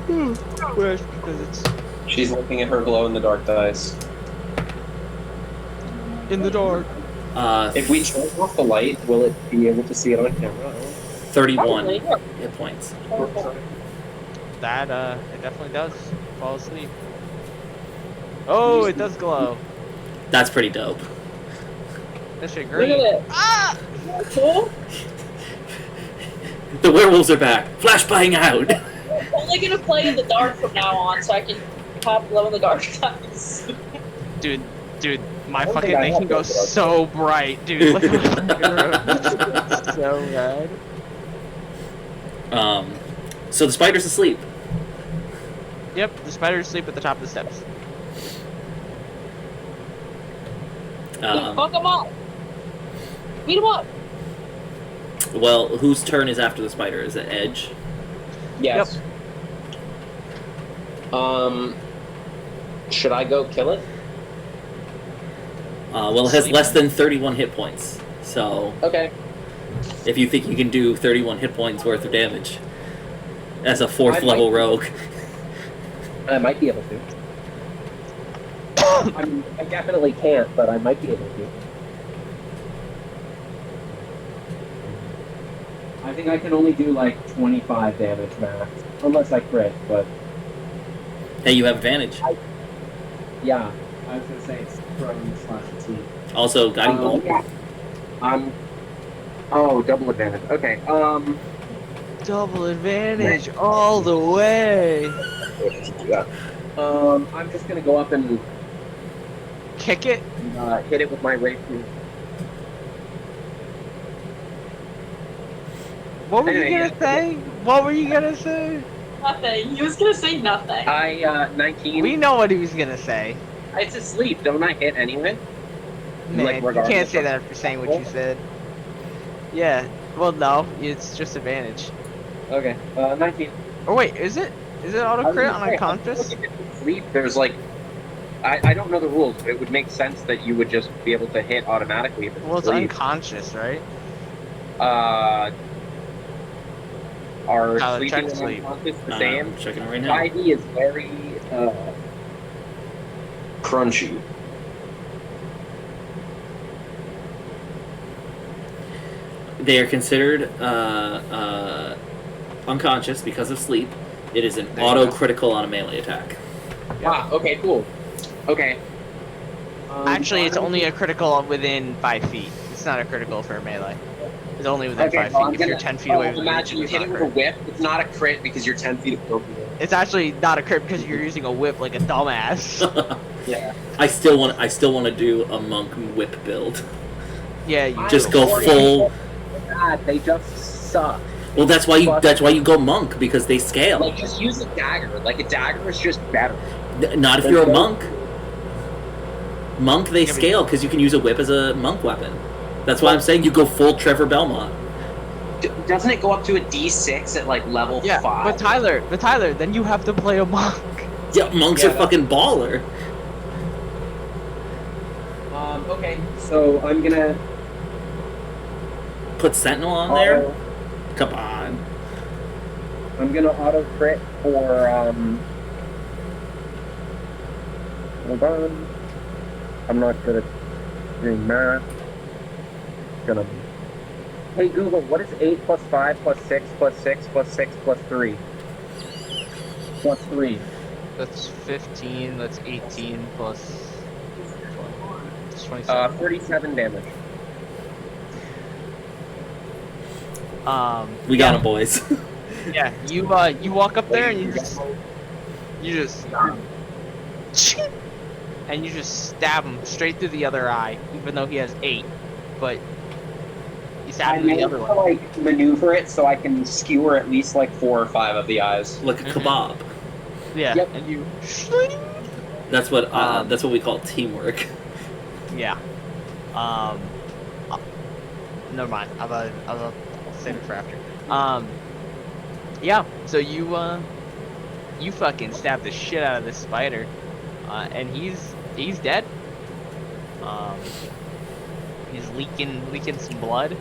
Because it's She's looking at her glow in the dark dice. in the dark. If we turn off the light, will it be able to see it on camera? 31 Probably. hit points. That it definitely does. Fall asleep. Oh, it does glow. That's pretty dope. That shit Look great. at it. Ah! Cool. The werewolves are back. Flashbang out. I'm only gonna play in the dark from now on, so I can have glow in the dark dice. Dude, my I don't fucking think I thing have can go those dark. so bright, dude. Look at my so bad. So the spider's asleep. Yep, the spider's asleep at the top of the steps. Fuck them up. Beat them up. Well, whose turn is after the spider? Is it Edge? Yes. Should I go kill it? Well, it has less than 31 hit points. So Okay. if you think you can do 31 hit points worth of damage as a 4th I level might- rogue. I might be able to. I definitely can't, but I might be able to. I think I can only do like 25 damage max, unless I crit, but Hey, you have advantage. yeah. I was gonna say it's prone/T. Also, guiding bolt. Yeah. Oh, double advantage. Okay. Double advantage all the way. Yeah. I'm just gonna go up and Kick it. hit it with my rapier. What were you Anyway, gonna say? What were you gonna say? Nothing. He was gonna say nothing. 19. We know what he was gonna say. It's asleep. Don't I hit anyway? Man, Like, you regardless can't say of- that after saying what you said. Yeah. Well, no. It's just advantage. Okay. 19. Or wait, is it? Is it auto crit on unconscious? If it's asleep, there's like, I don't know the rules, but it would make sense that you would just be able to hit automatically if it's Well, it's asleep. unconscious, right? Are Tyler, sleeping check and sleep. unconscious the No, same? I'm checking it right now. ID is very crunchy. They are considered unconscious because of sleep. It is an There you auto go. critical on a melee attack. Ah, okay, cool. Okay. Actually, it's only a critical within 5 feet. It's not a critical for melee. It's only within 5 well, feet. If you're 10 feet away from imagine you it's hit not it with a a crit. whip. It's not a crit because you're 10 feet above you. It's actually not a crit because you're using a whip like a dumbass. Yeah. I still want to do a monk whip build. Yeah, you Just do. go full. God, they just suck. Well, that's why you go monk, because they scale. Like, just use a dagger. Like, a dagger is just better. Not if you're a monk. Monk, they Yeah, but- scale because you can use a whip as a monk weapon. That's why I'm saying you go full Trevor Belmont. Doesn't it go up to a D6 at, like, level Yeah, 5? but Tyler, then you have to play a monk. Yeah, monks Yeah, are fucking baller. Okay, so I'm gonna... Put Sentinel on there? Come on. I'm gonna auto crit for, hold on. I'm not good at doing math. Gonna... Hey Google, what is 8 plus 5 plus 6 plus 6 plus 6 plus 3? Plus 3. That's 15, that's 18 plus 20. That's 27. 37 damage. We got him, boys. Yeah, you walk up there and you just and you just stab him straight through the other eye, even though he has 8, but you stab I him in managed the other to, one. like, maneuver it so I can skewer at least, like, 4 or 5 of the eyes. Like a kebab. Yeah, Yep. and you That's what we call teamwork. yeah. Never mind. I'll save it for after. Yeah. So you fucking stab the shit out of this spider, and he's dead. He's leaking some blood.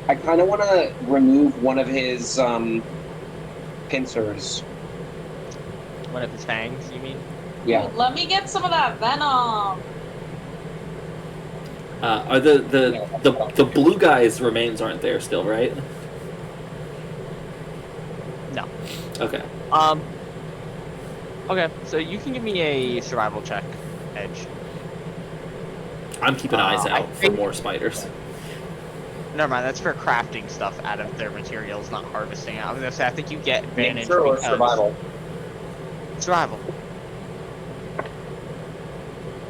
I kind of want to remove one of his pincers. One of his fangs, you mean? Yeah. Let me get some of that venom. Are the blue guy's remains aren't there still, right? No. Okay. Okay, so you can give me a survival check, Edge. I'm keeping eyes I out for think- more spiders. Never mind, that's for crafting stuff out of their materials, not harvesting. I was gonna say, I think you get advantage Nature or because... survival? Survival.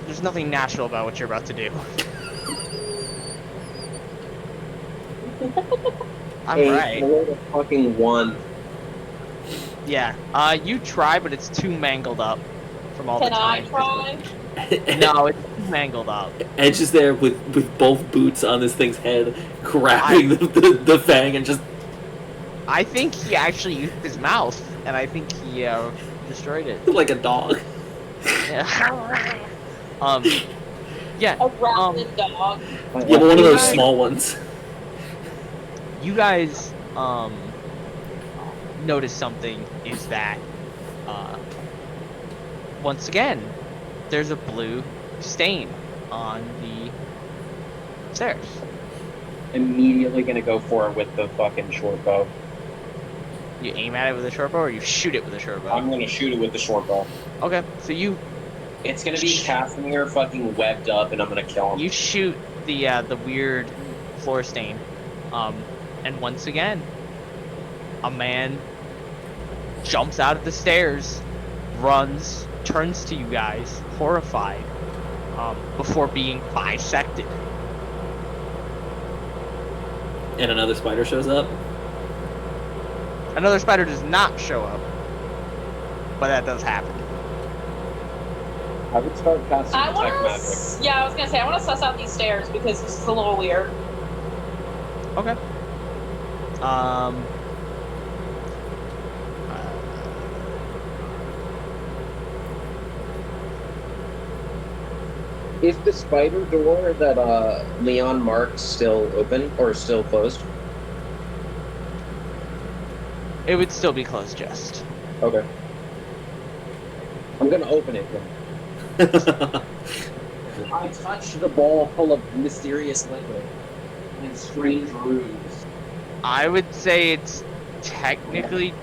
There's nothing natural about what you're about to do. I'm right. I rolled a fucking 1. Yeah. You try, but it's too mangled up from all Can the I time. try? No, it's too mangled up. Edge is there with both boots on this thing's head, grabbing the fang and just... I think he actually used his mouth. and I think he destroyed it. Like a dog. Yeah. Yeah. A rabid dog. Yeah, but one of those guys- small ones. You guys notice something is that once again there's a blue stain on the stairs. Immediately gonna go for it with the fucking short bow. You aim at it with a short bow, or you shoot it with a short bow? I'm gonna shoot it with the short bow. Okay, so you It's gonna be Casimir fucking webbed up, and I'm gonna kill him. you shoot the weird floor stain, and once again, a man jumps out of the stairs, runs, turns to you guys, horrified, before being bisected. And another spider shows up. Another spider does not show up, but that does happen. I would start casting I want detect magic. to. Yeah, I was gonna say I want to suss out these stairs because this is a little weird. Okay. Is the spider door that Leon marked still open or still closed? It would still be closed, just. Okay. I'm gonna open it then. I touched the ball full of mysterious liquid and strange runes. I would say it's technically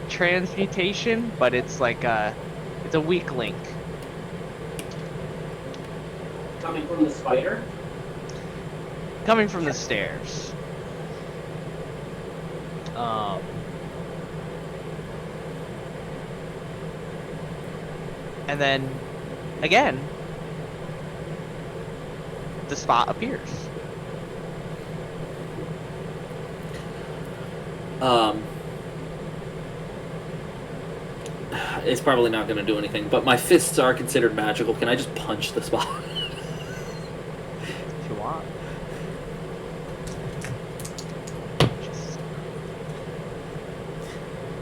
transmutation, but it's like it's a weak link. Coming from the spider? Coming from the stairs. And then, again, the spot appears. It's probably not going to do anything, but my fists are considered magical. Can I just punch the spot? If you want.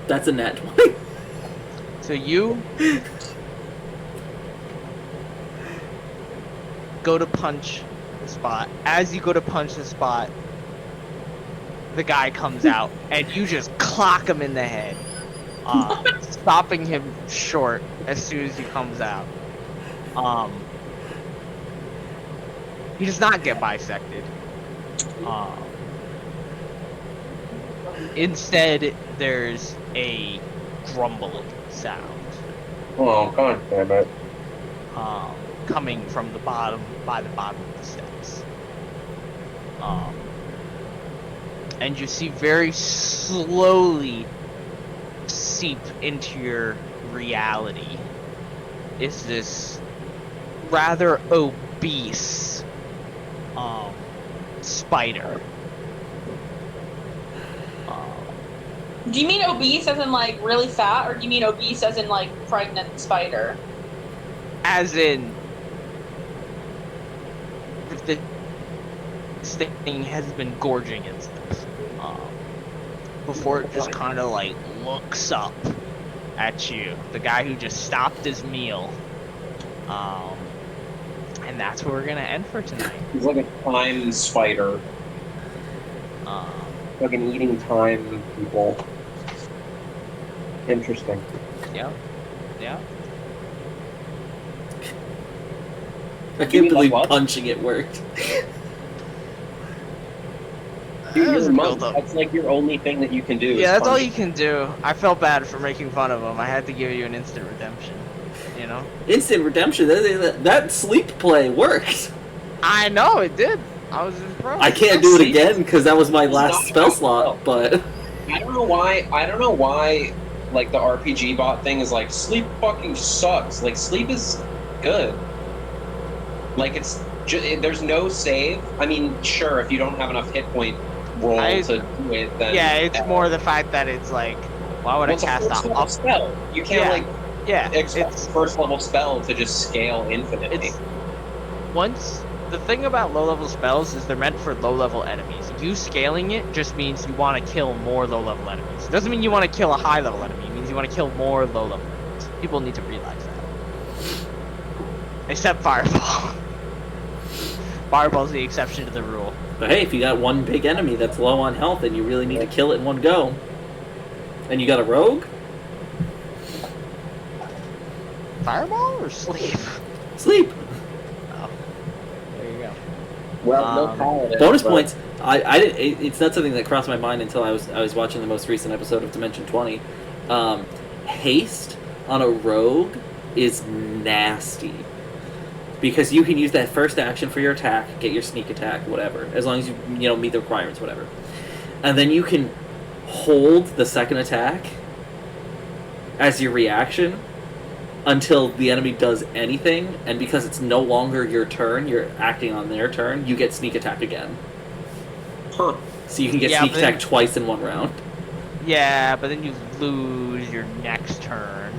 That's a nat 20. So you go to punch the spot. As you go to punch the spot, the guy comes out, and you just clock him in the head, stopping him short as soon as he comes out. He does not get bisected. Instead, there's a grumbling sound Oh, god damn it. coming from the bottom of the steps. And you see very slowly seep into your reality is this rather obese spider. Do you mean obese as in like really fat, or do you mean obese as in like pregnant spider? As in, this thing has been gorging itself before it just kind of like looks up at you, the guy who just stopped his meal. And that's where we're gonna end for tonight. He's like a time spider. Fucking eating time people. Interesting. Yeah. I You can't mean believe like what? punching it worked. Dude, That was you're a a monk. build-up. That's like your only thing that you can do. Yeah, is that's all punch. you can do. I felt bad for making fun of him. I had to give you an instant redemption. You know? Instant redemption. That sleep play worked. I know it did. I was impressed. I can't do it Sleep again because that was my is last not spell how slot. But I don't know why. Like the RPG bot thing is like sleep fucking sucks. Like sleep is good. Like it's there's no save. I mean, sure, if you don't have enough hit point roll to do it, then Yeah, it's more the fact that it's like, why would well, it's I a cast first a level up? spell. You can't Yeah. like Yeah, expect it's first level spell to just scale infinitely. it's once The thing about low-level spells is they're meant for low-level enemies. You scaling it just means you want to kill more low-level enemies. It doesn't mean you want to kill a high-level enemy. It means you want to kill more low-level enemies. People need to realize that. Except Fireball. Fireball's the exception to the rule. But hey, if you got one big enemy that's low on health and you really need to kill it in one go, and you got a rogue, Fireball or sleep? sleep. Oh, there you go. Well, no paladin. Bonus but- points. I didn't. It's not something that crossed my mind until I was watching the most recent episode of Dimension 20. Haste on a rogue is nasty because you can use that first action for your attack, get your sneak attack, whatever, as long as you meet the requirements, whatever, and then you can hold the second attack as your reaction until the enemy does anything, and because it's no longer your turn, you're acting on their turn, you get sneak attack again. Huh. So you can get Yeah, sneak but then- attack twice in one round. Yeah, but then you lose your next turn.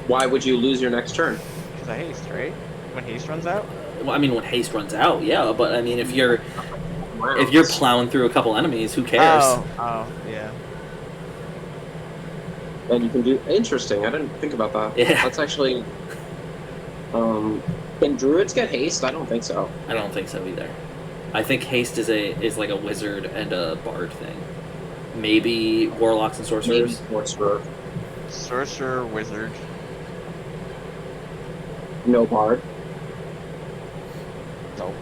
Why would you lose your next turn? Because of haste, right? When haste runs out? Well, I mean, when haste runs out, yeah, but I mean, if you're Rounds. plowing through a couple enemies, who cares? Oh, yeah. And you can do. Interesting. I didn't think about that. Yeah. That's actually. Can druids get haste? I don't think so. I don't think so either. I think haste is like a wizard and a bard thing. Maybe warlocks and sorcerers. Maybe sorcerer. Sorcerer, wizard. No bard. Nope.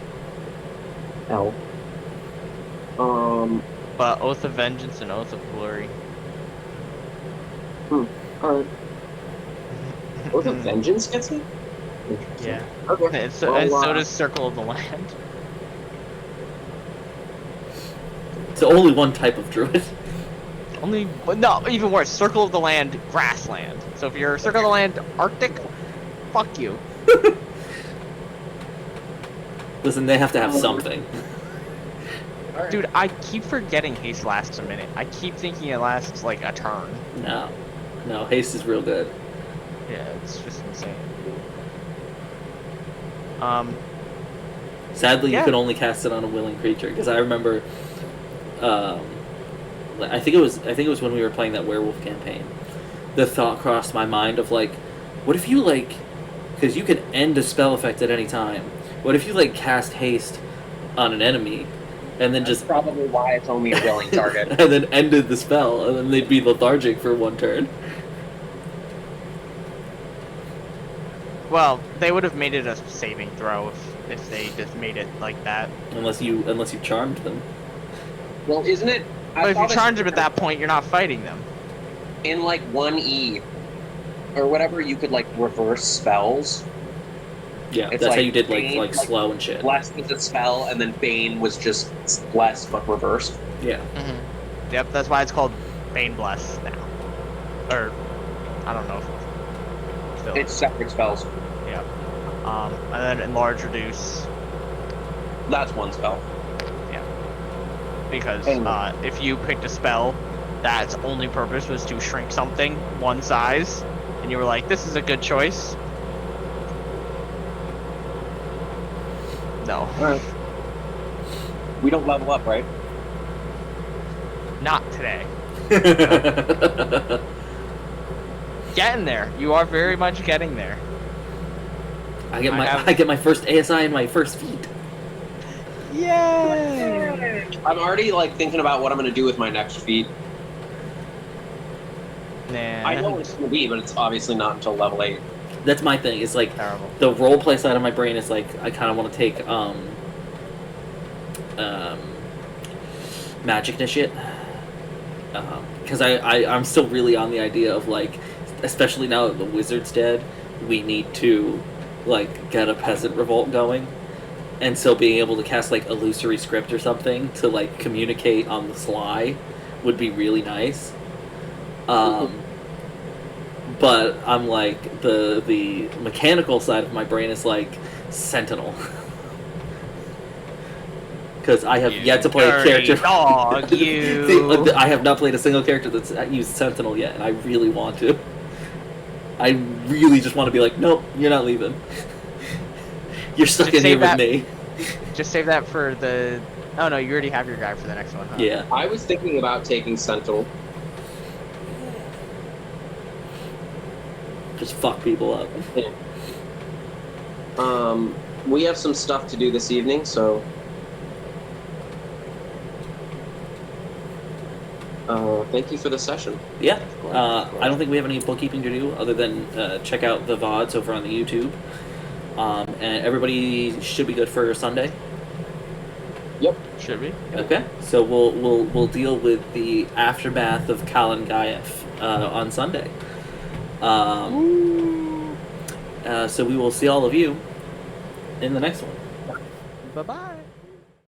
Elf. But Oath of Vengeance and Oath of Glory. Alright. Oath of Vengeance gets it? Interesting. Yeah. Okay. And so, Well, and so does Circle of the Land. So only one type of druid. But no, even worse, Circle of the Land, grassland. So if you're Circle of the Land, Arctic, fuck you. Listen, they have to have something. Dude, I keep forgetting haste lasts a minute. I keep thinking it lasts like a turn. No, haste is real good. Yeah, it's just insane. Sadly, Yeah. you can only cast it on a willing creature because I remember. I think it was when we were playing that werewolf campaign. The thought crossed my mind of like, what if you because you can end a spell effect at any time. What if you cast haste on an enemy, and then That's just probably why it's only a willing target. and then ended the spell, and then they'd be lethargic for one turn. Well, they would have made it a saving throw if they just made it like that. Unless you charmed them. Well, isn't it? But if you charge them at that point, you're not fighting them. In 1E or whatever, you could reverse spells. Yeah, It's that's how like you did Bane, slow and shit. Bless was a spell, and then Bane was just bless but reversed. Yeah. Mm-hmm. Yep, that's why it's called Bane Bless now. Or, I don't know. Still. It's separate spells. Yeah. And then Enlarge Reduce. That's one spell. Because And- if you picked a spell that's only purpose was to shrink something one size, and you were like, this is a good choice. No. Alright. We don't level up, right? Not today. Getting there. You are very much getting there. I get my first ASI and my first feat. Yay! I'm already thinking about what I'm going to do with my next feat. Nah. I know what it's going to be, but it's obviously not until level 8. That's my thing. It's Terrible. the roleplay side of my brain is I kind of want to take magic initiate because I'm still really on the idea of especially now that the wizard's dead, we need to get a peasant revolt going, and so being able to cast illusory script or something to communicate on the sly would be really nice. But I'm the mechanical side of my brain is Sentinel. Because I have yet to play a character. Dog, you. I have not played a single character that's used Sentinel yet, and I really want to. I really just want to be nope, you're not leaving. You're stuck in here with me. Just save that for the. Oh no, you already have your guy for the next one, huh? Yeah. I was thinking about taking Sentinel. Just fuck people up. We have some stuff to do this evening, so thank you for the session. Yeah. I don't think we have any bookkeeping to do other than check out the VODs over on the YouTube. And everybody should be good for Sunday. Yep. Should we? Okay. So we'll deal with the aftermath of Kalin Gaef on Sunday. So we will see all of you in the next one. Bye bye.